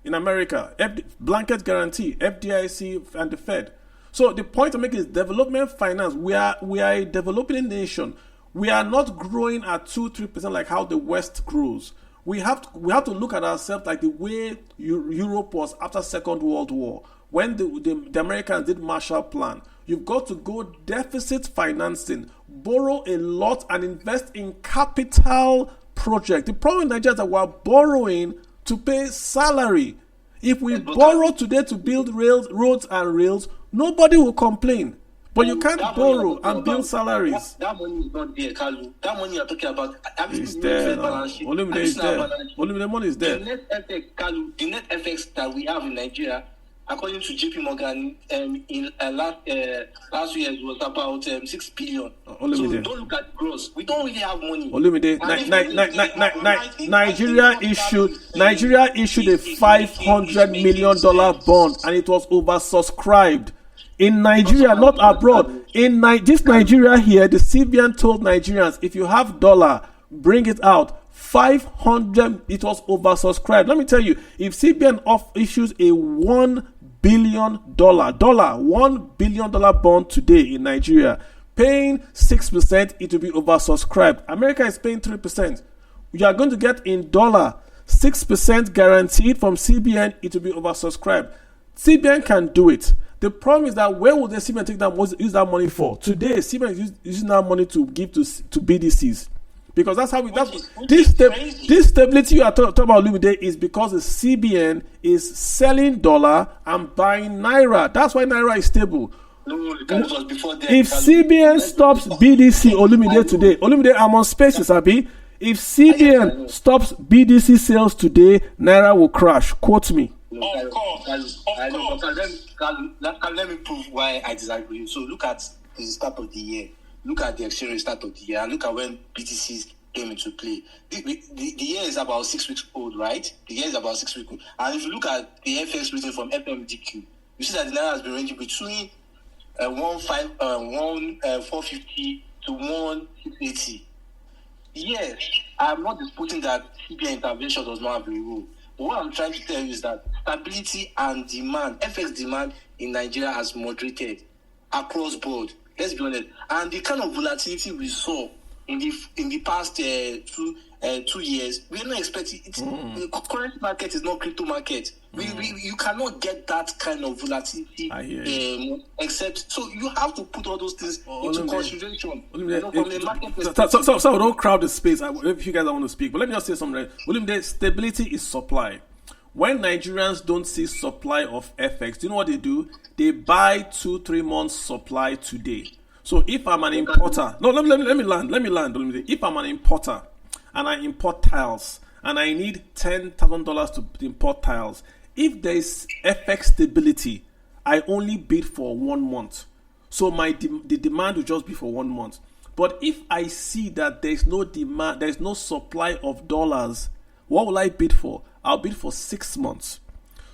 in America, blanket guarantee, FDIC and the Fed. So the point I'm making is development finance. We are a developing nation. We are not growing at 2-3% like how the West grows. We have to look at ourselves like the way Europe was after Second World War, when the Americans did Marshall Plan. You've got to go deficit financing, borrow a lot and invest in capital projects. The problem in Nigeria is that we're borrowing to pay salary. If we borrow today to build roads and rails, nobody will complain. But you can't borrow and build salaries. That money is not there, Kalu. That money you're talking about, it's there. Olumide is there. Olumide, the money is there. The net FX that we have in Nigeria, according to JP Morgan, in last year it was about 6 billion. So don't look at gross. We don't really have money. Nigeria issued a $500 million bond, and it was oversubscribed. In Nigeria, not abroad. In this Nigeria here, the CBN told Nigerians, if you have dollar, bring it out. 500, it was oversubscribed. Let me tell you, if CBN issues a $1 billion bond today in Nigeria, paying 6%, it will be oversubscribed. America is paying 3%. You are going to get in dollar 6% guaranteed from CBN, it will be oversubscribed. CBN can do it. The problem is that where would the CBN use that money for? Today, CBN is using that money to give to BDCs. Because that's how we. Which is crazy. This stability you are talking about, Olumide, is because the CBN is selling dollar and buying naira. That's why naira is stable. No, because it was before that. If CBN stops BDC Olumide today, Olumide, I'm on Spaces, Abi. If CBN stops BDC sales today, naira will crash. Quote me. Of course. Let me prove why I disagree. So look at the start of the year. Look at the exchange rate start of the year. And look at when BTCs came into play. The year is about 6 weeks old, right? The year is about 6 weeks old. And if you look at the FX rating from FMDQ, you see that the naira has been ranging between 450 to 180. Yes, I'm not disputing that CBN intervention does not have a role. But what I'm trying to tell you is that stability and demand, FX demand in Nigeria has moderated across board. Let's be honest. And the kind of volatility we saw in the past 2 years, we're not expecting it. The current market is not crypto market. You cannot get that kind of volatility except. So you have to put all those things into consideration. So don't crowd the space. If you guys don't want to speak, but let me just say something. Olumide, stability is supply. When Nigerians don't see supply of FX, do you know what they do? They buy 2-3 months supply today. So if I'm an importer, no, let me land. If I'm an importer and I import tiles and I need $10,000 to import tiles, if there is FX stability, I only bid for 1 month. So the demand will just be for 1 month. But if I see that there's no demand, there's no supply of dollars, what will I bid for? I'll bid for 6 months.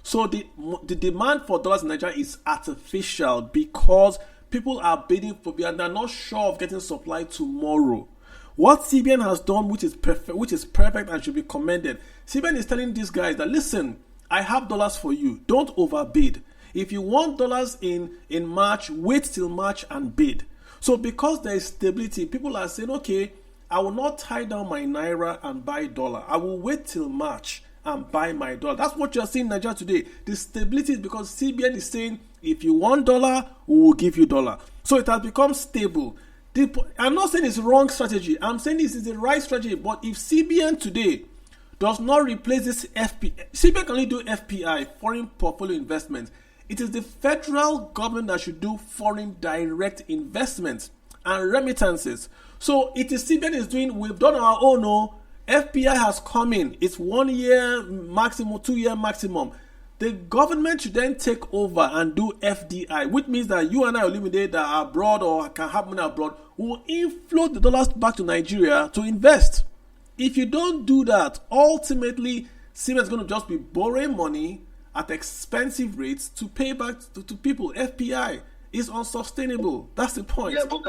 So the demand for dollars in Nigeria is artificial because people are bidding for, and they're not sure of getting supply tomorrow. What CBN has done, which is perfect and should be commended, CBN is telling these guys that, listen, I have dollars for you. Don't overbid. If you want dollars in March, wait till March and bid. So because there is stability, people are saying, okay, I will not tie down my naira and buy dollar. I will wait till March and buy my dollar. That's what you're seeing in Nigeria today. The stability is because CBN is saying, if you want dollar, we will give you dollar. So it has become stable. I'm not saying it's wrong strategy. I'm saying this is the right strategy. But if CBN today does not replace this FPI, CBN can only do FPI, foreign portfolio investment. It is the federal government that should do foreign direct investments and remittances. So it is CBN is doing, we've done our own, FPI has come in. It's 1 year maximum, 2 year maximum. The government should then take over and do FDI, which means that you and I, Olumide, that are abroad or can have money abroad, will inflow the dollars back to Nigeria to invest. If you don't do that, ultimately, CBN is going to just be borrowing money at expensive rates to pay back to people. FPI is unsustainable. That's the point. Yeah, but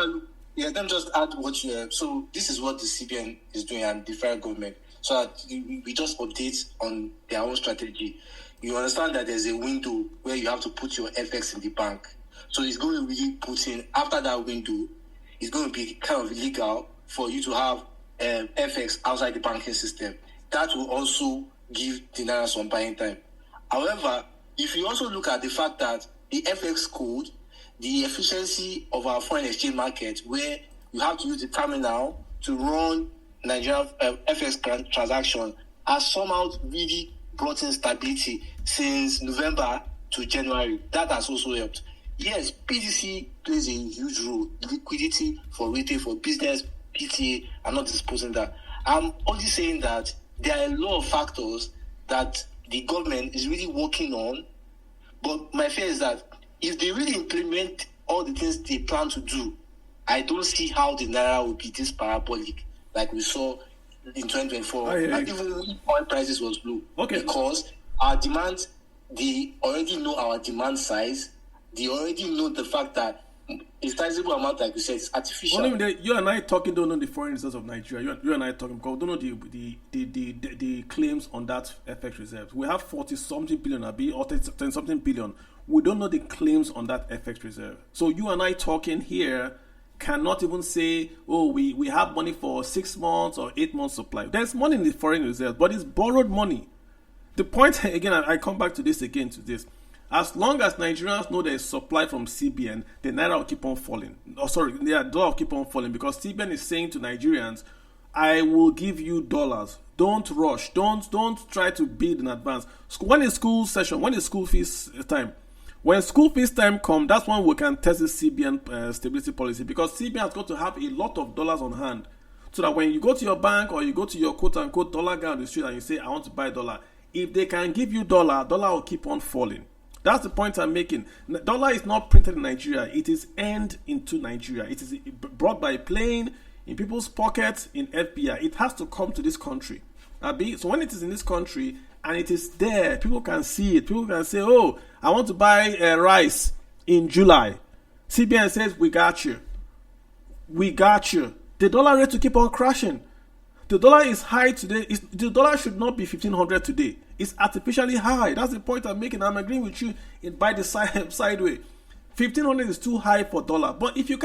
let me just add what you have. So this is what the CBN is doing and the federal government. So that we just update on their own strategy. You understand that there's a window where you have to put your FX in the bank. So it's going to really put in, after that window, it's going to be kind of illegal for you to have FX outside the banking system. That will also give the naira some buying time. However, if you also look at the fact that the FX code, the efficiency of our foreign exchange market, where you have to use the terminal to run Nigerian FX transaction, has somehow really brought in stability since November to January. That has also helped. Yes, PDC plays a huge role. Liquidity for retail, for business, PTA, I'm not disposing that. I'm only saying that there are a lot of factors that the government is really working on. But my fear is that if they really implement all the things they plan to do, I don't see how the naira will be this parabolic like we saw in 2024. And even when oil prices was low. Okay. Because our demand, they already know our demand size. They already know the fact that a sizable amount, like you said, is artificial. Well, you and I talking don't know the foreign reserves of Nigeria. You and I talking because we don't know the claims on that FX reserve. We have 40-something billion, or 10-something billion. We don't know the claims on that FX reserve. So you and I talking here cannot even say, oh, we have money for 6 months or 8 months supply. There's money in the foreign reserve, but it's borrowed money. The point, again, I come back to this. As long as Nigerians know there is supply from CBN, the naira will keep on falling. The dollar will keep on falling because CBN is saying to Nigerians, I will give you dollars. Don't rush. Don't try to bid in advance. When is school session? When is school fees time? When school fees time come, that's when we can test the CBN stability policy, because CBN has got to have a lot of dollars on hand, so that when you go to your bank or you go to your quote-unquote dollar guy on the street and you say, I want to buy dollar, if they can give you dollar will keep on falling. That's the point I'm making. Dollar is not printed in Nigeria. It is earned into Nigeria. It is brought by plane, in people's pockets, in FBI. It has to come to this country. So when it is in this country and it is there, people can see it. People can say, oh, I want to buy rice in July. CBN says, we got you. We got you. The dollar rate to keep on crashing. The dollar is high today. The dollar should not be 1,500 today. It's artificially high. That's the point I'm making. I'm agreeing with you by the sideway. 1,500 is too high for dollar. But if you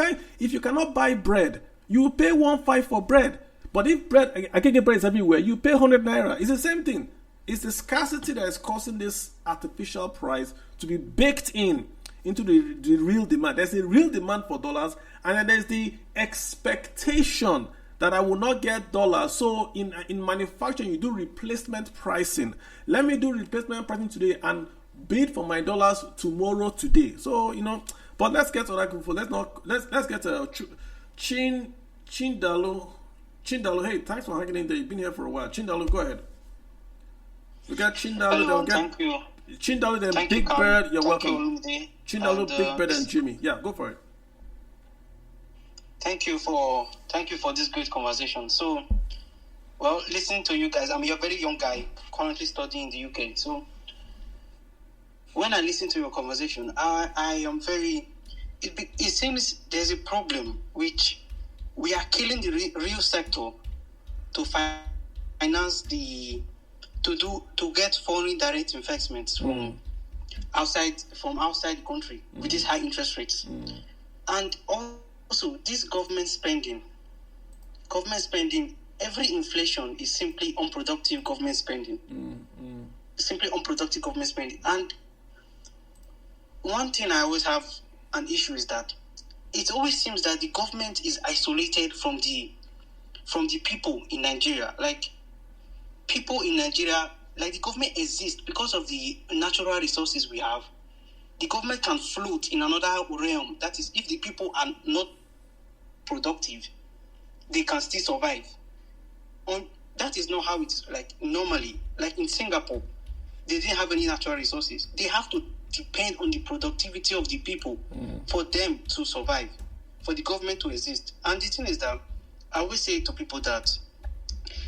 cannot buy bread, you pay 1.5 for bread. But if bread, I can get bread everywhere, you pay 100 naira. It's the same thing. It's the scarcity that is causing this artificial price to be baked into the real demand. There's a real demand for dollars, and then there's the expectation that I will not get dollars. So in manufacturing, you do replacement pricing. Let me do replacement pricing today and bid for my dollars tomorrow today. So but let's get to that group. Let's get to Chindalo. Chindalo, hey, thanks for hanging in there. You've been here for a while. Chindalo, go ahead. We got Chindalo. Thank you. Chindalo, then Thank Big you, Bird. You're Thank welcome. You, Chindalo, Big Bird, and Jimmy. Yeah, go for it. Thank you for this great conversation. So, well, listening to you guys, you're a very young guy, currently studying in the UK. So, when I listen to your conversation, I am very. It seems there's a problem which we are killing the real sector to finance to get foreign direct investments from outside the country with these high interest rates, and also this government spending. Every inflation is simply unproductive government spending. Simply unproductive government spending. And one thing I always have an issue is that it always seems that the government is isolated from the people in Nigeria. Like, people in Nigeria, like, the government exists because of the natural resources we have. The government can float in another realm. That is, if the people are not productive, they can still survive. That is not how it is. Like, normally, like in Singapore, they didn't have any natural resources. They have to depend on the productivity of the people for them to survive, for the government to exist. And the thing is that I always say to people that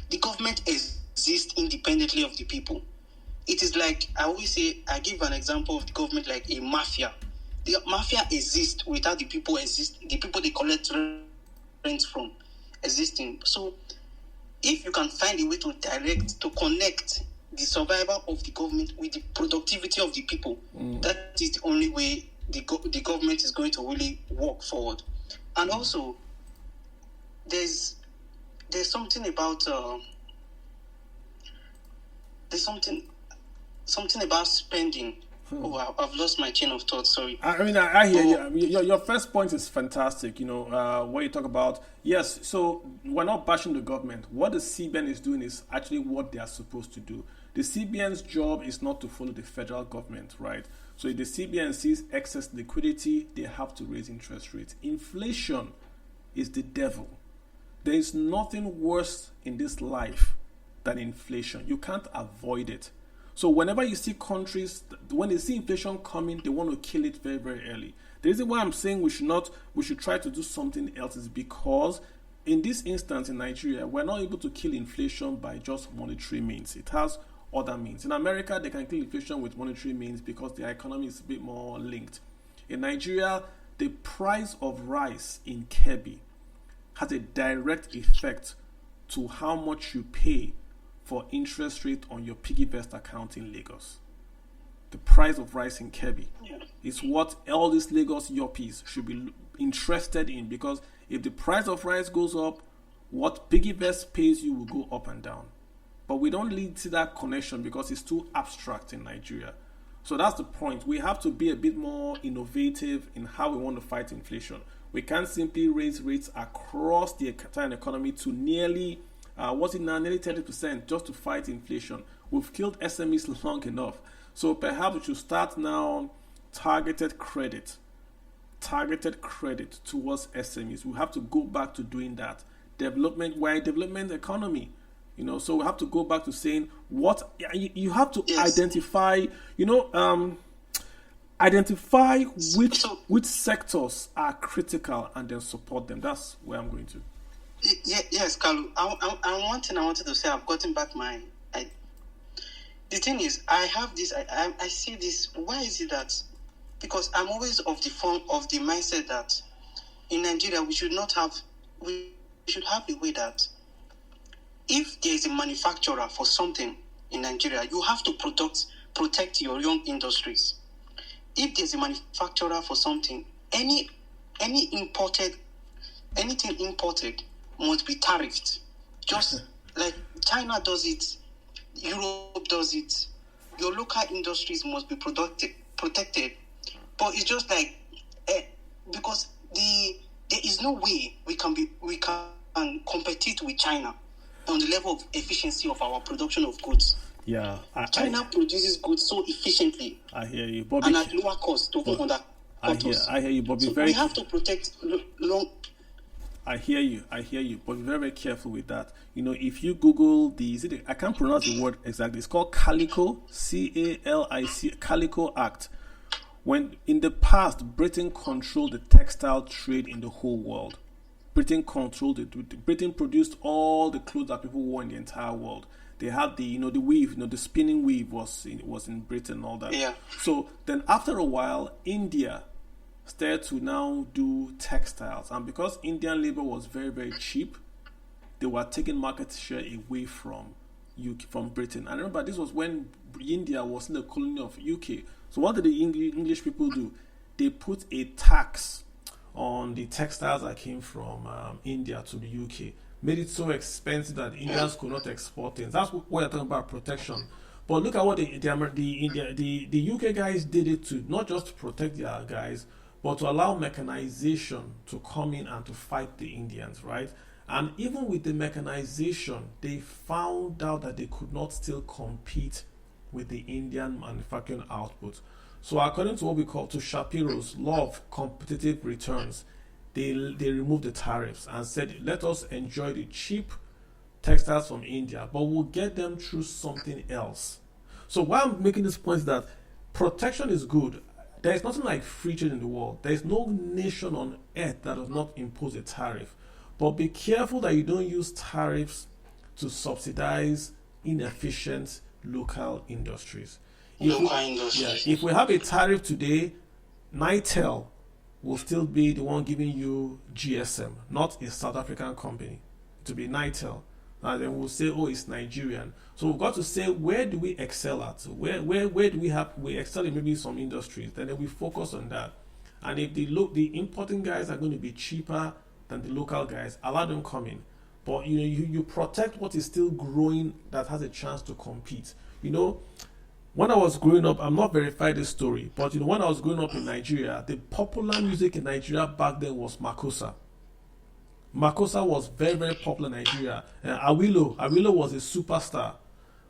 the government exists independently of the people. It is like, I always say, I give an example of the government like a mafia. The mafia exists without the people the people they collect rent from existing. So if you can find a way to connect the survival of the government with the productivity of the people, that is the only way the government is going to really walk forward. And also, there's something about something about spending. Oh, I've lost my chain of thought. Sorry. I hear you. Your first point is fantastic. Where you talk about, yes. So we're not bashing the government. What the CBN is doing is actually what they are supposed to do. The CBN's job is not to follow the federal government, right? So if the CBN sees excess liquidity, they have to raise interest rates. Inflation is the devil. There is nothing worse in this life than inflation. You can't avoid it. So whenever you see countries, when they see inflation coming, they want to kill it very, very early. The reason why I'm saying we should try to do something else is because in this instance in Nigeria, we're not able to kill inflation by just monetary means. It has other means. In America, they can kill inflation with monetary means because their economy is a bit more linked. In Nigeria, the price of rice in Kebbi has a direct effect to how much you pay for interest rate on your PiggyVest account in Lagos. The price of rice in Kebbi is what all these Lagos yuppies should be interested in, because if the price of rice goes up, what PiggyVest pays you will go up and down. But we don't lead to that connection because it's too abstract in Nigeria. So that's the point. We have to be a bit more innovative in how we want to fight inflation. We can't simply raise rates across the entire economy to nearly what's it now, nearly 30% just to fight inflation. We've killed SMEs long enough. So perhaps we should start now targeted credit towards SMEs. We have to go back to doing that. Development, we're a development economy. So we have to go back to saying what you have to identify, identify which sectors are critical and then support them. That's where I'm going to. Yes, Kalu. One thing I wanted to say, I've gotten back the thing is, I have this, I see this. Why is it that? Because I'm always of the mindset that in Nigeria we should have a way that if there is a manufacturer for something in Nigeria, you have to protect your young industries. If there's a manufacturer for something, anything imported must be tariffed. Just like China does it, Europe does it. Your local industries must be protected. But it's just like because there is no way we can compete with China on the level of efficiency of our production of goods. Yeah, China produces goods so efficiently. I hear you, Bobby, and at lower cost to under. I hear you, Bobby. So we have to protect long. I hear you, but be very, very careful with that. If you Google I can't pronounce the word exactly. It's called Calico, CALIC, Calico Act. When in the past, Britain controlled the textile trade in the whole world. Britain controlled it. Britain produced all the clothes that people wore in the entire world. They had the weave, the spinning weave was in Britain and all that. Yeah. So then after a while, India started to now do textiles, and because Indian labor was very, very cheap, they were taking market share away from Britain. And remember, this was when India was in the colony of UK. So what did the English people do? They put a tax on the textiles that came from India to the UK, made it so expensive that Indians could not export things. That's what you're talking about, protection. But look at what the UK guys did it to, not just to protect their guys, but to allow mechanization to come in and to fight the Indians, right? And even with the mechanization, they found out that they could not still compete with the Indian manufacturing output. So according to what we call, to Shapiro's law of competitive returns, they removed the tariffs and said, let us enjoy the cheap textiles from India, but we'll get them through something else. So why I'm making this point is that protection is good. There is nothing like free trade in the world. There is no nation on earth that does not impose a tariff. But be careful that you don't use tariffs to subsidize inefficient local industries. If we have a tariff today, Nitel will still be the one giving you GSM, not a South African company. To be Nitel. And then we'll say, oh, it's Nigerian. So we've got to say, where do we excel at? Where do we excel in maybe some industries? Then we focus on that. And if the importing guys are going to be cheaper than the local guys, allow them come in. But you protect what is still growing that has a chance to compete. When I was growing up, I'm not verified this story, but when I was growing up in Nigeria, the popular music in Nigeria back then was Makossa. Makossa was very, very popular in Nigeria. Awilo was a superstar.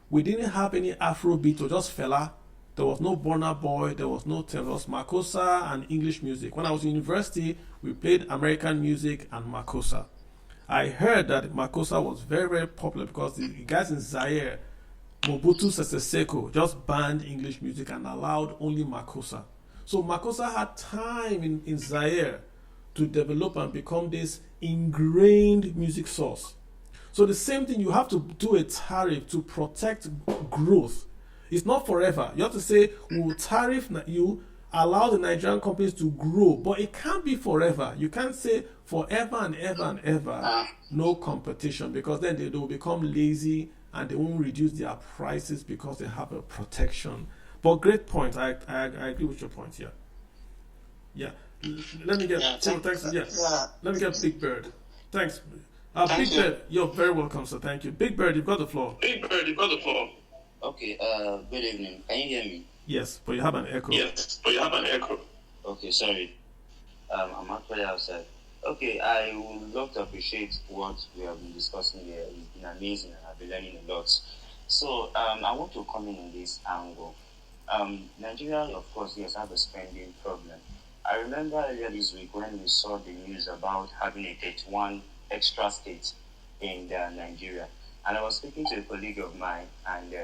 We didn't have any Afrobeat or just Fela. There was no Burna Boy. There was Makossa and English music. When I was in university, we played American music and Makossa. I heard that Makossa was very, very popular because the guys in Zaire, Mobutu Sese Seko, just banned English music and allowed only Makossa. So Makossa had time in Zaire to develop and become this ingrained music source. So the same thing, you have to do a tariff to protect growth. It's not forever. You have to say, we'll tariff you, allow the Nigerian companies to grow, but it can't be forever. You can't say forever and ever and ever, no competition, because then they will become lazy and they won't reduce their prices because they have a protection. But great point. I agree with your point here. Yeah. Let me get thanks. Let me get Big Bird. Thanks. Big Bird, you're very welcome, sir. Thank you. Big Bird, you've got the floor. Okay, good evening. Can you hear me? Yes, but you have an echo. Okay, sorry. I'm actually outside. Okay, I would love to appreciate what we have been discussing here. It's been amazing and I've been learning a lot. So I want to comment on this angle. Nigeria, of course, yes, have a spending problem. I remember earlier this week when we saw the news about having a 31 extra states in Nigeria. And I was speaking to a colleague of mine, and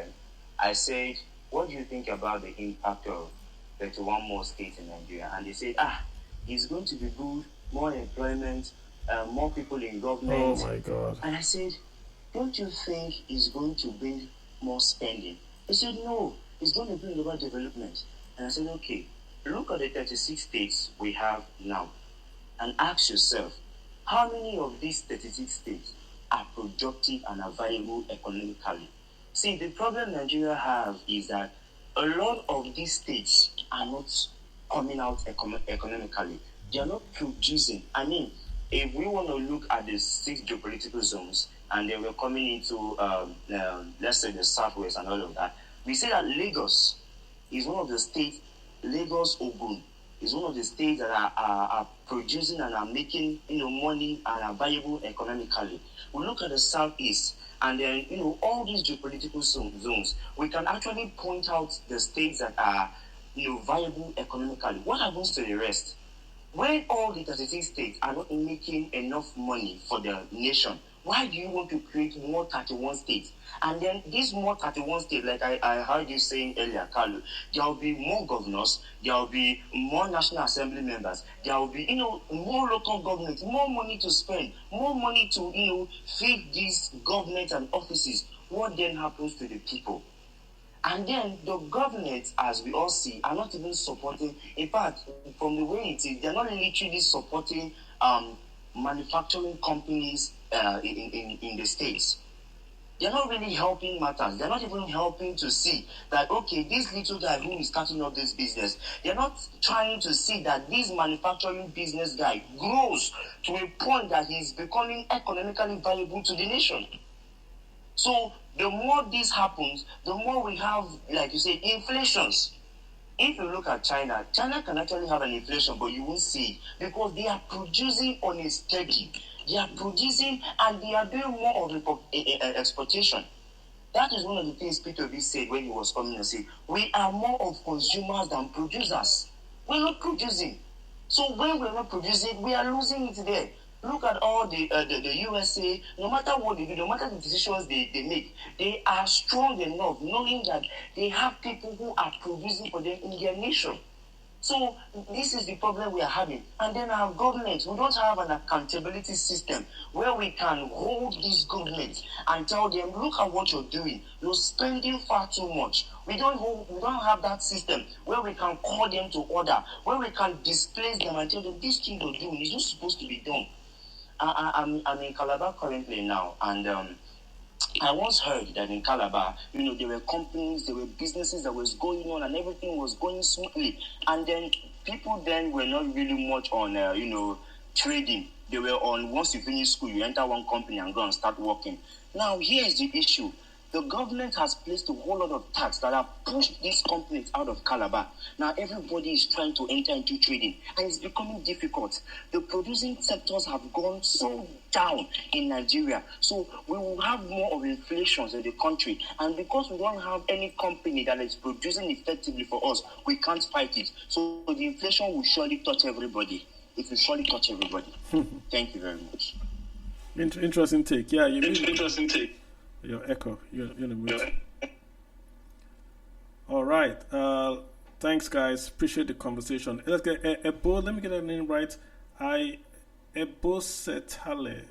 I said, what do you think about the impact of 31 more states in Nigeria? And they said, it's going to be good, more employment, more people in government. Oh my God. And I said, don't you think it's going to bring more spending? They said, no, it's going to bring about development. And I said, okay, look at the 36 states we have now and ask yourself, how many of these 36 states are productive and are viable economically? See, the problem Nigeria have is that a lot of these states are not coming out economically. They are not producing. I mean, if we want to look at the 6 geopolitical zones and they were coming into, let's say, the southwest and all of that, we say that Lagos is one of the states, Lagos Ogun is one of the states that are producing and are making money and are viable economically. We look at the southeast, and then all these geopolitical zones, we can actually point out the states that are viable economically. What happens to the rest? When all the 36 states are not making enough money for the nation, why do you want to create more 31 states? And then these more 31 states, like I heard you saying earlier, Carlo, there will be more governors, there will be more National Assembly members, there will be, more local governments, more money to spend, more money to, feed these governments and offices. What then happens to the people? And then the government, as we all see, are not even supporting. In fact, from the way it is, they're not literally supporting manufacturing companies in the states. They're not really helping matters. They're not even helping to see that, okay, this little guy who is starting up this business, they're not trying to see that this manufacturing business guy grows to a point that he's becoming economically valuable to the nation. So the more this happens, the more we have, like you said, inflations. If you look at China, China can actually have an inflation, but you won't see it because they are producing on a steady. They are producing and they are doing more of exportation. That is one of the things Peter B said when he was coming and said, we are more of consumers than producers. We're not producing. So when we're not producing, we are losing it there. Look at all the USA, no matter what they do, no matter the decisions they make, they are strong enough knowing that they have people who are producing for them in their nation. So this is the problem we are having. And then our government, we don't have an accountability system where we can hold these governments and tell them, look at what you're doing. You're spending far too much. We don't have that system where we can call them to order, where we can displace them and tell them this thing you're doing is not supposed to be done. I'm in Calabar currently now, and I once heard that in Calabar, there were companies, there were businesses that was going on, and everything was going smoothly. And then people then were not really much on, trading. They were on, once you finish school, you enter one company and go and start working. Now, here's the issue. The government has placed a whole lot of tax that have pushed these companies out of Calabar. Now everybody is trying to enter into trading, and it's becoming difficult. The producing sectors have gone so down in Nigeria. So we will have more of inflations in the country. And because we don't have any company that is producing effectively for us, we can't fight it. So the inflation will surely touch everybody. It will surely touch everybody. Thank you very much. Interesting take. Yeah, interesting take. Your echo. You're in the mood. All right. Thanks, guys. Appreciate the conversation. Let's get Ebo. Let me get that name right. Ebo Setale.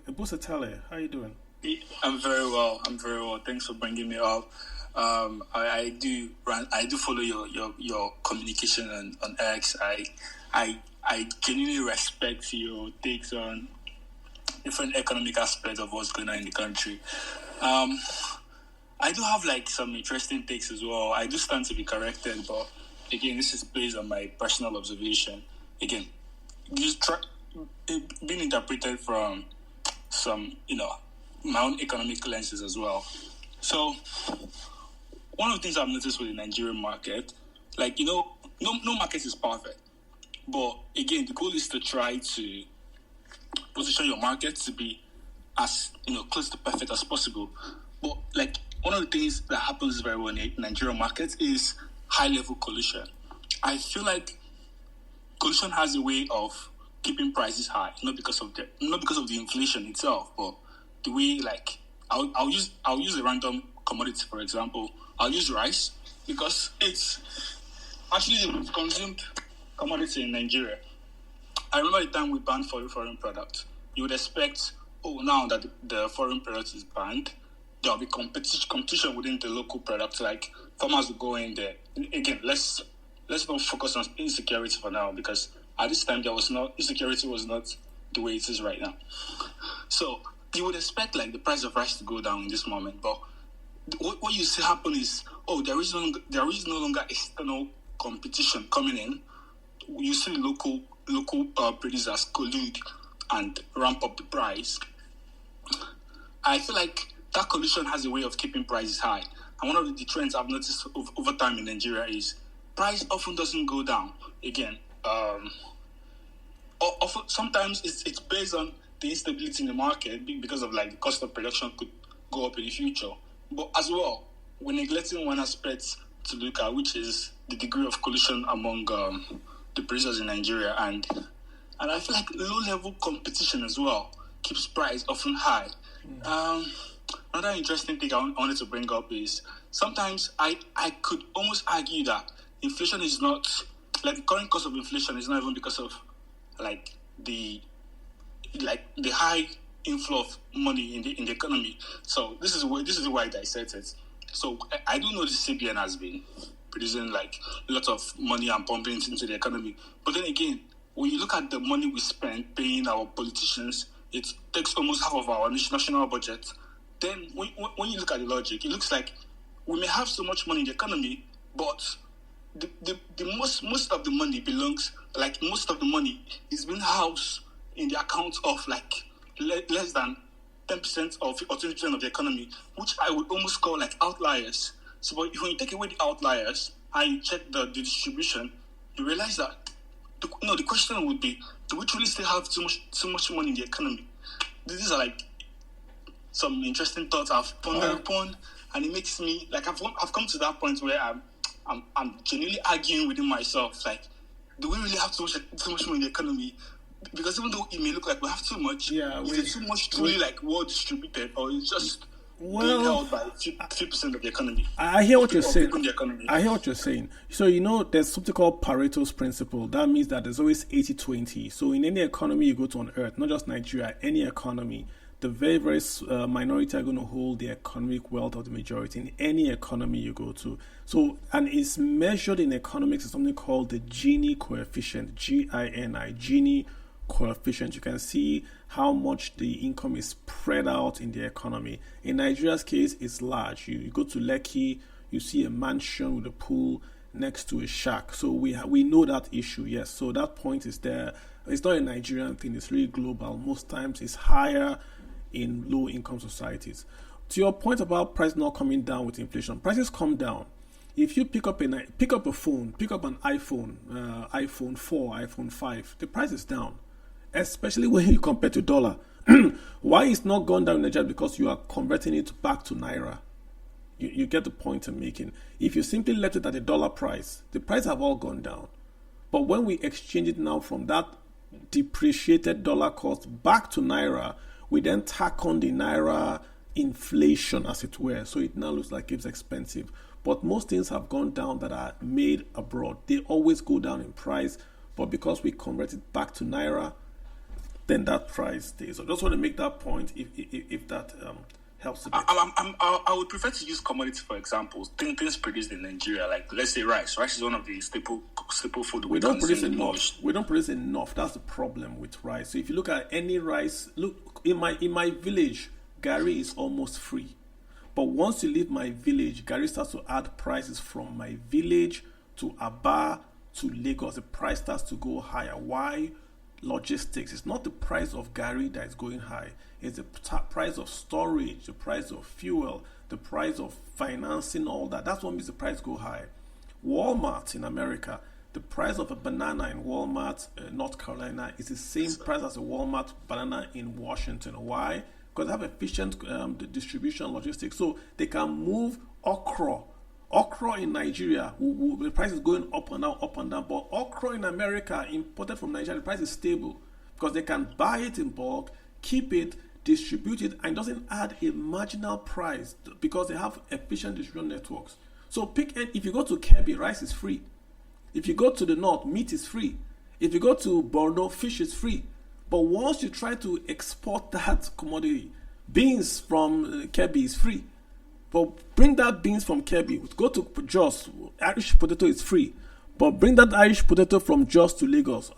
How you doing? I'm very well. Thanks for bringing me up. I do follow your communication on X. I genuinely respect your takes on different economic aspects of what's going on in the country. I do have some interesting takes as well. I do stand to be corrected, but again, this is based on my personal observation. Again, being interpreted from some, my own economic lenses as well. So, one of the things I've noticed with the Nigerian market, no market is perfect. But again, the goal is to try to position your market to be as close to perfect as possible. But like one of the things that happens very well in Nigerian markets is high level collusion. I feel like collusion has a way of keeping prices high, not because of the inflation itself, but the way like I'll use a random commodity, for example. I'll use rice because it's actually the most consumed commodity in Nigeria. I remember the time we banned foreign product. You would expect, now that the foreign product is banned, there will be competition within the local product. Like farmers will go in there. Again, let's not focus on insecurity for now, because at this time insecurity was not the way it is right now. So you would expect like the price of rice to go down in this moment, but what you see happen is there is no longer external competition coming in. You see local producers collude and ramp up the price. I feel like that collusion has a way of keeping prices high. And one of the trends I've noticed over time in Nigeria is price often doesn't go down. Again, often, sometimes it's based on the instability in the market because of like the cost of production could go up in the future. But as well, we're neglecting one aspect to look at, which is the degree of collusion among the producers in Nigeria, and I feel like low-level competition as well keeps price often high. Another interesting thing I wanted to bring up is sometimes I could almost argue that inflation is not, like the current cost of inflation is not even because of like the high inflow of money in the economy. So this is why I dissect it. So I do know the CBN has been producing like a lot of money and pumping it into the economy. But then again, when you look at the money we spend paying our politicians, it takes almost half of our national budget. Then when you look at the logic, it looks like we may have so much money in the economy, but the most of the money belongs, like most of the money is being housed in the account of like less than 10% or 20% of the economy, which I would almost call like outliers. So but when you take away the outliers and you check the distribution, you realize that the question would be, do we truly still have too much money in the economy? These are like some interesting thoughts I've pondered upon, and it makes me like I've come to that point where I'm genuinely arguing within myself, like, do we really have too much money in the economy? Because even though it may look like we have too much, is it too much truly like well distributed, or is just being held by a few percent of the economy? I hear what you're saying. I hear what you're saying. So, there's something called Pareto's principle. That means that there's always 80-20. So in any economy you go to on earth, not just Nigeria, any economy, the very, very minority are going to hold the economic wealth of the majority in any economy you go to. So, and it's measured in economics as something called the Gini coefficient, Gini, Gini coefficient. You can see how much the income is spread out in the economy. In Nigeria's case, it's large. You go to Lekki, you see a mansion with a pool next to a shack. So we know that issue, yes. So that point is there. It's not a Nigerian thing, it's really global. Most times it's higher in low-income societies. To your point about price not coming down with inflation, prices come down. If you pick up a phone, pick up an iPhone, iPhone 4, iPhone 5, the price is down, especially when you compare to dollar. Why it's not gone down in Nigeria? Because you are converting it back to Naira. You get the point I'm making. If you simply left it at the dollar price, the price have all gone down. But when we exchange it now from that depreciated dollar cost back to Naira, we then tack on the Naira inflation, as it were. So it now looks like it's expensive. But most things have gone down that are made abroad. They always go down in price. But because we convert it back to Naira, then that price stays. So I just want to make that point if that helps a bit. I would prefer to use commodities for examples. Things produced in Nigeria, like let's say rice. Rice is one of the staple food we don't produce enough. We don't produce enough. That's the problem with rice. So if you look at any rice, look in my village, Gary is almost free. But once you leave my village, Gary starts to add prices from my village to Aba to Lagos. The price starts to go higher. Why? Logistics. It's not the price of Gary that is going high. It's the price of storage, the price of fuel, the price of financing, all that. That's what makes the price go high. Walmart in America, the price of a banana in Walmart, North Carolina, is the same price as a Walmart banana in Washington. Why? Because they have efficient distribution logistics. So they can move okra. Okra in Nigeria, the price is going up and down, up and down. But okra in America, imported from Nigeria, the price is stable because they can buy it in bulk, keep it, distribute it, and it doesn't add a marginal price because they have efficient distribution networks. So if you go to Kebbi, rice is free. If you go to the north, meat is free. If you go to Borno, fish is free. But once you try to export that commodity, beans from Kebbi is free. But bring that beans from Kebbi, go to Jos, Irish potato is free. But bring that Irish potato from Jos to Lagos,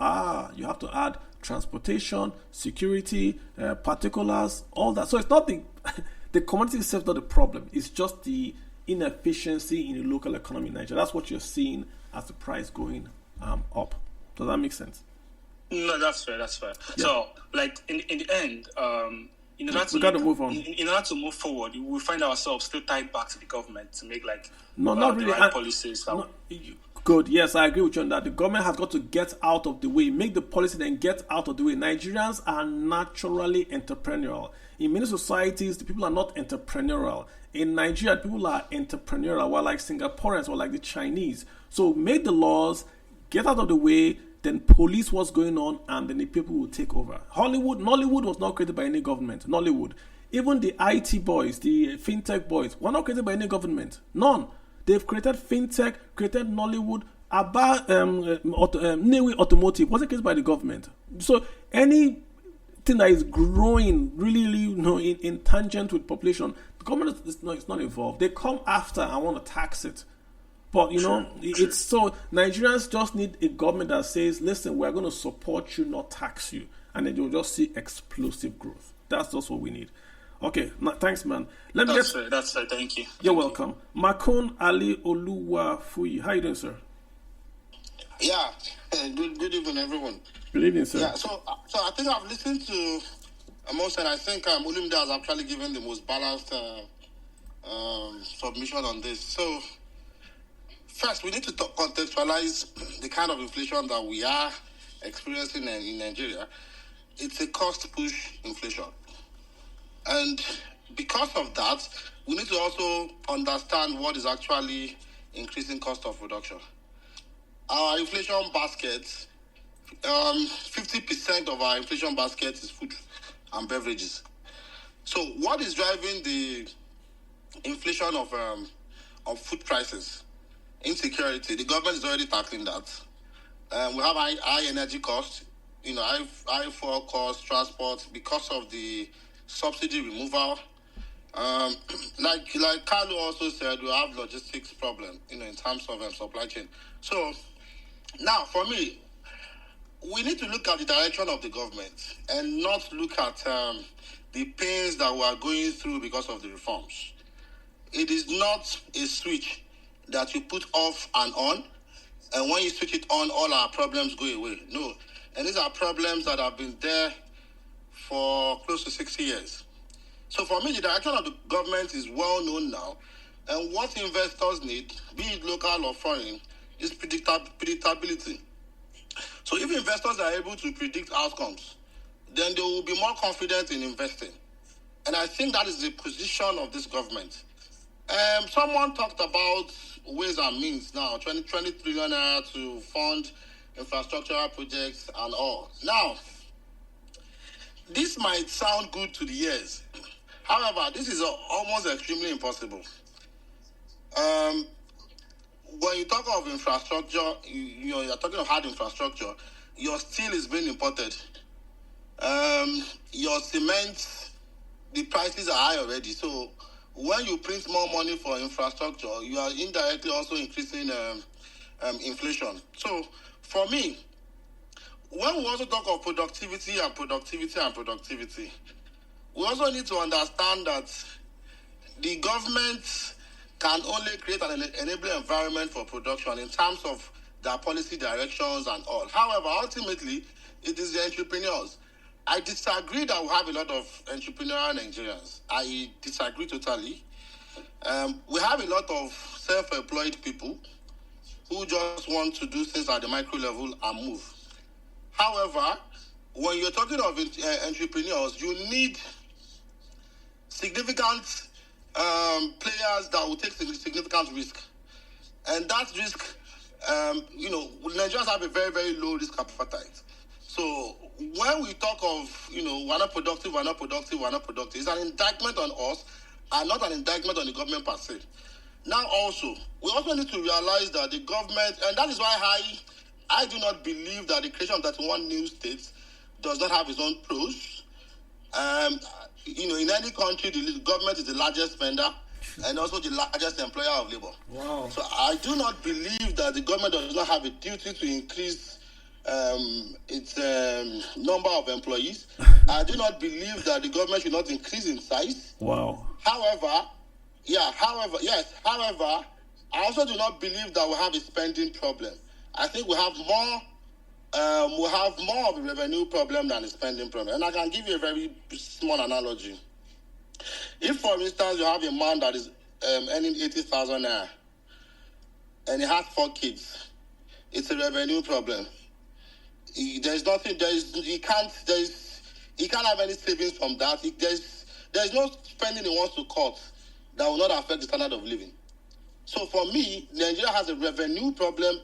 you have to add transportation, security, particulars, all that. So it's not the commodity itself not the problem. It's just the inefficiency in the local economy in Nigeria. That's what you're seeing as the price going up. Does that make sense? No, that's fair. Yeah. So, like in the end, in order to we got to move on. In order to move forward, we find ourselves still tied back to the government to make not really the right policies. Good. Yes, I agree with you on that. The government has got to get out of the way, make the policy, then get out of the way. Nigerians are naturally entrepreneurial. In many societies, the people are not entrepreneurial. In Nigeria, people are entrepreneurial, while like Singaporeans or like the Chinese. So make the laws, get out of the way, then police what's going on, and then the people will take over. Nollywood was not created by any government. Nollywood. Even the IT boys, the fintech boys, were not created by any government. None. They've created fintech, created Nollywood, Newe Automotive wasn't created by the government. So anything that is growing really in tangent with population, the government is not involved. They come after and want to tax it. But it's so Nigerians just need a government that says, listen, we're going to support you, not tax you. And then you'll just see explosive growth. That's just what we need. Okay, thanks, man. That's fair. Thank you. You're welcome. Makun Ali Oluwafuyi. How you doing, sir? Yeah. Good evening, everyone. Good evening, sir. Yeah. So I think I've listened to most, and I think Olumide has actually given the most balanced submission on this. So first, we need to contextualize the kind of inflation that we are experiencing in Nigeria. It's a cost-push inflation. And because of that, we need to also understand what is actually increasing cost of production. Our inflation basket, 50% of our inflation basket is food and beverages. So what is driving the inflation of food prices? Insecurity. The government is already tackling that. We have high energy costs, high fuel costs, transport, because of the subsidy removal. Like Carlo also said, we have logistics problem, in terms of supply chain. So now, for me, we need to look at the direction of the government and not look at the pains that we are going through because of the reforms. It is not a switch that you put off and on, and when you switch it on, all our problems go away. No. And these are problems that have been there for close to 60 years. So for me, the direction of the government is well known now. And what investors need, be it local or foreign, is predictability. So if investors are able to predict outcomes, then they will be more confident in investing. And I think that is the position of this government. Someone talked about ways and means now, 20 trillion to fund infrastructural projects and all. Now, this might sound good to the ears. However, this is almost extremely impossible. When you talk of infrastructure, you're talking of hard infrastructure. Your steel is being imported. Your cement, the prices are high already. So when you print more money for infrastructure, you are indirectly also increasing inflation. So for me, when we also talk of productivity, we also need to understand that the government can only create an enabling environment for production in terms of their policy directions and all. However, ultimately, it is the entrepreneurs. I disagree that we have a lot of entrepreneurial Nigerians. I disagree totally. We have a lot of self-employed people. who just want to do things at the micro level and move. However, when you're talking of entrepreneurs, you need significant players that will take significant risk. And that risk, Nigerians have a very, very low risk appetite. So when we talk of, we're not productive, it's an indictment on us and not an indictment on the government per se. Now also, we also need to realize that the government, and that is why I do not believe that the creation of 31 new states does not have its own pros. In any country, the government is the largest spender and also the largest employer of labor. Wow. So I do not believe that the government does not have a duty to increase its number of employees. I do not believe that the government should not increase in size. Wow. However, I also do not believe that we have a spending problem. I think we have more of a revenue problem than a spending problem. And I can give you a very small analogy. If, for instance, you have a man that is earning 80,000 naira and he has 4 kids, it's a revenue problem. He can't have any savings from that. There's no spending he wants to cut that will not affect the standard of living. So for me, Nigeria has a revenue problem.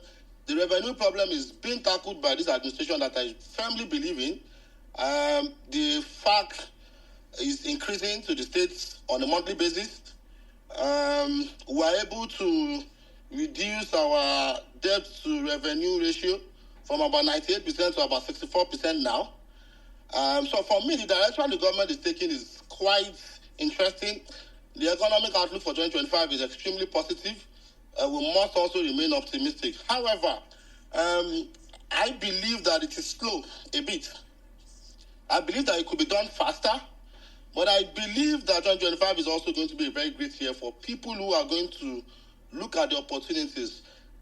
The revenue problem is being tackled by this administration that I firmly believe in. The FAC is increasing to the states on a monthly basis. We're able to reduce our debt to revenue ratio from about 98% to about 64% now. So for me, the direction the government is taking is quite interesting. The economic outlook for 2025 is extremely positive. We must also remain optimistic. However, I believe that it is slow a bit. I believe that it could be done faster, but I believe that 2025 is also going to be a very great year for people who are going to look at the opportunities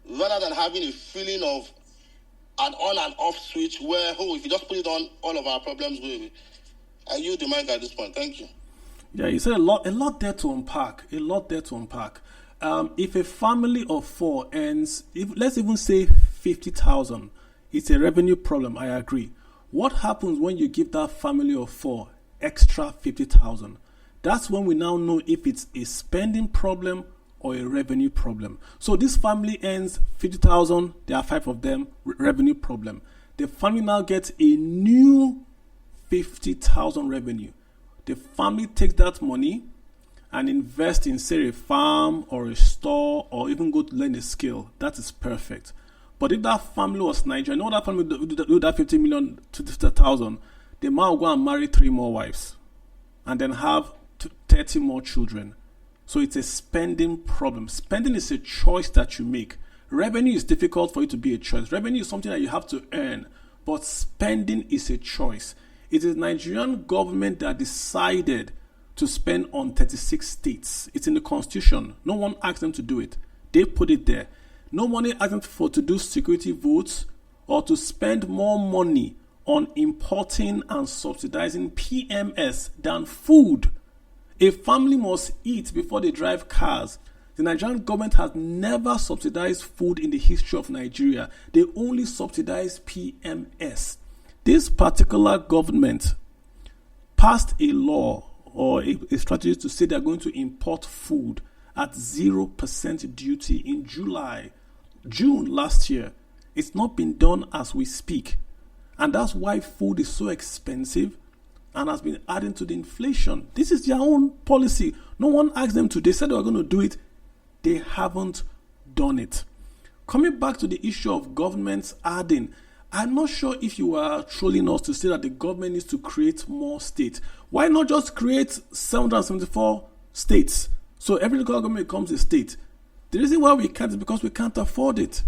rather than having a feeling of an on and off switch where, if you just put it on, all of our problems go away. I yield the mic at this point. Thank you. Yeah, you said a lot there to unpack. If a family of 4 earns, let's even say 50,000, it's a revenue problem. I agree. What happens when you give that family of 4 extra 50,000? That's when we now know if it's a spending problem or a revenue problem. So this family earns 50,000. There are 5 of them. Revenue problem. The family now gets a new 50,000 revenue. The family takes that money and invest in, say, a farm or a store or even go to learn a skill. That is perfect. But if that family was Nigerian, that family do that 50 million to 50,000, they might go and marry 3 more wives and then have 30 more children. So it's a spending problem. Spending is a choice that you make. Revenue is difficult for you to be a choice. Revenue is something that you have to earn, but spending is a choice. It is Nigerian government that decided to spend on 36 states. It's in the constitution. No one asked them to do it. They put it there. No money asked them to do security votes or to spend more money on importing and subsidizing PMS than food. A family must eat before they drive cars. The Nigerian government has never subsidized food in the history of Nigeria. They only subsidize PMS. This particular government passed a law or a strategy to say they're going to import food at 0% duty in June last year. It's not been done as we speak. And that's why food is so expensive and has been adding to the inflation. This is their own policy. No one asked them to. They said they were going to do it. They haven't done it. Coming back to the issue of governments adding, I'm not sure if you are trolling us to say that the government needs to create more states. Why not just create 774 states? So every local government becomes a state. The reason why we can't is because we can't afford it.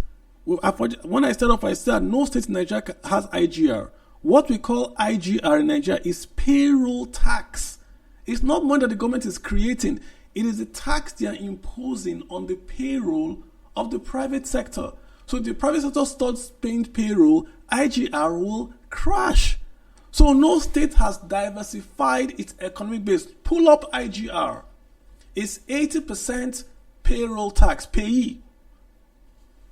When I started off, I said no state in Nigeria has IGR. What we call IGR in Nigeria is payroll tax. It's not money that the government is creating. It is a tax they are imposing on the payroll of the private sector. So if the private sector starts paying payroll, IGR will crash. So no state has diversified its economic base. Pull up IGR. It's 80% payroll tax, payee.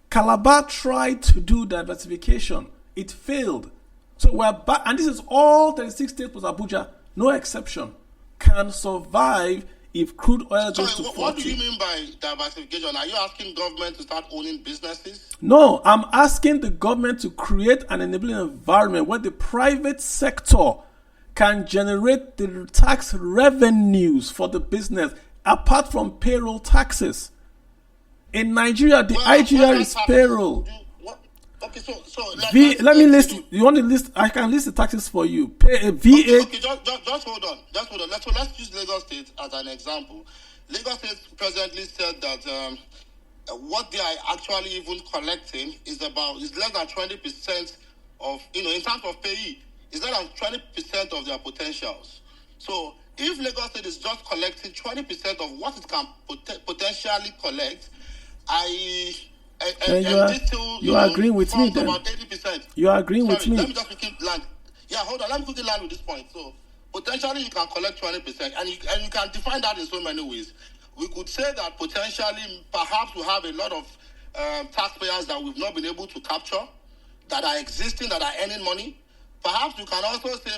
Calabar tried to do diversification. It failed. So we're back, and this is all 36 states plus Abuja, no exception, can survive if crude oil goes to 40. What do you mean by diversification? Are you asking government to start owning businesses? No, I'm asking the government to create an enabling environment where the private sector can generate the tax revenues for the business apart from payroll taxes. In Nigeria, the IGR is payroll. Okay, so let me list. You want to list? I can list the taxes for you. Pay a VA. Okay, just hold on. Let's use Lagos State as an example. Lagos State presently said that what they are actually even collecting is less than 20% of, in terms of payee, is less than 20% of their potentials. So if Lagos State is just collecting 20% of what it can potentially collect, you are agreeing with me then. About 80%. You are agreeing with me. Let me just quickly land. Yeah, hold on. Let me quickly land with this point. So potentially you can collect 20%, and you can define that in so many ways. We could say that potentially perhaps we have a lot of taxpayers that we've not been able to capture, that are existing, that are earning money. Perhaps you can also say,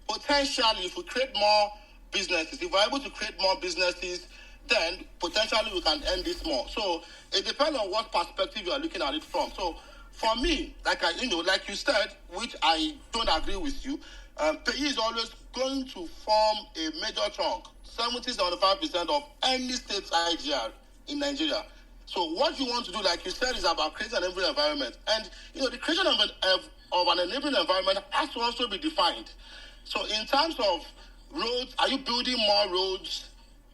potentially if we create more businesses, if we're able to create more businesses, then potentially we can earn this more. So it depends on what perspective you are looking at it from. So for me, like you said, which I don't agree with you, payee is always going to form a major chunk, 70-75% of any state's IGR in Nigeria. So what you want to do, like you said, is about creating an enabling environment. And the creation of an enabling environment has to also be defined. So in terms of roads, are you building more roads?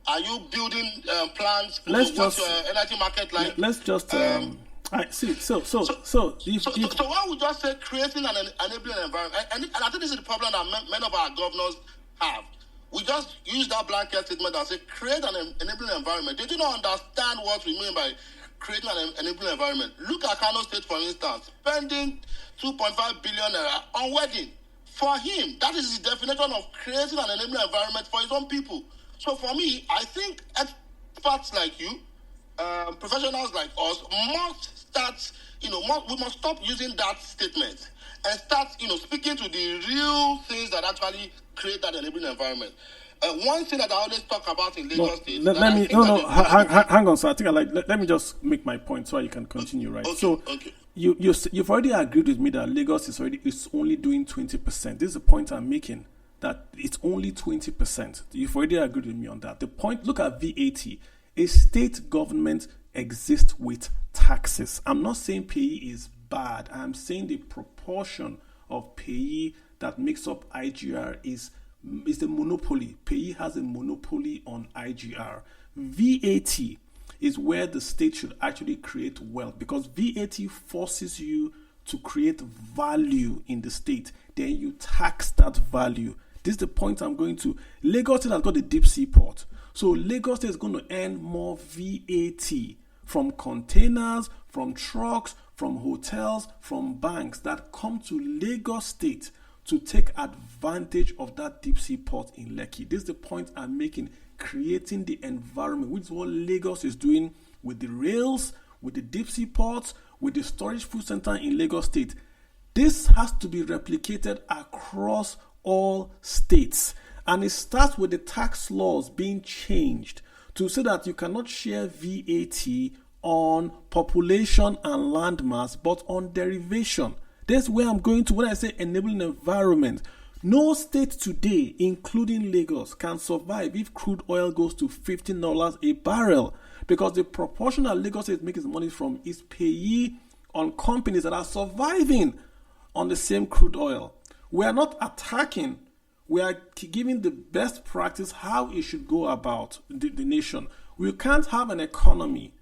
Are you building plants? What's your energy market like? Let's just I see. So why would just say creating an enabling environment? And I think this is the problem that many of our governors have. We just use that blanket statement and say create an enabling environment. They do not understand what we mean by creating an enabling environment. Look at Kano State, for instance, spending 2.5 billion on wedding. For him, that is the definition of creating an enabling environment for his own people. So for me, I think experts like you, professionals like us, must start, we must stop using that statement and start, speaking to the real things that actually create that enabling environment. One thing that I always talk about in Lagos State... hang on, sir. I think let me just make my point so you can continue, right? Okay. You've already agreed with me that Lagos is only doing 20%. This is the point I'm making, that it's only 20%. You've already agreed with me on that. The point, look at VAT. A state government exists with taxes. I'm not saying payee is bad. I'm saying the proportion of payee that makes up IGR is the monopoly. Payee has a monopoly on IGR. VAT is where the state should actually create wealth, because VAT forces you to create value in the state. Then you tax that value. This is the point I'm going to. Lagos State has got a deep sea port. So Lagos State is going to earn more VAT from containers, from trucks, from hotels, from banks that come to Lagos State to take advantage of that deep sea port in Lekki. This is the point I'm making, creating the environment, which is what Lagos is doing with the rails, with the deep sea ports, with the storage food center in Lagos State. This has to be replicated across all states. And it starts with the tax laws being changed to say that you cannot share VAT on population and land mass, but on derivation. That's where I'm going to when I say enabling environment. No state today, including Lagos, can survive if crude oil goes to $15 a barrel, because the proportion that Lagos is making money from is payee on companies that are surviving on the same crude oil. We are not attacking. We are giving the best practice how it should go about the nation. We can't have an economy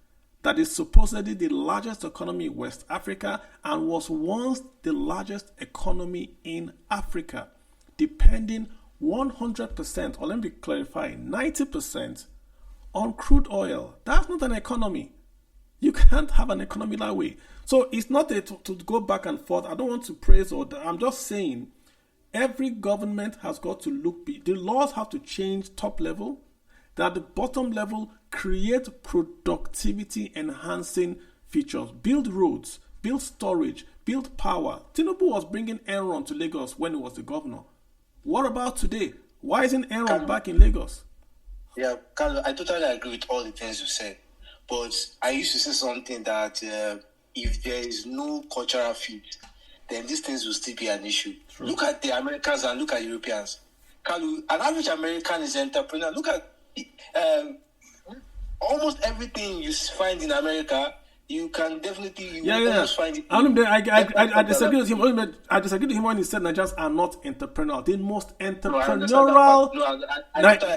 that is supposedly the largest economy in West Africa and was once the largest economy in Africa, depending 100%, or let me clarify, 90% on crude oil. That's not an economy. You can't have an economy that way. So it's not to go back and forth. I don't want to praise I'm just saying every government has got to the laws have to change top level, that the bottom level create productivity enhancing features, build roads, build storage, build power. Tinubu was bringing Enron to Lagos when he was the governor. What about today? Why isn't Enron back in Lagos? Yeah, Carlo, I totally agree with all the things you said. But I used to say something that if there is no cultural fit, then these things will still be an issue. True. Look at the Americans and look at Europeans. Carlo, an average American is an entrepreneur. Look at almost everything you find in America. You can definitely almost find it. I disagree with him. I disagree with him when he said Nigerians are not entrepreneurial. The most entrepreneurial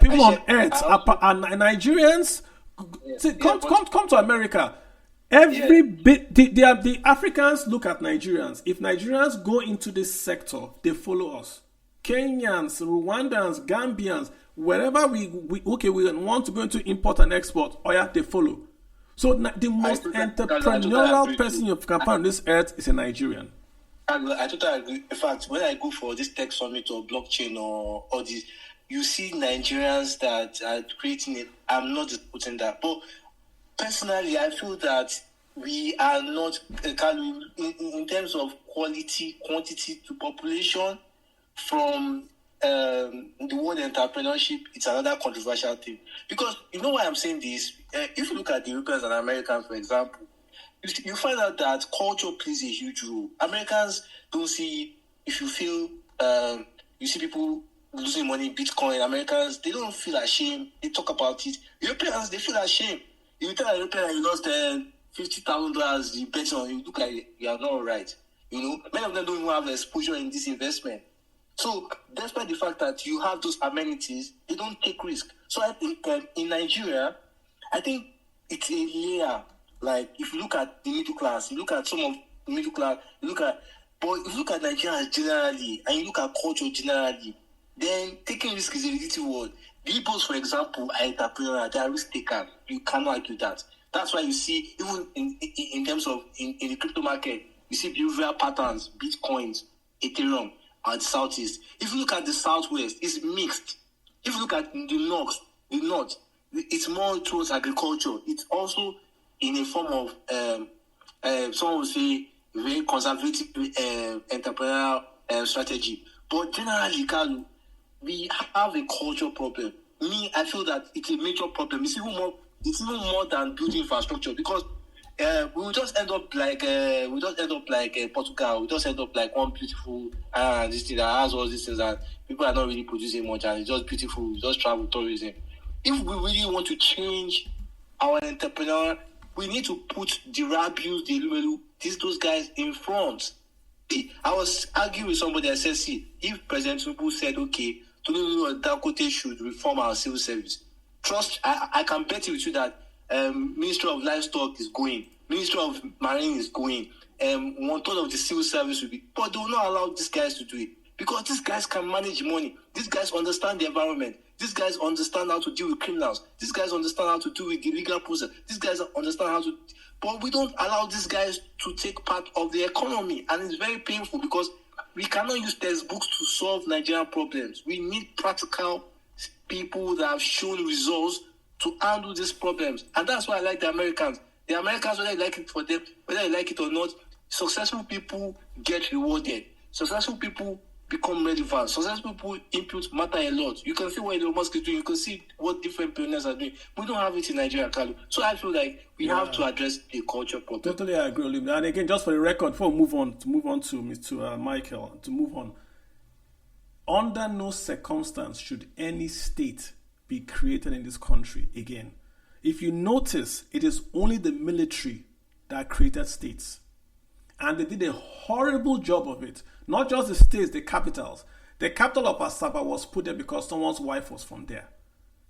people on earth are Nigerians. Come to America. The Africans look at Nigerians. If Nigerians go into this sector, they follow us. Kenyans, Rwandans, Gambians, wherever we want to go into import and export, they follow. So the most entrepreneurial person you can find on this earth is a Nigerian. I totally agree. In fact, when I go for this tech summit or blockchain or all this, you see Nigerians that are creating it. I'm not disputing that. But personally, I feel that we are not, in terms of quality, quantity to population, from the word entrepreneurship, it's another controversial thing. Because you know why I'm saying this? If you look at the Europeans and Americans, for example, you find out that culture plays a huge role. Americans don't see, if you feel, you see people losing money in Bitcoin. Americans, they don't feel ashamed. They talk about it. Europeans, they feel ashamed. You tell a European you lost $50,000, you bet on you, look like you are not all right. You know, many of them don't even have exposure in this investment. So, despite the fact that you have those amenities, they don't take risk. So, I think in Nigeria, I think it's a layer. Like, if you look at the middle class, you look at some of the middle class, but if you look at Nigerians generally, and you look at culture generally, then taking risk is a relative word. The Igbos, for example, are entrepreneurs, they are risk takers. You cannot argue that. That's why you see, even in terms of in the crypto market, you see behavioral patterns, Bitcoins, Ethereum, at the southeast. If you look at the southwest, it's mixed. If you look at the north, it's more towards agriculture. It's also in a form of, someone would say, very conservative entrepreneurial strategy. But generally, Carlo, we have a culture problem. I feel that it's a major problem. It's even more than building infrastructure, because we will just end up like Portugal. We just end up like one beautiful this thing that has all these things that people are not really producing much, and it's just beautiful. We just travel tourism. If we really want to change our entrepreneur, we need to put the Rabius, the Lumelu, those guys in front. I was arguing with somebody. I said, see, if President Tinubu said, okay, Tolu and Dangote should reform our civil service, trust, I can bet you with you that Ministry of Livestock is going, Ministry of Marine is going, 1/3 of the civil service will be, but they will not allow these guys to do it, because these guys can manage money. These guys understand the environment. These guys understand how to deal with criminals. These guys understand how to deal with the legal process. These guys understand how to, but we don't allow these guys to take part of the economy, and it's very painful because we cannot use textbooks to solve Nigerian problems. We need practical people that have shown results to handle these problems. And that's why I like the Americans. The Americans, whether you like it for them, whether you like it or not, successful people get rewarded. Successful people become relevant. Successful people input matter a lot. You can see what Elon Musk is doing. You can see what different billionaires are doing. We don't have it in Nigeria, Carlo. So I feel like we have to address the culture problem. Totally agree, Olivia. And again, just for the record, before we move on to Mr. Michael, to move on. Under no circumstance should any state be created in this country again. If you notice, it is only the military that created states. And they did a horrible job of it. Not just the states, the capitals. The capital of Asaba was put there because someone's wife was from there.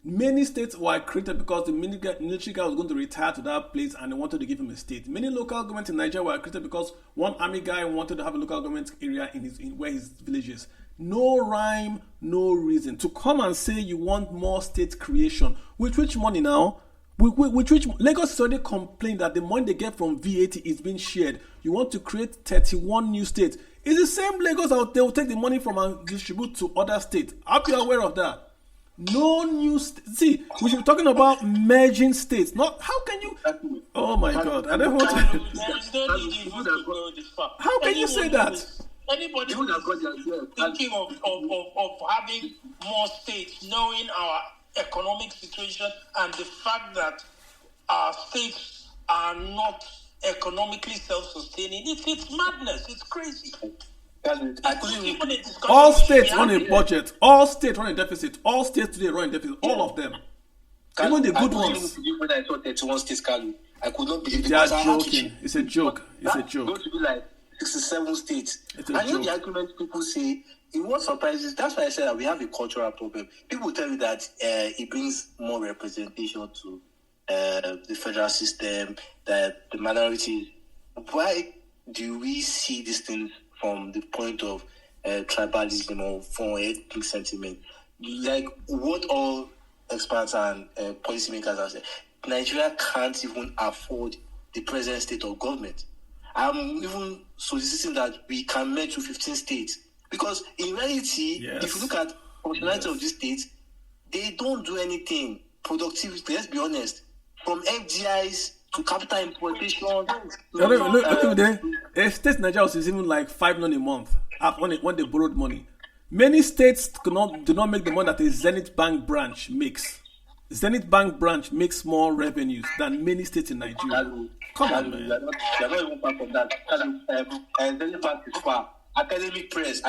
Many states were created because the military guy was going to retire to that place and they wanted to give him a state. Many local governments in Nigeria were created because one army guy wanted to have a local government area in where his village is. No rhyme, no reason. To come and say you want more state creation. With which money now? With which Lagos has already complained that the money they get from VAT is being shared. You want to create 31 new states. It's the same Lagos that they will take the money from and distribute to other states. Are you aware of that? No new See, we should be talking about merging states. Not how can you? Oh my God! I don't want to. There is no need even to go this far. How can you say that? Anybody who is thinking of having more states, knowing our economic situation and the fact that our states are not economically self-sustaining, it's madness. It's crazy. All states run a budget. All states run a deficit. All states today run a deficit. All of them. Even the good ones. When I saw 31 states, I could not believe it. They are joking. It's a joke. It's a joke. Going to be like 67 states. It's a and you know joke. the argument people say, what surprises, that's why I said that we have a cultural problem. People tell you that it brings more representation to the federal system, that the minorities. Why do we see these things from the point of tribalism or from ethnic sentiment? Like what all experts and policymakers have said, Nigeria can't even afford the present state of government. I'm even soliciting that we can merge to 15 states. Because in reality, if you look at functionality of these states, they don't do anything. Productivity, let's be honest. From FDIs to capital importation. Look there. A state in Nigeria is even like $5 million a month when they borrowed money. Many states do not make the money that a Zenith Bank branch makes. Zenith Bank branch makes more revenues than many states in Nigeria. Come on, man. You're not even part of that. Zenith Bank is far. Academic Press,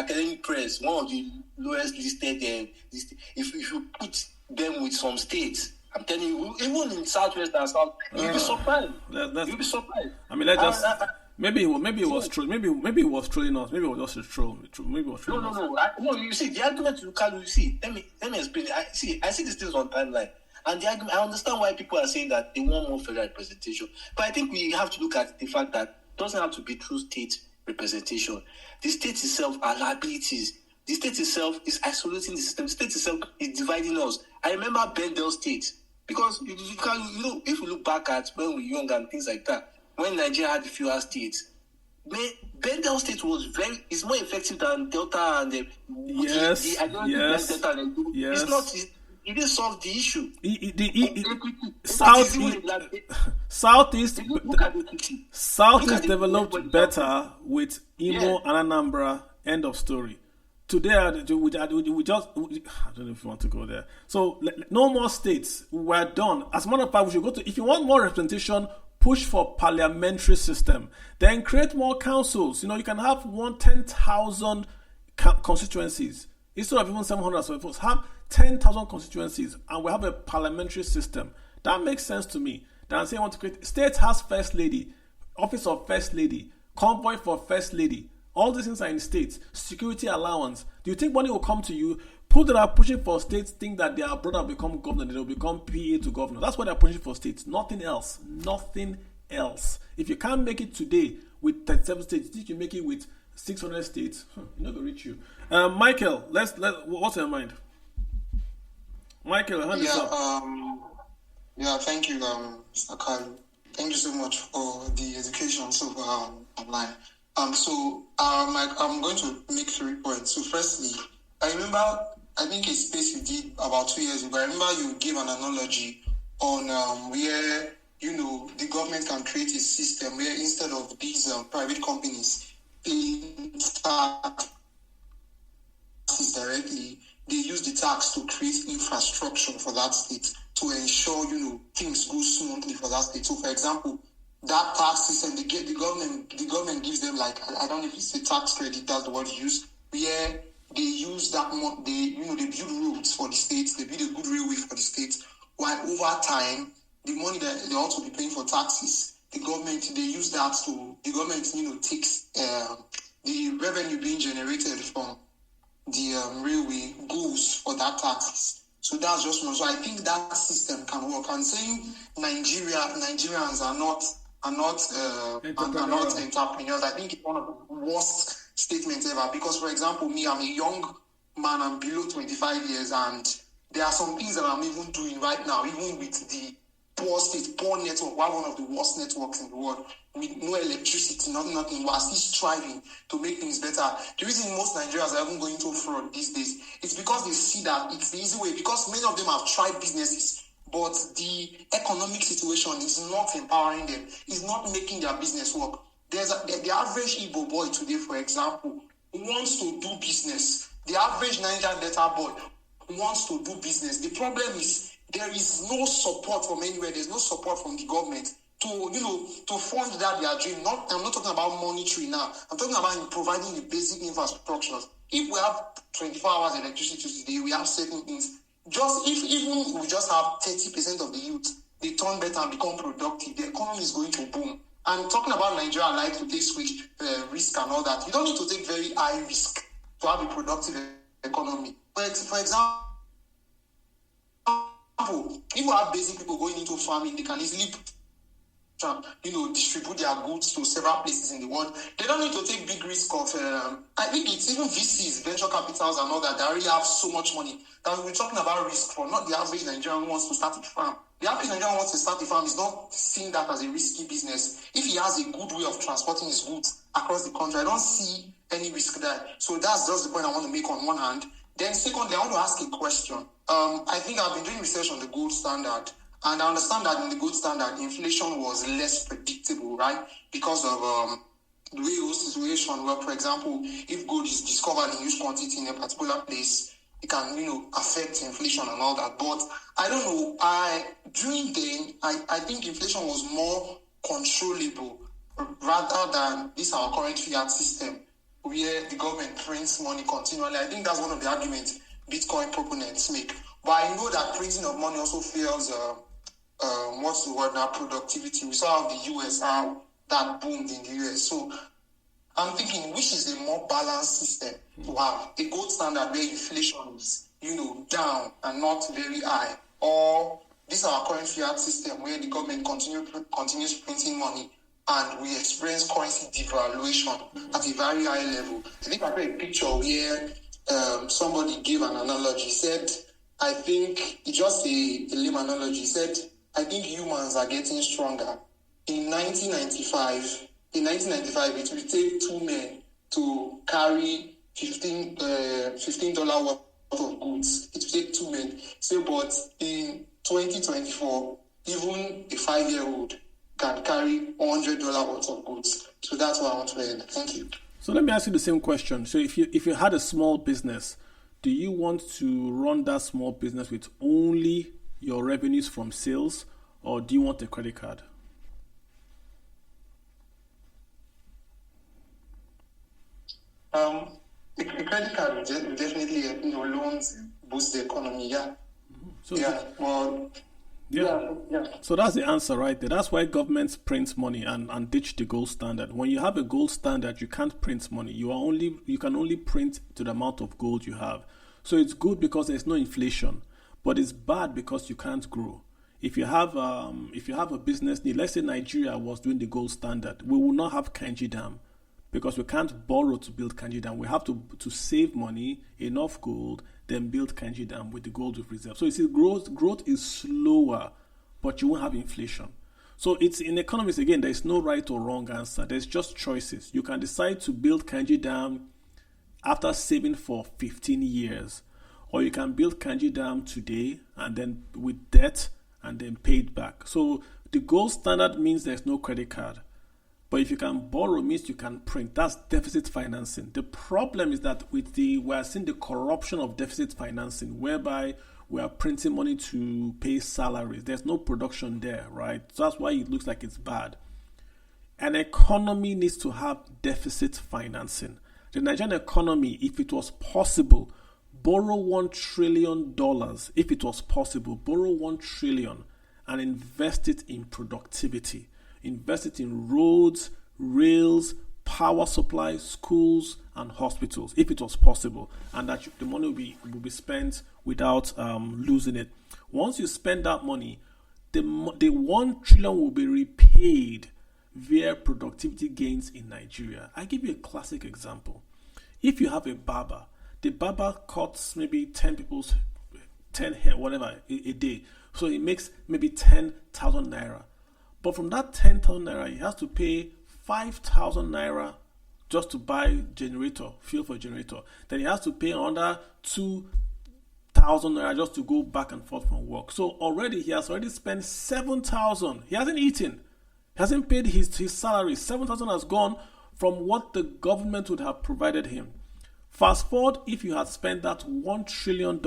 one of the lowest listed. If you put them with some states, I'm telling you, even in Southwest and South, you'll be surprised. You'll be surprised. I mean, let's just. Maybe it was trolling. Maybe it was trolling us. Maybe it was just a troll. Maybe it was trolling us. No. You see, the argument you can see. Let me explain it. I see these things on timeline, and the argument. I understand why people are saying that they want more federal representation, but I think we have to look at the fact that it doesn't have to be true state representation. The state itself are liabilities. The state itself is isolating the system. The state itself is dividing us. I remember Bendel State because if you look back at when we were young and things like that. When Nigeria had fewer states, Bendel State is more effective than Delta and yes. It's not. It didn't solve the issue. Southeast developed better with Imo and Anambra. End of story. Today, we just, I don't know if you want to go there. So, no more states. We're done. As a matter of fact, we should go to, if you want more representation, push for parliamentary system. Then create more councils. You can have 10,000 constituencies. Instead of even 700 votes, have 10,000 constituencies and we have a parliamentary system. That makes sense to me. Then say I want to create, states has first lady, office of first lady, convoy for first lady. All these things are in states. Security allowance. Do you think money will come to you? People that are pushing for states think that their brother will become governor, they will become PA to governor. That's why they're pushing for states. Nothing else. Nothing else. If you can't make it today with 37 states, you can make it with 600 states. You're not going to reach you. Michael, what's in your mind? Michael, hand this up. Thank you, Mr. Kalu. Thank you so much for the education so far online. I'm going to make 3 points. So firstly, I remember, I think a space you did about 2 years ago, I remember you gave an analogy on where, the government can create a system where instead of these private companies paying taxes directly, they use the tax to create infrastructure for that state to ensure, things go smoothly for that state. So, for example, that tax system, the government gives them I don't know if it's a tax credit, that's the word used, where they use that they build roads for the states, they build a good railway for the states, while over time, the money that they also be paying for taxes, the government takes the revenue being generated from the railway goes for that taxes. So that's just one. So I think that system can work. I'm saying Nigerians are not entrepreneurs. I think it's one of the worst statements ever. Because, for example, me, I'm a young man. I'm below 25 years, and there are some things that I'm even doing right now, even with the poor network, one of the worst networks in the world, with no electricity, nothing. We're still striving to make things better. The reason most Nigerians are even going to fraud these days is because they see that it's the easy way. Because many of them have tried businesses but the economic situation is not empowering them. It's not making their business work. The average Igbo boy today, for example, wants to do business. The average Nigerian Delta boy wants to do business. The problem is there is no support from anywhere. There's no support from the government to fund that their dream. I'm not talking about monetary now. I'm talking about providing the basic infrastructure. If we have 24 hours electricity today, we have certain things. Even we just have 30% of the youth, they turn better and become productive, the economy is going to boom. And talking about Nigeria, I like to take risk and all that. You don't need to take very high risk to have a productive economy. But for example, if you have basic people going into farming, they can easily distribute their goods to several places in the world. They don't need to take big risk of, I think it's even VCs, venture capitals and all that, they already have so much money that we're talking about risk for, not the average Nigerian who wants to start a farm. The average Nigerian wants to start a farm is not seeing that as a risky business. If he has a good way of transporting his goods across the country, I don't see any risk there. So that's just the point I want to make on one hand. Then secondly, I want to ask a question. I think I've been doing research on the gold standard, and I understand that in the gold standard, inflation was less predictable, right? Because of the way the situation works. For example, if gold is discovered in huge quantity in a particular place, it can, affect inflation and all that. But I don't know. During then, I think inflation was more controllable rather than this our current fiat system where the government prints money continually. I think that's one of the arguments Bitcoin proponents make. But I know that printing of money also fails, what's the word now, productivity. We saw how the US, how that boomed in the US. So I'm thinking, which is a more balanced system to have? A gold standard where inflation is, down and not very high, or this is our current fiat system where the government continues printing money and we experience currency devaluation at a very high level. I think I read a picture where somebody gave an analogy. He said, I think, it's just a lame analogy. He said, I think humans are getting stronger. In 1995, it will take two men to carry $15 worth of goods. It will take two men. So, but in 2024, even a 5-year-old can carry $100 worth of goods. So that's what I want to end. Thank you. So let me ask you the same question. So if you had a small business, do you want to run that small business with only your revenues from sales, or do you want a credit card? The credit card will definitely, loans boost the economy. Yeah. So yeah. Well. Yeah. So that's the answer right there. That's why governments print money and ditch the gold standard. When you have a gold standard, you can't print money. You can only print to the amount of gold you have. So it's good because there's no inflation, but it's bad because you can't grow. If you have a business need, let's say Nigeria was doing the gold standard, we will not have Kanji Dam because we can't borrow to build Kanji Dam. We have to save money, enough gold, then build Kanji Dam with the gold we've reserved. So you see, growth is slower, but you won't have inflation. So it's in economics, again, there's no right or wrong answer. There's just choices. You can decide to build Kanji Dam after saving for 15 years, or you can build Kanji Dam today and then with debt and then pay it back. So the gold standard means there's no credit card. But if you can borrow, means you can print. That's deficit financing. The problem is that we are seeing the corruption of deficit financing, whereby we are printing money to pay salaries. There's no production there, right? So that's why it looks like it's bad. An economy needs to have deficit financing. The Nigerian economy, if it was possible, borrow $1 trillion. If it was possible, borrow $1 trillion and invest it in productivity. Invest it in roads, rails, power supply, schools, and hospitals, if it was possible, and that the money will be spent without losing it. Once you spend that money, the $1 trillion will be repaid via productivity gains in Nigeria. I give you a classic example. If you have a barber, the barber cuts maybe 10 people's 10 hair, whatever, a day. So it makes maybe 10,000 naira. But from that 10,000 naira, he has to pay 5,000 naira just to buy generator, fuel for generator. Then he has to pay another 2,000 6,000 naira just to go back and forth from work. So already he has already spent 7,000. He hasn't eaten. He hasn't paid his salary. 7,000 has gone from what the government would have provided him. Fast forward, if you had spent that $1 trillion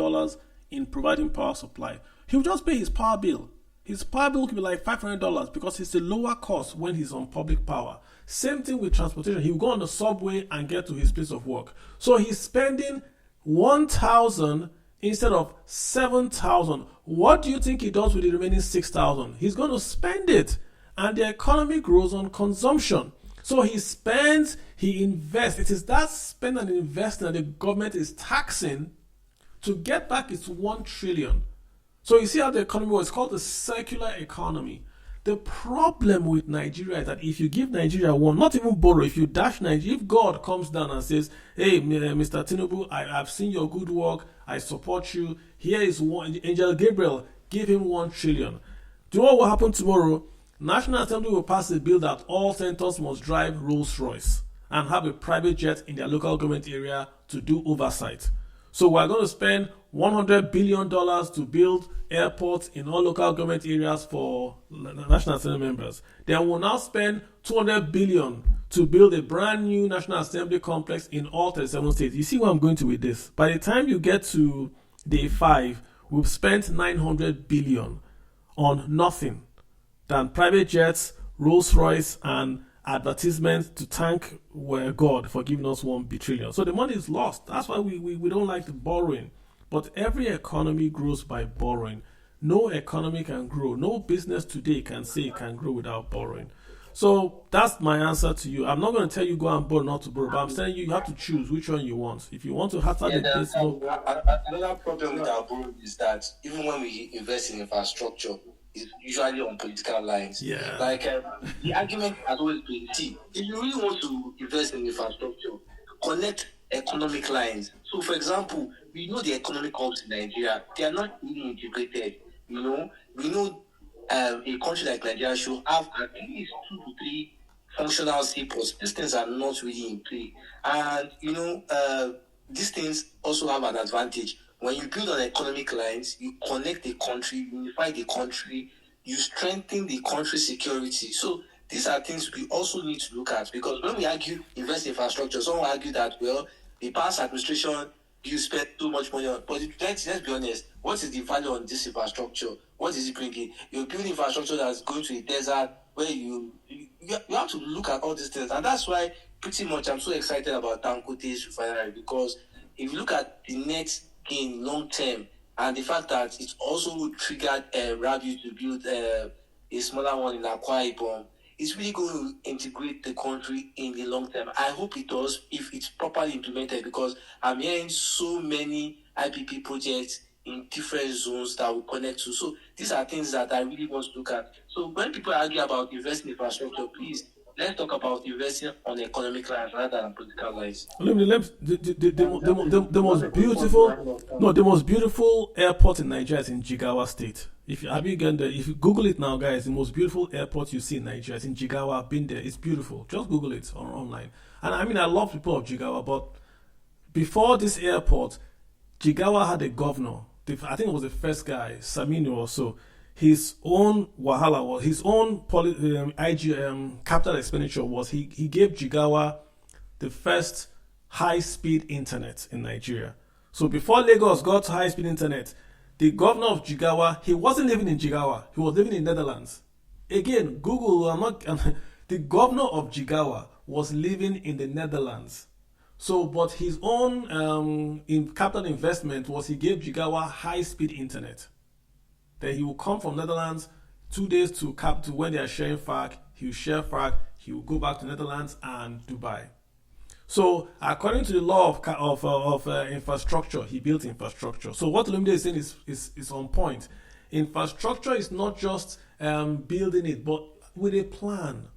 in providing power supply, he'll just pay his power bill. His power bill could be like $500 because it's a lower cost when he's on public power. Same thing with transportation. He'll go on the subway and get to his place of work. So he's spending 1,000 instead of 7,000. What do you think he does with the remaining 6,000? He's going to spend it. And the economy grows on consumption. So he spends, he invests. It is that spend and investing that the government is taxing to get back its 1 trillion. So you see how the economy was called the circular economy. The problem with Nigeria is that if you give Nigeria one, not even borrow, if you dash Nigeria, if God comes down and says, hey, Mr. Tinubu, I've seen your good work, I support you, here is one, Angel Gabriel, give him 1 trillion. Do you know what will happen tomorrow? National Assembly will pass a bill that all senators must drive Rolls Royce and have a private jet in their local government area to do oversight. So we're going to spend $100 billion to build airports in all local government areas for National Assembly members. Then we'll now spend $200 billion to build a brand new National Assembly complex in all 37 states. You see where I'm going to with this? By the time you get to day 5, we've spent $900 billion on nothing than private jets, Rolls Royce, and advertisements to thank God for giving us $1 trillion. So the money is lost. That's why we don't like the borrowing. But every economy grows by borrowing. No economy can grow. No business today can say it can grow without borrowing. So that's my answer to you. I'm not going to tell you go and borrow, not to borrow, but I'm saying you have to choose which one you want. If you want to have this, another problem with our borrowing is that even when we invest in infrastructure, it's usually on political lines. Yeah. Like the argument has always been, see, if you really want to invest in infrastructure, connect economic lines. So, for example, we know the economic hubs in Nigeria, they are not really integrated. We know a country like Nigeria should have at least 2 to 3 functional seaports. These things are not really in play. And, these things also have an advantage. When you build on economic lines, you connect the country, unify the country, you strengthen the country's security. So these are things we also need to look at, because when we argue invest in infrastructure, someone will argue that, well, the past administration, you spent too much money on. But let's be honest, what is the value on this infrastructure? What is it bringing? You're building infrastructure that's going to a desert where you have to look at all these things. And that's why pretty much I'm so excited about Dangote's refinery, because if you look at the next gain long term, and the fact that it also triggered Rabiu to build a smaller one in Akwa Ibom, it's really going to integrate the country in the long term. I hope it does if it's properly implemented, because I'm hearing so many IPP projects in different zones that we connect to. So these are things that I really want to look at. So when people argue about investing in infrastructure, please, let's talk about investing on economic lines rather than political lines. The most beautiful airport in Nigeria is in Jigawa State. If you Google it now, guys, the most beautiful airport you see in Nigeria is in Jigawa. I've been there. It's beautiful. Just Google it online. And I love people of Jigawa, but before this airport, Jigawa had a governor. I think it was the first guy, Saminu or so. His own wahala was his own capital expenditure was he gave Jigawa the first high-speed internet in Nigeria. So before Lagos got high-speed internet, the governor of Jigawa, he wasn't living in Jigawa, he was living in Netherlands. Again, Google, the governor of Jigawa was living in the Netherlands. So, but his own capital investment was he gave Jigawa high-speed internet. Then he will come from Netherlands 2 days to when they are sharing FARC. He will share FARC. He will go back to Netherlands and Dubai. So, according to the law of infrastructure, he built infrastructure. So, what Olumide is saying is on point. Infrastructure is not just building it, but with a plan.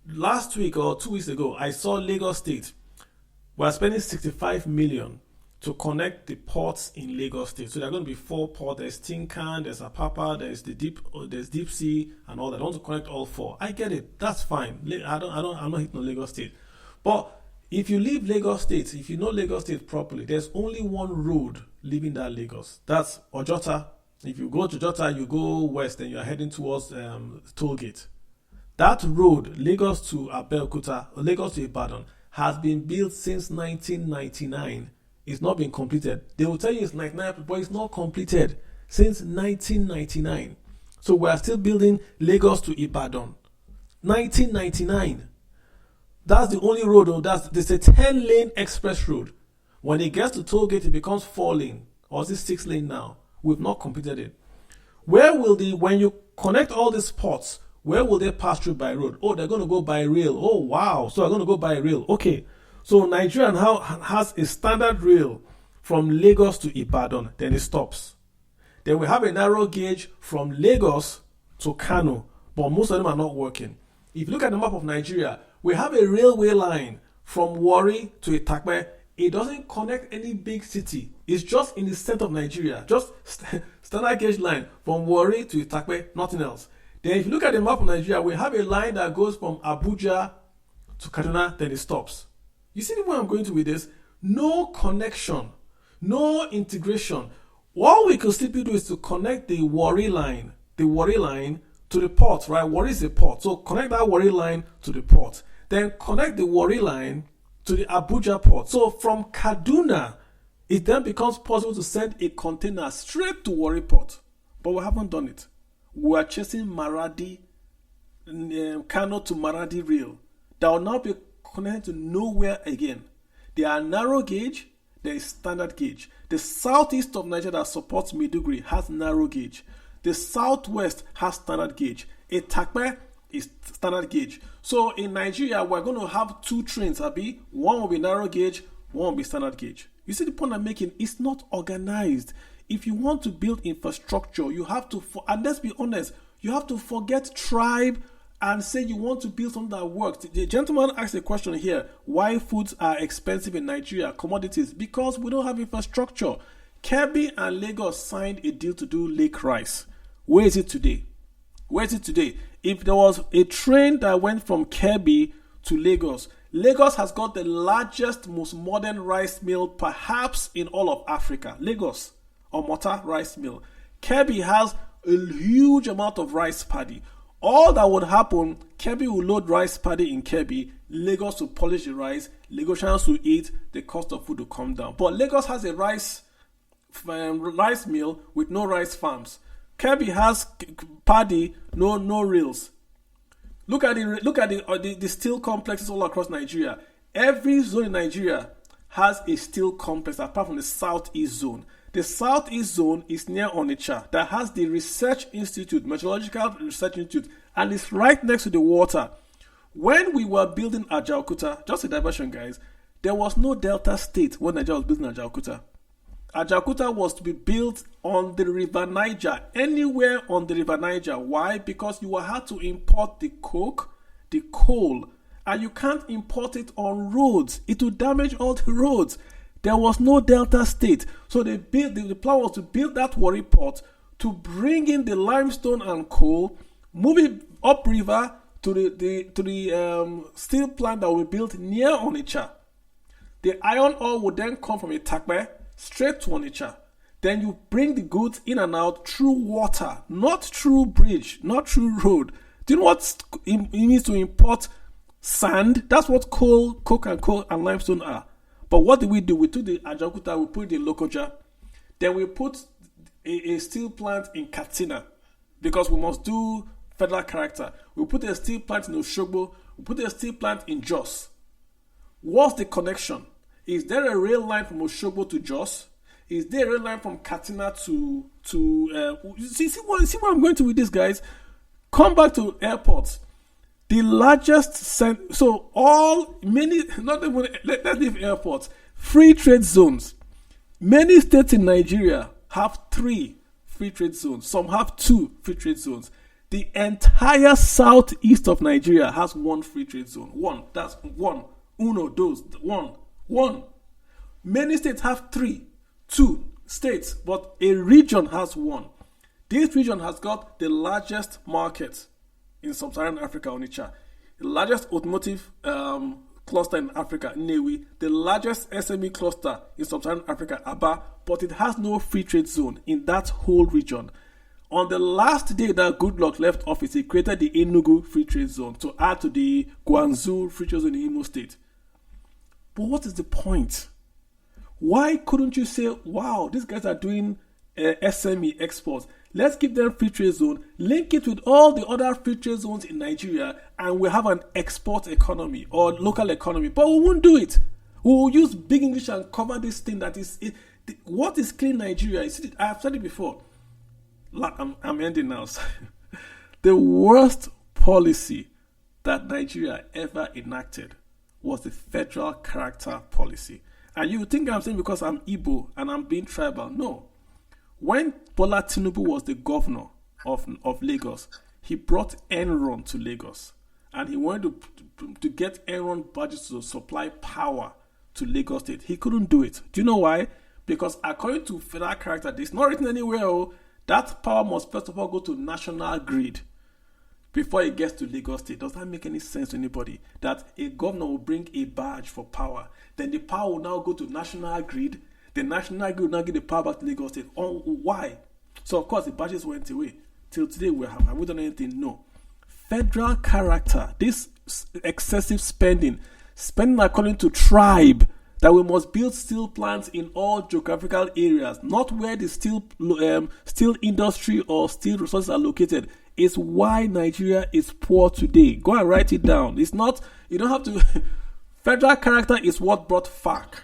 Last week or 2 weeks ago, I saw Lagos State. We are spending 65 million to connect the ports in Lagos State. So there are going to be 4 ports. There's Tinkan, there's Apapa, there's Deep Sea, and all that. I want to connect all 4. I get it. That's fine. I'm not hitting on Lagos State. But If you leave Lagos State, if you know Lagos State properly, there's only one road leaving that Lagos. That's Ojota. If you go to Ojota, you go west and you're heading towards Tollgate. That road, Lagos to Abeokuta, or Lagos to Ibadan, has been built since 1999. It's not been completed. They will tell you it's 99, but it's not completed since 1999. So we are still building Lagos to Ibadan. 1999. That's the only road. There's a 10-lane express road. When it gets to Tollgate, it becomes 4-lane. Or is it 6-lane now? We've not completed it. When you connect all these ports, where will they pass through by road? Oh, they're going to go by rail. Oh, wow. So they're going to go by rail. Okay. So Nigeria has a standard rail from Lagos to Ibadan. Then it stops. Then we have a narrow gauge from Lagos to Kano. But most of them are not working. If you look at the map of Nigeria, we have a railway line from Warri to Itakpe. It doesn't connect any big city. It's just in the center of Nigeria. Just standard gauge line from Warri to Itakpe, nothing else. Then if you look at the map of Nigeria, we have a line that goes from Abuja to Kaduna, then it stops. You see where I'm going to with this? No connection, no integration. All we could simply do is to connect the Warri line to the port, right? Warri is a port. So connect that Warri line to the port. Then connect the Warri line to the Abuja port. So from Kaduna, it then becomes possible to send a container straight to Warri port. But we haven't done it. We are chasing Maradi, Kano to Maradi rail. That will now be connected to nowhere again. There are narrow gauge, there is standard gauge. The southeast of Nigeria that supports Maiduguri has narrow gauge. The southwest has standard gauge. Itakpe is standard gauge. So in Nigeria, we're going to have two trains, Abi. One will be narrow gauge, one will be standard gauge. You see the point I'm making? It's not organized. If you want to build infrastructure, you have to, and let's be honest, you have to forget tribe and say you want to build something that works. The gentleman asked a question here, why foods are expensive in Nigeria, commodities, because we don't have infrastructure. Kebbi and Lagos signed a deal to do lake rice. Where is it today? Where is it today? If there was a train that went from Kebbi to Lagos, Lagos has got the largest, most modern rice mill perhaps in all of Africa. Lagos, Omota rice mill. Kebbi has a huge amount of rice paddy. All that would happen, Kebbi will load rice paddy in Kebbi, Lagos will polish the rice, Lagosians will eat, the cost of food will come down. But Lagos has a rice mill with no rice farms. Kebbi has paddy, no rails. Look at the steel complexes all across Nigeria. Every zone in Nigeria has a steel complex apart from the southeast zone. The southeast zone is near Onitsha that has the research institute, meteorological research institute, and it's right next to the water. When we were building Ajaokuta, just a diversion guys, there was no Delta state when Nigeria was building Ajaokuta. Ajaokuta was to be built on the River Niger, anywhere on the River Niger. Why? Because you will have to import the coke, the coal, and you can't import it on roads. It will damage all the roads. There was no Delta state. So the plan was to build that Warri port to bring in the limestone and coal, move it upriver to the steel plant that will be built near Onitsha. The iron ore would then come from Itakpe straight to Onitsha. Then you bring the goods in and out through water, not through bridge, not through road. Do you know what it means to import sand? That's what coke and limestone are. But what did we do? We took the Ajaokuta, we put it in Lokoja. Then we put a steel plant in Katsina because we must do federal character. We put a steel plant in Oshogbo. We put a steel plant in Jos. What's the connection? Is there a rail line from Oshogbo to Jos? Is there a rail line from Katsina to see where I'm going to with this, guys? Come back to airports. The largest let's leave airports. Free trade zones. Many states in Nigeria have 3 free trade zones. Some have 2 free trade zones. The entire southeast of Nigeria has 1 free trade zone. 1. That's 1. Uno, dos. 1. Many states have 3. 2 states, but a region has 1. This region has got the largest market in sub-Saharan Africa, Onitsha, the largest automotive cluster in Africa, Newi, the largest SME cluster in sub-Saharan Africa, Aba, but it has no free trade zone in that whole region. On the last day that Goodluck left office, he created the Enugu Free Trade Zone to add to the Guangzhou Free Trade Zone in Imo State. But what is the point? Why couldn't you say, wow, these guys are doing SME exports. Let's give them free trade zone, link it with all the other free trade zones in Nigeria, and we have an export economy or local economy. But we won't do it. We will use big English and cover this thing that is... what is clean Nigeria? I've said it before. I'm ending now. The worst policy that Nigeria ever enacted was the federal character policy. And you think I'm saying because I'm Igbo and I'm being tribal. No. When Bola Tinubu was the governor of Lagos, he brought Enron to Lagos. And he wanted to get Enron budgets to supply power to Lagos State. He couldn't do it. Do you know why? Because according to federal character, it's not written anywhere, that power must first of all go to national grid before it gets to Lagos State. Does that make any sense to anybody? That a governor will bring a badge for power, then the power will now go to national grid, the national grid will now get the power back to Lagos State. Oh, why? So of course the badges went away. Till today have we done anything? No. Federal character, this excessive spending according to tribe, that we must build steel plants in all geographical areas, not where the steel industry or steel resources are located, is why Nigeria is poor today. Go and write it down. It's not, you don't have to. Federal character is what brought FARC.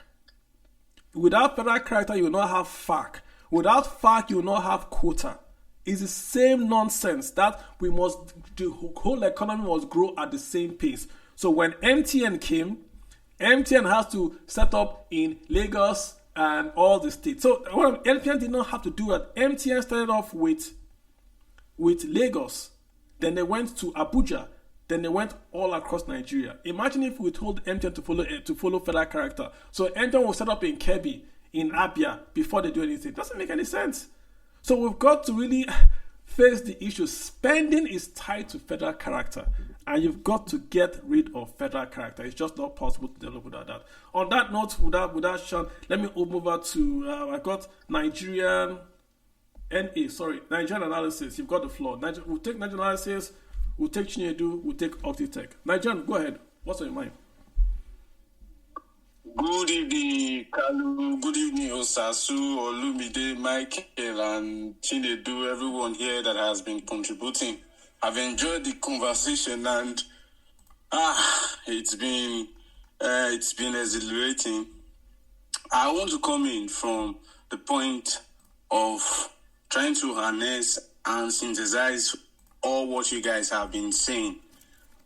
Without federal character, you will not have FARC. Without FARC, you will not have quota. It's the same nonsense that the whole economy must grow at the same pace. So when MTN came, MTN has to set up in Lagos and all the states. So MTN did not have to do that. MTN started off with Lagos. Then they went to Abuja. Then they went all across Nigeria. Imagine if we told MTN to follow federal character. So MTN will set up in Kebbi, in Abia, before they do anything. It doesn't make any sense. So we've got to really face the issue. Spending is tied to federal character. And you've got to get rid of federal character. It's just not possible to develop without that. On that note, without Sean, let me move over to, I got Nigerian analysis. You've got the floor. We'll take Nigerian analysis, we'll take Chinedu, we'll take Octitech. Nigerian, go ahead. What's on your mind? Good evening, Kalu. Good evening, Osasu, Olumide, Michael, and Chinedu, everyone here that has been contributing. I've enjoyed the conversation and it's been exhilarating. I want to come in from the point of trying to harness and synthesize all what you guys have been saying.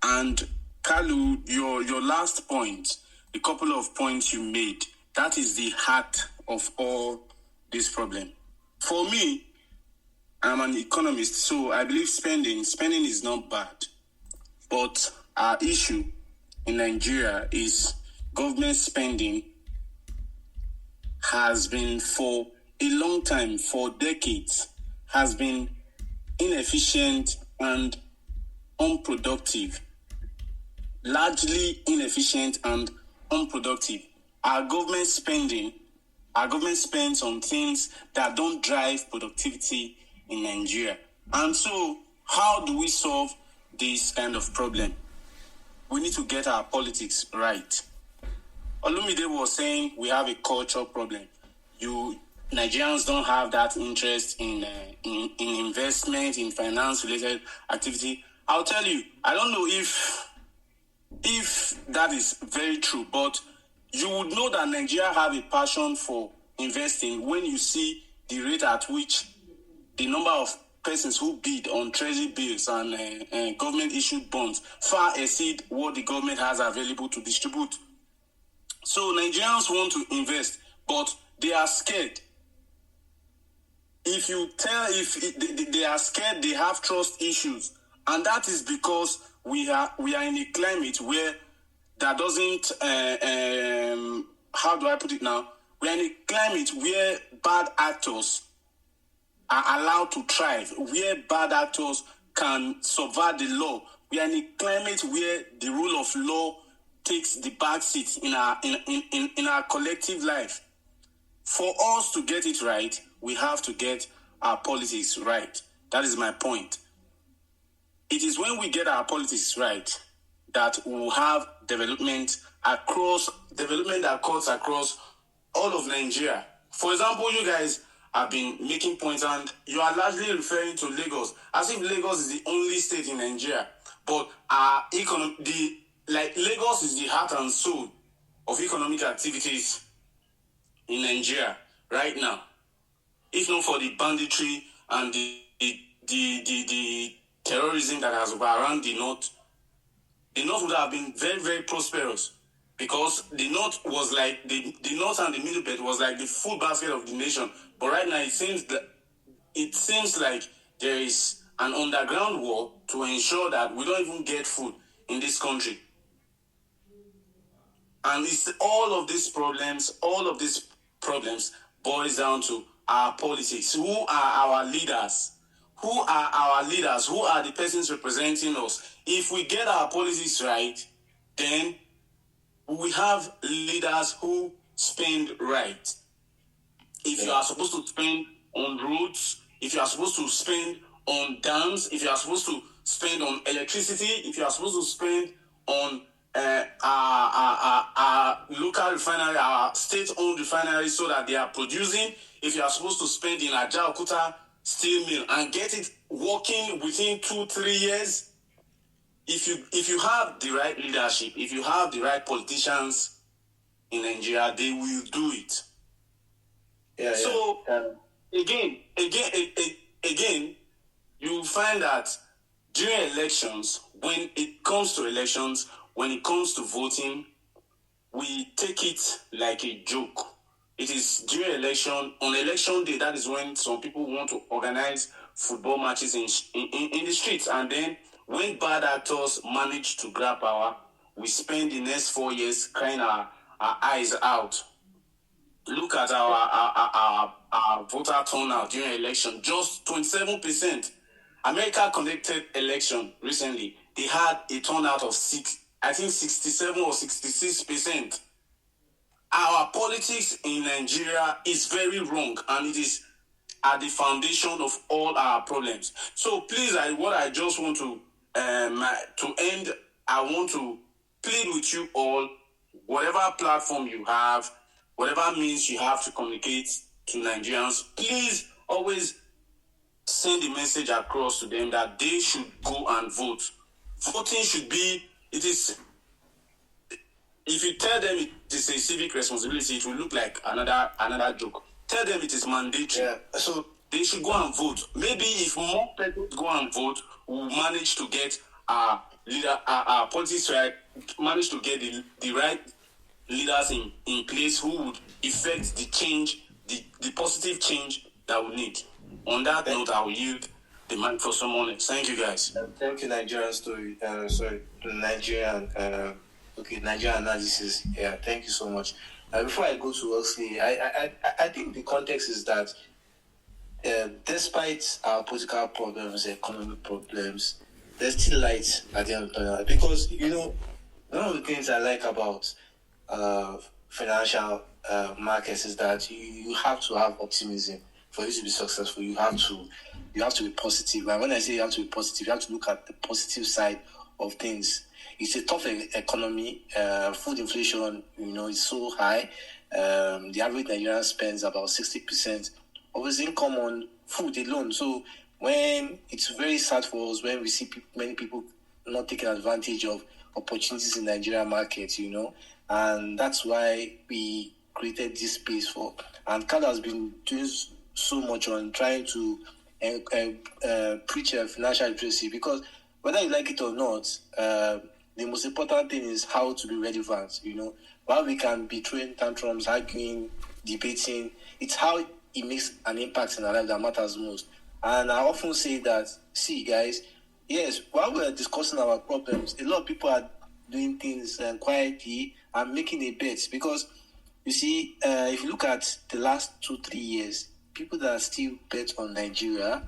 And Kalu, your last point, the couple of points you made, that is the heart of all this problem. For me, I'm an economist, so I believe spending is not bad. But our issue in Nigeria is government spending has been for a long time, for decades, has been inefficient and unproductive. Largely inefficient and unproductive. Our government spends on things that don't drive productivity in Nigeria. And so, how do we solve this kind of problem? We need to get our politics right. Olumide was saying we have a cultural problem. Nigerians don't have that interest in investment, in finance-related activity. I'll tell you, I don't know if that is very true, but you would know that Nigeria have a passion for investing when you see the rate at which the number of persons who bid on treasury bills and government-issued bonds far exceed what the government has available to distribute. So Nigerians want to invest, but they are scared. If they are scared, they have trust issues, and that is because we are in a climate where that doesn't. How do I put it now? We are in a climate where bad actors are allowed to thrive, where bad actors can subvert the law. We are in a climate where the rule of law takes the back seat in our collective life. For us to get it right, we have to get our politics right. That is my point. It is when we get our politics right that we will have development that cuts across all of Nigeria. For example, you guys have been making points and you are largely referring to Lagos as if Lagos is the only state in Nigeria. But our Lagos is the heart and soul of economic activities in Nigeria right now. If not for the banditry and the terrorism that has around the north would have been very, very prosperous, because the north was like the north and the middle belt was like the food basket of the nation. But right now it seems like there is an underground war to ensure that we don't even get food in this country. And it's all of these problems boils down to our politics. Who are our leaders? Who are our leaders? Who are the persons representing us? If we get our politics right, then we have leaders who spend right. If you are supposed to spend on roads, if you are supposed to spend on dams, if you are supposed to spend on electricity, if you are supposed to spend on our local refinery, our state-owned refinery, so that they are producing, if you are supposed to spend in Ajaokuta steel mill and get it working within 2-3 years, if you have the right leadership, if you have the right politicians in Nigeria, they will do it. Again, you find that during elections, when it comes to voting, we take it like a joke. It is during on election day, that is when some people want to organize football matches in the streets. And then when bad actors manage to grab power, we spend the next 4 years crying our eyes out. Look at our voter turnout during election, just 27%. America conducted election recently. They had a turnout of 67 or 66%. Our politics in Nigeria is very wrong, and it is at the foundation of all our problems. So please, what I just want to end, I want to plead with you all, whatever platform you have, whatever means you have to communicate to Nigerians, please always send the message across to them that they should go and vote. Voting should be, if you tell them it is a civic responsibility, it will look like another joke. Tell them it is mandatory. Yeah. So they should go and vote. Maybe if more people go and vote, we'll manage to get our politics right, manage to get the right leaders in place who would effect the change, the positive change that we need. On that note, I will yield the mic for someone else. Thank you, guys. Thank you, Nigerian Nigerian analysis. Yeah, thank you so much. Before I go to Oxley, I think the context is that despite our political problems, economic problems, there's still light at the end of the tunnel. Because, one of the things I like about financial markets is that you have to have optimism for you to be successful. You have to be positive. And when I say you have to be positive, you have to look at the positive side of things. It's a tough economy. Food inflation, is so high. The average Nigerian spends about 60% of his income on food alone. So when it's very sad for us when we see many people not taking advantage of opportunities in the Nigerian market, and that's why we created this space for. And Carl has been doing so much on trying to preach financial literacy, because whether you like it or not, the most important thing is how to be relevant. While we can be throwing tantrums, arguing, debating, it's how it makes an impact in our life that matters most. And I often say that, see, guys, yes, while we're discussing our problems, a lot of people are doing things quietly and making a bet. Because, you see, if you look at the last 2-3 years, people that still bet on Nigeria,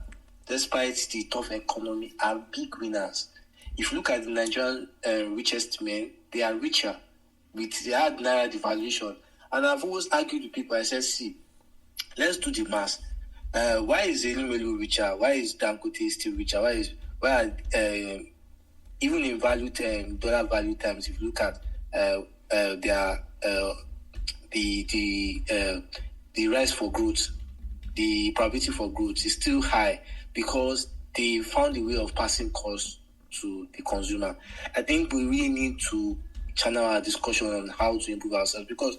despite the tough economy, are big winners. If you look at the Nigerian richest men, they are richer with the hard naira devaluation. And I've always argued with people. I said, see, let's do the math. Why is Elimelu richer? Why is Dangote still richer? Why even in value terms, dollar value terms, if you look at their the rise for growth, the probability for growth is still high because they found a way of passing costs to the consumer. I think we really need to channel our discussion on how to improve ourselves, because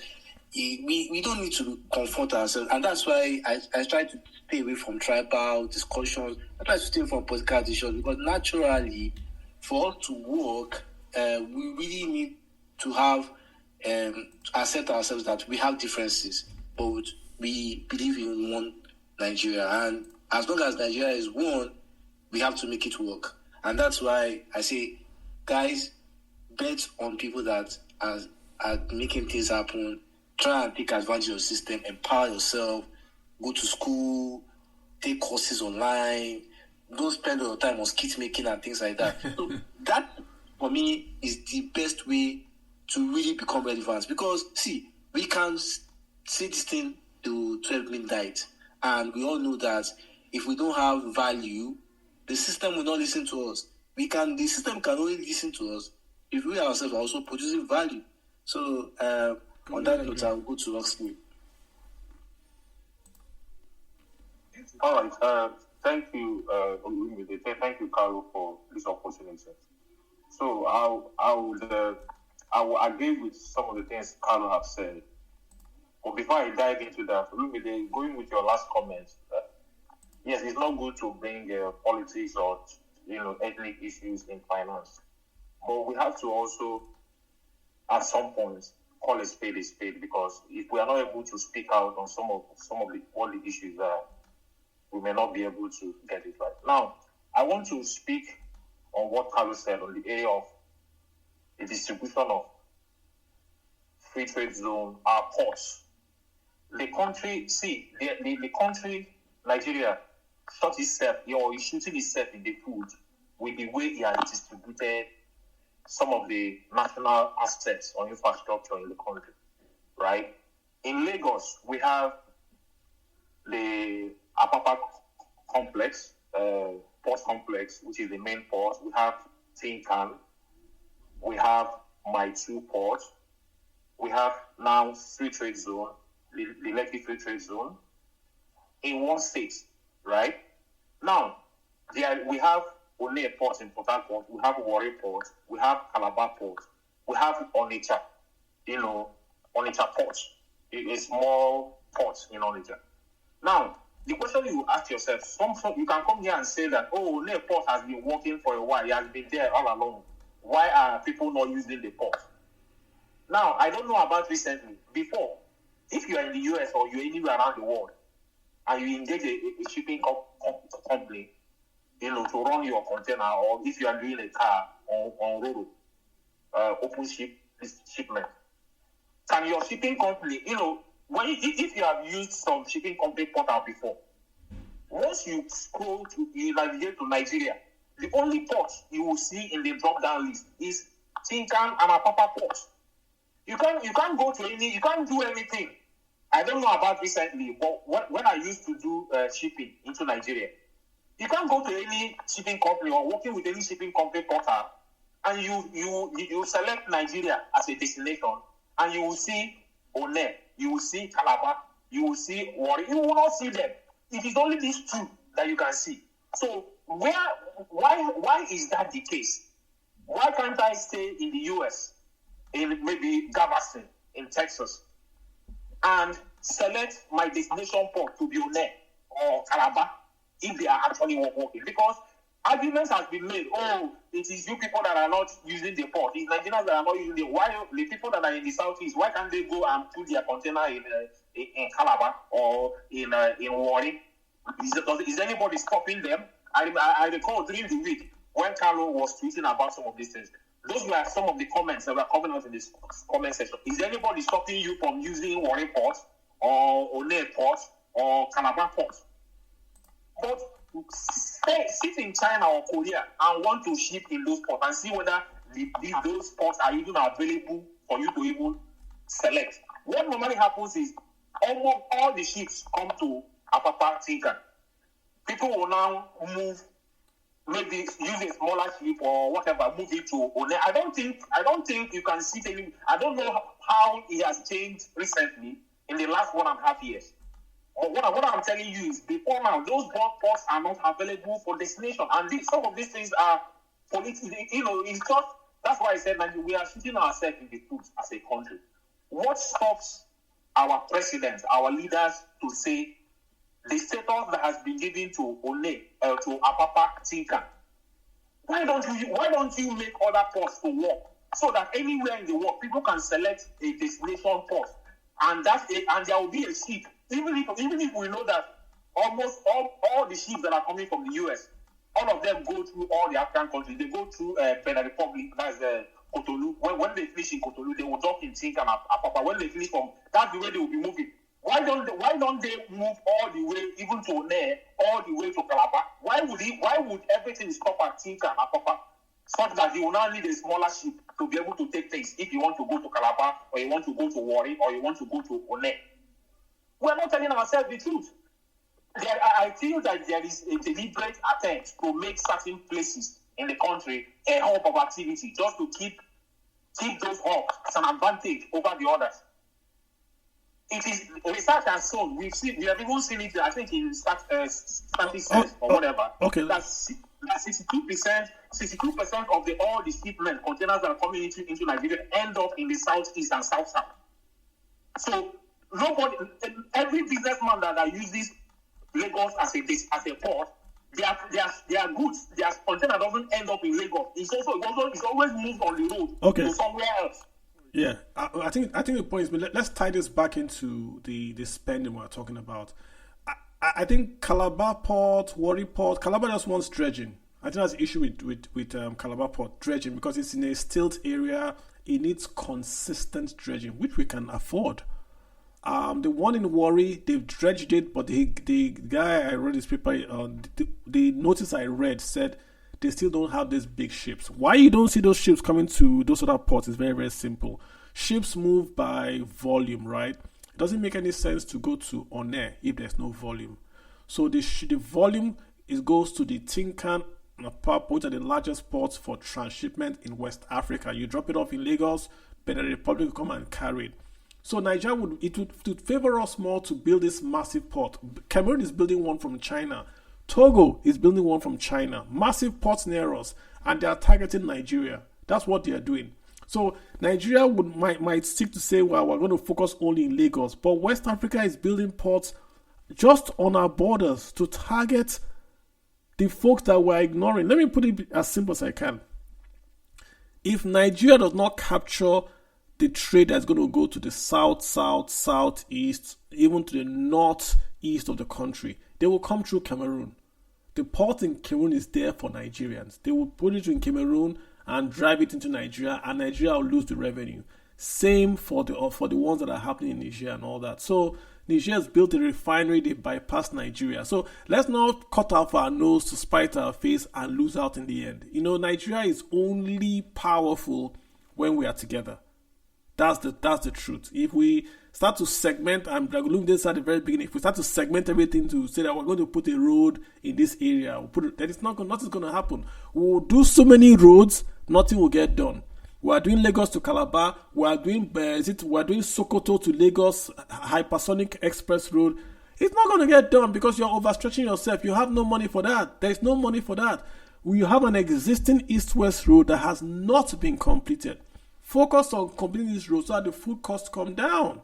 we don't need to confront ourselves, and that's why I try to stay away from tribal discussions. I try to stay away from political discussions, because naturally, for us to work, we really need to have accept ourselves that we have differences, but we believe in one Nigeria, and as long as Nigeria is one, we have to make it work. And that's why I say, guys, bet on people that are making things happen. Try and take advantage of the system, empower yourself, go to school, take courses online, don't spend all your time on skit making and things like that. So that, for me, is the best way to really become relevant. Because, see, we can say this thing to 12 midnight, and we all know that if we don't have value, the system will not listen to us. The system can only listen to us if we ourselves are also producing value. So, on that note, I'll go to Oxley. All right. Thank you, thank you, Carlo, for this opportunity. So I will agree with some of the things Carlo have said. But before I dive into that, going with your last comment, yes, it's not good to bring politics or ethnic issues in finance, but we have to also, at some point, call a spade, because if we are not able to speak out on some of all the issues there, we may not be able to get it right. Now, I want to speak on what Carlos said on the area of the distribution of free trade zone, our ports. The country, the country, Nigeria, shot itself, or is shooting itself in the foot with the way it has distributed some of the national assets or infrastructure in the country, right? In Lagos, we have the Apapa complex, port complex, which is the main port. We have Tinkan. We have Maitu port. We have now free trade zone, the Lekki free trade zone, in one state, right? Now, we have One port in Port Harcourt, we have Warri port, we have Calabar port, we have Onitsha, Onitsha port, a small port in Onitsha. Now, the question you ask yourself, you can come here and say that, One port has been working for a while, it has been there all along. Why are people not using the port? Now, I don't know about recently. Before, if you are in the US or you're anywhere around the world, and you engage a shipping company, to run your container, or if you are doing a car on road, open shipment, can your shipping company, if you have used some shipping company portal before, once you you navigate to Nigeria, the only port you will see in the drop-down list is Tinkan and Apapa port. You can't go to you can't do anything. I don't know about recently, but when I used to do shipping into Nigeria, you can't go to any shipping company or working with any shipping company portal, and you select Nigeria as a destination, and you will see One, you will see Calabar, you will see Warri. You will not see them. It is only these two that you can see. So why is that the case? Why can't I stay in the US, in maybe Galveston, in Texas, and select my destination port to be One or Calabar if they are actually working? Because arguments have been made, it is you people that are not using the port. It's Nigerians that are not using why the people that are in the southeast, why can't they go and put their container in Calabar or in Warri? Is anybody stopping them? I recall during the week when Carlo was tweeting about some of these things. Those were some of the comments that were coming out in this comment section. Is anybody stopping you from using Warri port or One port or Calabar port? But sit in China or Korea and want to ship in those ports and see whether those ports are even available for you to even select. What normally happens is almost all the ships come to Apapa Tinkan. People will now move, maybe use a smaller ship or whatever, move it to One. I don't think you can see any. I don't know how it has changed recently in the last 1.5 years. But what I'm telling you is, before now, those ports are not available for destination, and some of these things are political. It's just, that's why I said that we are shooting ourselves in the foot as a country. What stops our presidents, our leaders, to say the status that has been given to One, to Apapa Tinkan? Why don't you make other ports to work so that anywhere in the world people can select a destination port, and there will be a ship. Even if we know that almost all the ships that are coming from the US, all of them go through all the African countries. They go through Benin Republic, that's Cotonou. When they finish in Cotonou, they will dock in Tinkan and Apapa. When they finish that's the way they will be moving. Why don't they move all the way, even to One, all the way to Calabar? Why would everything stop at Tinkan and Apapa, such that you will now need a smaller ship to be able to take things if you want to go to Calabar, or you want to go to Warri, or you want to go to One? We're not telling ourselves the truth. I feel that there is a deliberate attempt to make certain places in the country a hub of activity, just to keep those hubs as an advantage over the others. It is research has shown. We have even seen it. I think in statistics or whatever. Okay. That's 62% of all the shipment containers that are coming into Nigeria end up in the southeast and south. So every businessman that uses Lagos as a port, their goods, their container doesn't end up in Lagos. It's always moved on the road to somewhere else. Yeah, I think the point is, but let's tie this back into the spending we're talking about. I think Calabar Port, Warri Port, Calabar just wants dredging. I think that's the issue with Calabar Port, dredging, because it's in a stilt area. It needs consistent dredging, which we can afford. The one in Warri, they've dredged it, but the guy I read his paper, the notice I read said they still don't have these big ships. Why you don't see those ships coming to those other ports is very, very simple. Ships move by volume, right? It doesn't make any sense to go to One if there's no volume. So the volume goes to the Tinkan and Apapa, which are the largest ports for transshipment in West Africa. You drop it off in Lagos, Benin Republic will come and carry it. So Nigeria would favor us more to build this massive port. Cameroon is building one from China. Togo is building one from China. Massive ports near us, and they are targeting Nigeria. That's what they are doing. So Nigeria might stick to say, well, we're going to focus only in Lagos. But West Africa is building ports just on our borders to target the folks that we're ignoring. Let me put it as simple as I can. If Nigeria does not capture the trade that's going to go to the southeast, even to the northeast of the country, they will come through Cameroon. The port in Cameroon is there for Nigerians. They will put it in Cameroon and drive it into Nigeria, and Nigeria will lose the revenue. Same for the ones that are happening in Niger and all that. So Niger has built a refinery, they bypass Nigeria. So let's not cut off our nose to spite our face and lose out in the end. Nigeria is only powerful when we are together. That's the truth. If we start to segment, and like look this at the very beginning, if we start to segment everything to say that we're going to put a road in this area, nothing's going to happen. We'll do so many roads, nothing will get done. We are doing Lagos to Calabar. We are doing Sokoto to Lagos hypersonic express road. It's not going to get done because you're overstretching yourself. You have no money for that. There's no money for that. We have an existing east-west road that has not been completed. Focus on completing this road so that the food costs come down.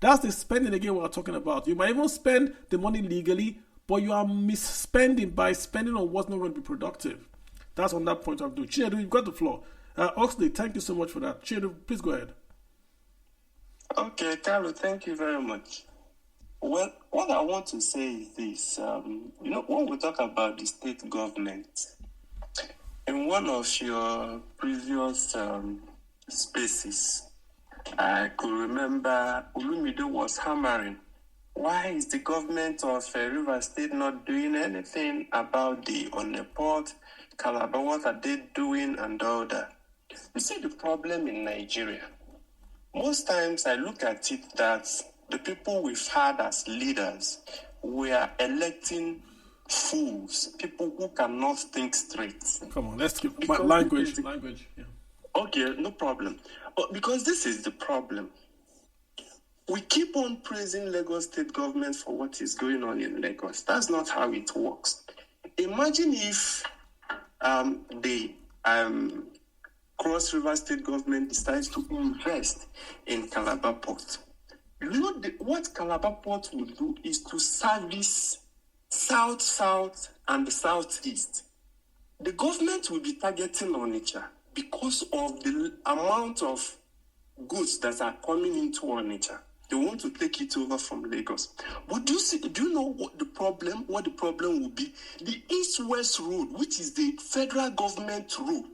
That's the spending again we're talking about. You might even spend the money legally, but you are misspending by spending on what's not going to be productive. That's on that point of view. Chinedu, you've got the floor. Oxley, thank you so much for that. Chinedu, please go ahead. Okay, Carlo, thank you very much. Well, what I want to say is this. When we talk about the state government, in one of your previous spaces, I could remember Olumide was hammering. Why is the government of Rivers State not doing anything about the One Port, Calabar? What are they doing and all that? You see, the problem in Nigeria most times I look at it that the people we've had as leaders, we are electing fools, people who cannot think straight. Come on, let's keep language. Yeah. Okay, no problem. But because this is the problem, we keep on praising Lagos state government for what is going on in Lagos. That's not how it works. Imagine if the Cross River state government decides to invest in Calabar Port. You know what Calabar Port will do is to service south and the southeast. The government will be targeting Onitsha because of the amount of goods that are coming into Onitsha. They want to take it over from Lagos. But do you know what the problem will be? The East-West Road, which is the federal government road,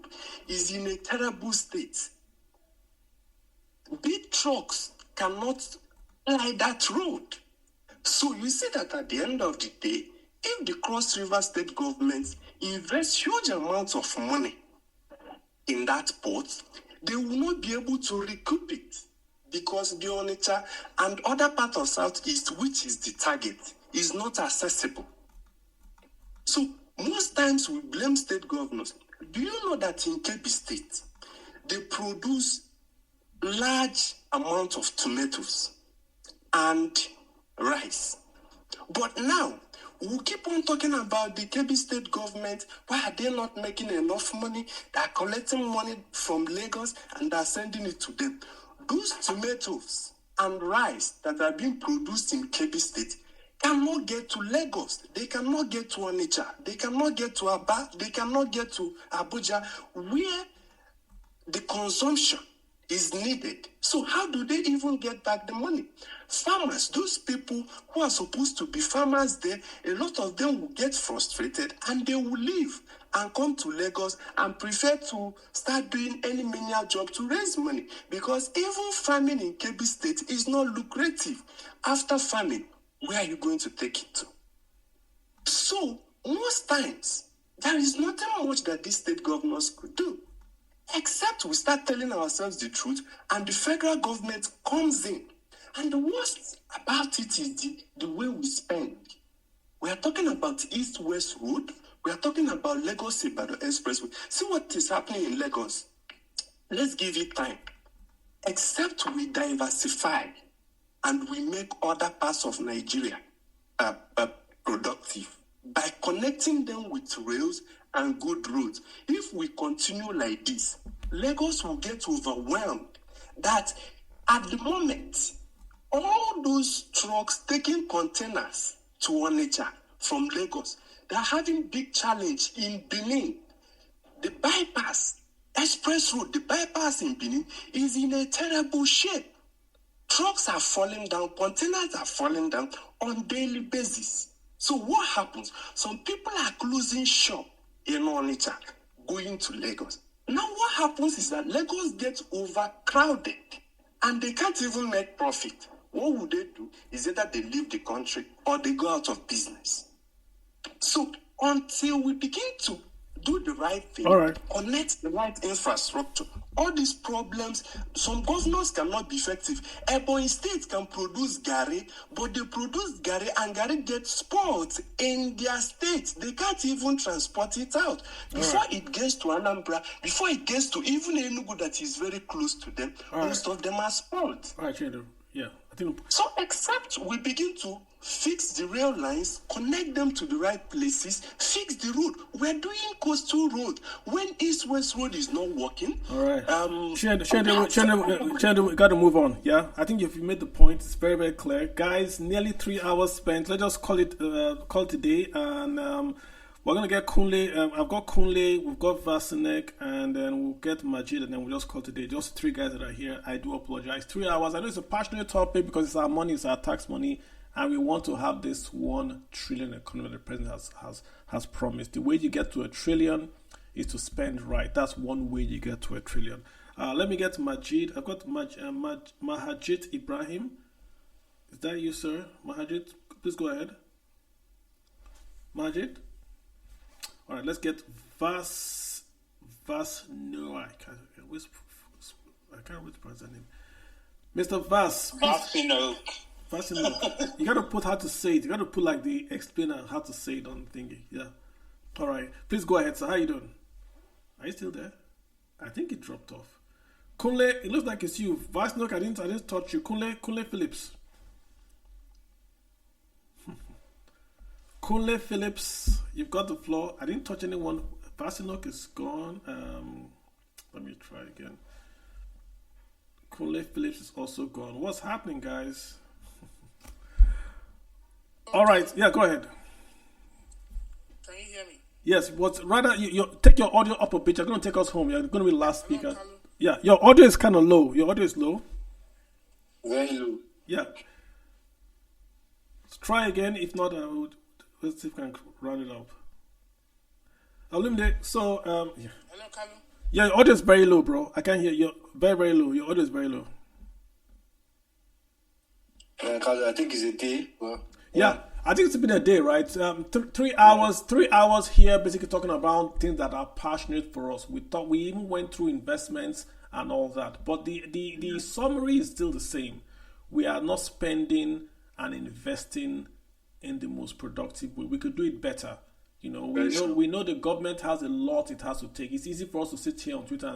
is in a terrible state. Big trucks cannot fly that road. So you see that at the end of the day, if the Cross River state government invests huge amounts of money in that port, they will not be able to recoup it because the Onitsha and other part of Southeast, which is the target, is not accessible. So most times we blame state governors. Do you know that in Kebbi State, they produce large amount of tomatoes and rice? But now, we keep on talking about the Kebbi state government. Why are they not making enough money? They are collecting money from Lagos and they are sending it to them. Those tomatoes and rice that are being produced in Kebbi state cannot get to Lagos. They cannot get to Onitsha. They cannot get to Aba. They cannot get to Abuja, where the consumption is needed. So how do they even get back the money? Farmers, those people who are supposed to be farmers there, a lot of them will get frustrated and they will leave and come to Lagos and prefer to start doing any menial job to raise money, because even farming in Kebbi State is not lucrative. After farming, where are you going to take it to? So most times, there is nothing much that these state governors could do, except we start telling ourselves the truth and the federal government comes in. And the worst about it is the way we spend. We are talking about East-West Road. We are talking about Lagos-Ibadan Expressway. See what is happening in Lagos. Let's give it time. Except we diversify and we make other parts of Nigeria productive by connecting them with rails and good roads. If we continue like this, Lagos will get overwhelmed. That at the moment, all those trucks taking containers to Onitsha from Lagos, they're having big challenge in Benin. The bypass, express road, the bypass in Benin is in a terrible shape. Trucks are falling down, containers are falling down on daily basis. So what happens? Some people are closing shop in Onitsha, going to Lagos. Now what happens is that Lagos gets overcrowded and they can't even make profit. What would they do? Is either they leave the country or they go out of business. So until we begin to do the right thing, connect the right infrastructure, all these problems, some governors cannot be effective. Ebonyi State can produce Gary, but they produce Gary and Gary gets spoiled in their state. They can't even transport it out. Before it gets to Anambra, before it gets to even Enugu that is very close to them, most of them are spoiled. All right, Chedo. Yeah. So except we begin to fix the rail lines, connect them to the right places, fix the road. We're doing coastal road. When East-West Road is not working... All right. Chedo, we got to move on, yeah? I think if you made the point, it's very, very clear. Guys, nearly 3 hours spent. Let's just call it today. And we're going to get Kunle. I've got Kunle, we've got Vasinek, and then we'll get Majid, and then we'll just call today. Just 3 guys that are here. I do apologize. 3 hours. I know it's a passionate topic because it's our money, it's our tax money, and we want to have this 1 trillion economy that the president has promised. The way you get to $1 trillion is to spend right. That's one way you get to $1 trillion. Let me get Majid. I've got Mahajit Ibrahim. Is that you, sir? Mahajit, please go ahead. Majid? All right, let's get no, I can't wait to pronounce that name. Mr. Vass. Vassino. You got to put how to say it. You got to put like the explainer how to say it on the thingy. Yeah. All right. Please go ahead, sir. How you doing? Are you still there? I think it dropped off. Kunle, it looks like it's you. Vassino, I didn't touch you. Kunle Phillips. Kunle Phillips, you've got the floor. I didn't touch anyone. Vasinok is gone. Let me try again. Kunle Phillips is also gone. What's happening, guys? All right, yeah, go ahead. Can you hear me? Yes, but rather you take your audio up a bit. You're going to take us home. You're going to be the last speaker. Yeah, your audio is kind of low. Your audio is low. Very low. Yeah. Let's try again. If not, I would. Let's see if we can round it up. So, yeah. Hello, Kalu. Yeah, your audio is very low, bro. I can't hear you. Very, very low. Your audio is very low. I think it's a day. Well, yeah, I think it's been a day, right? 3 hours. 3 hours here, basically talking about things that are passionate for us. We even went through investments and all that, but the summary is still the same. We are not spending and investing in the most productive way. We could do it better. We know the government has a lot it has to take. It's easy for us to sit here on Twitter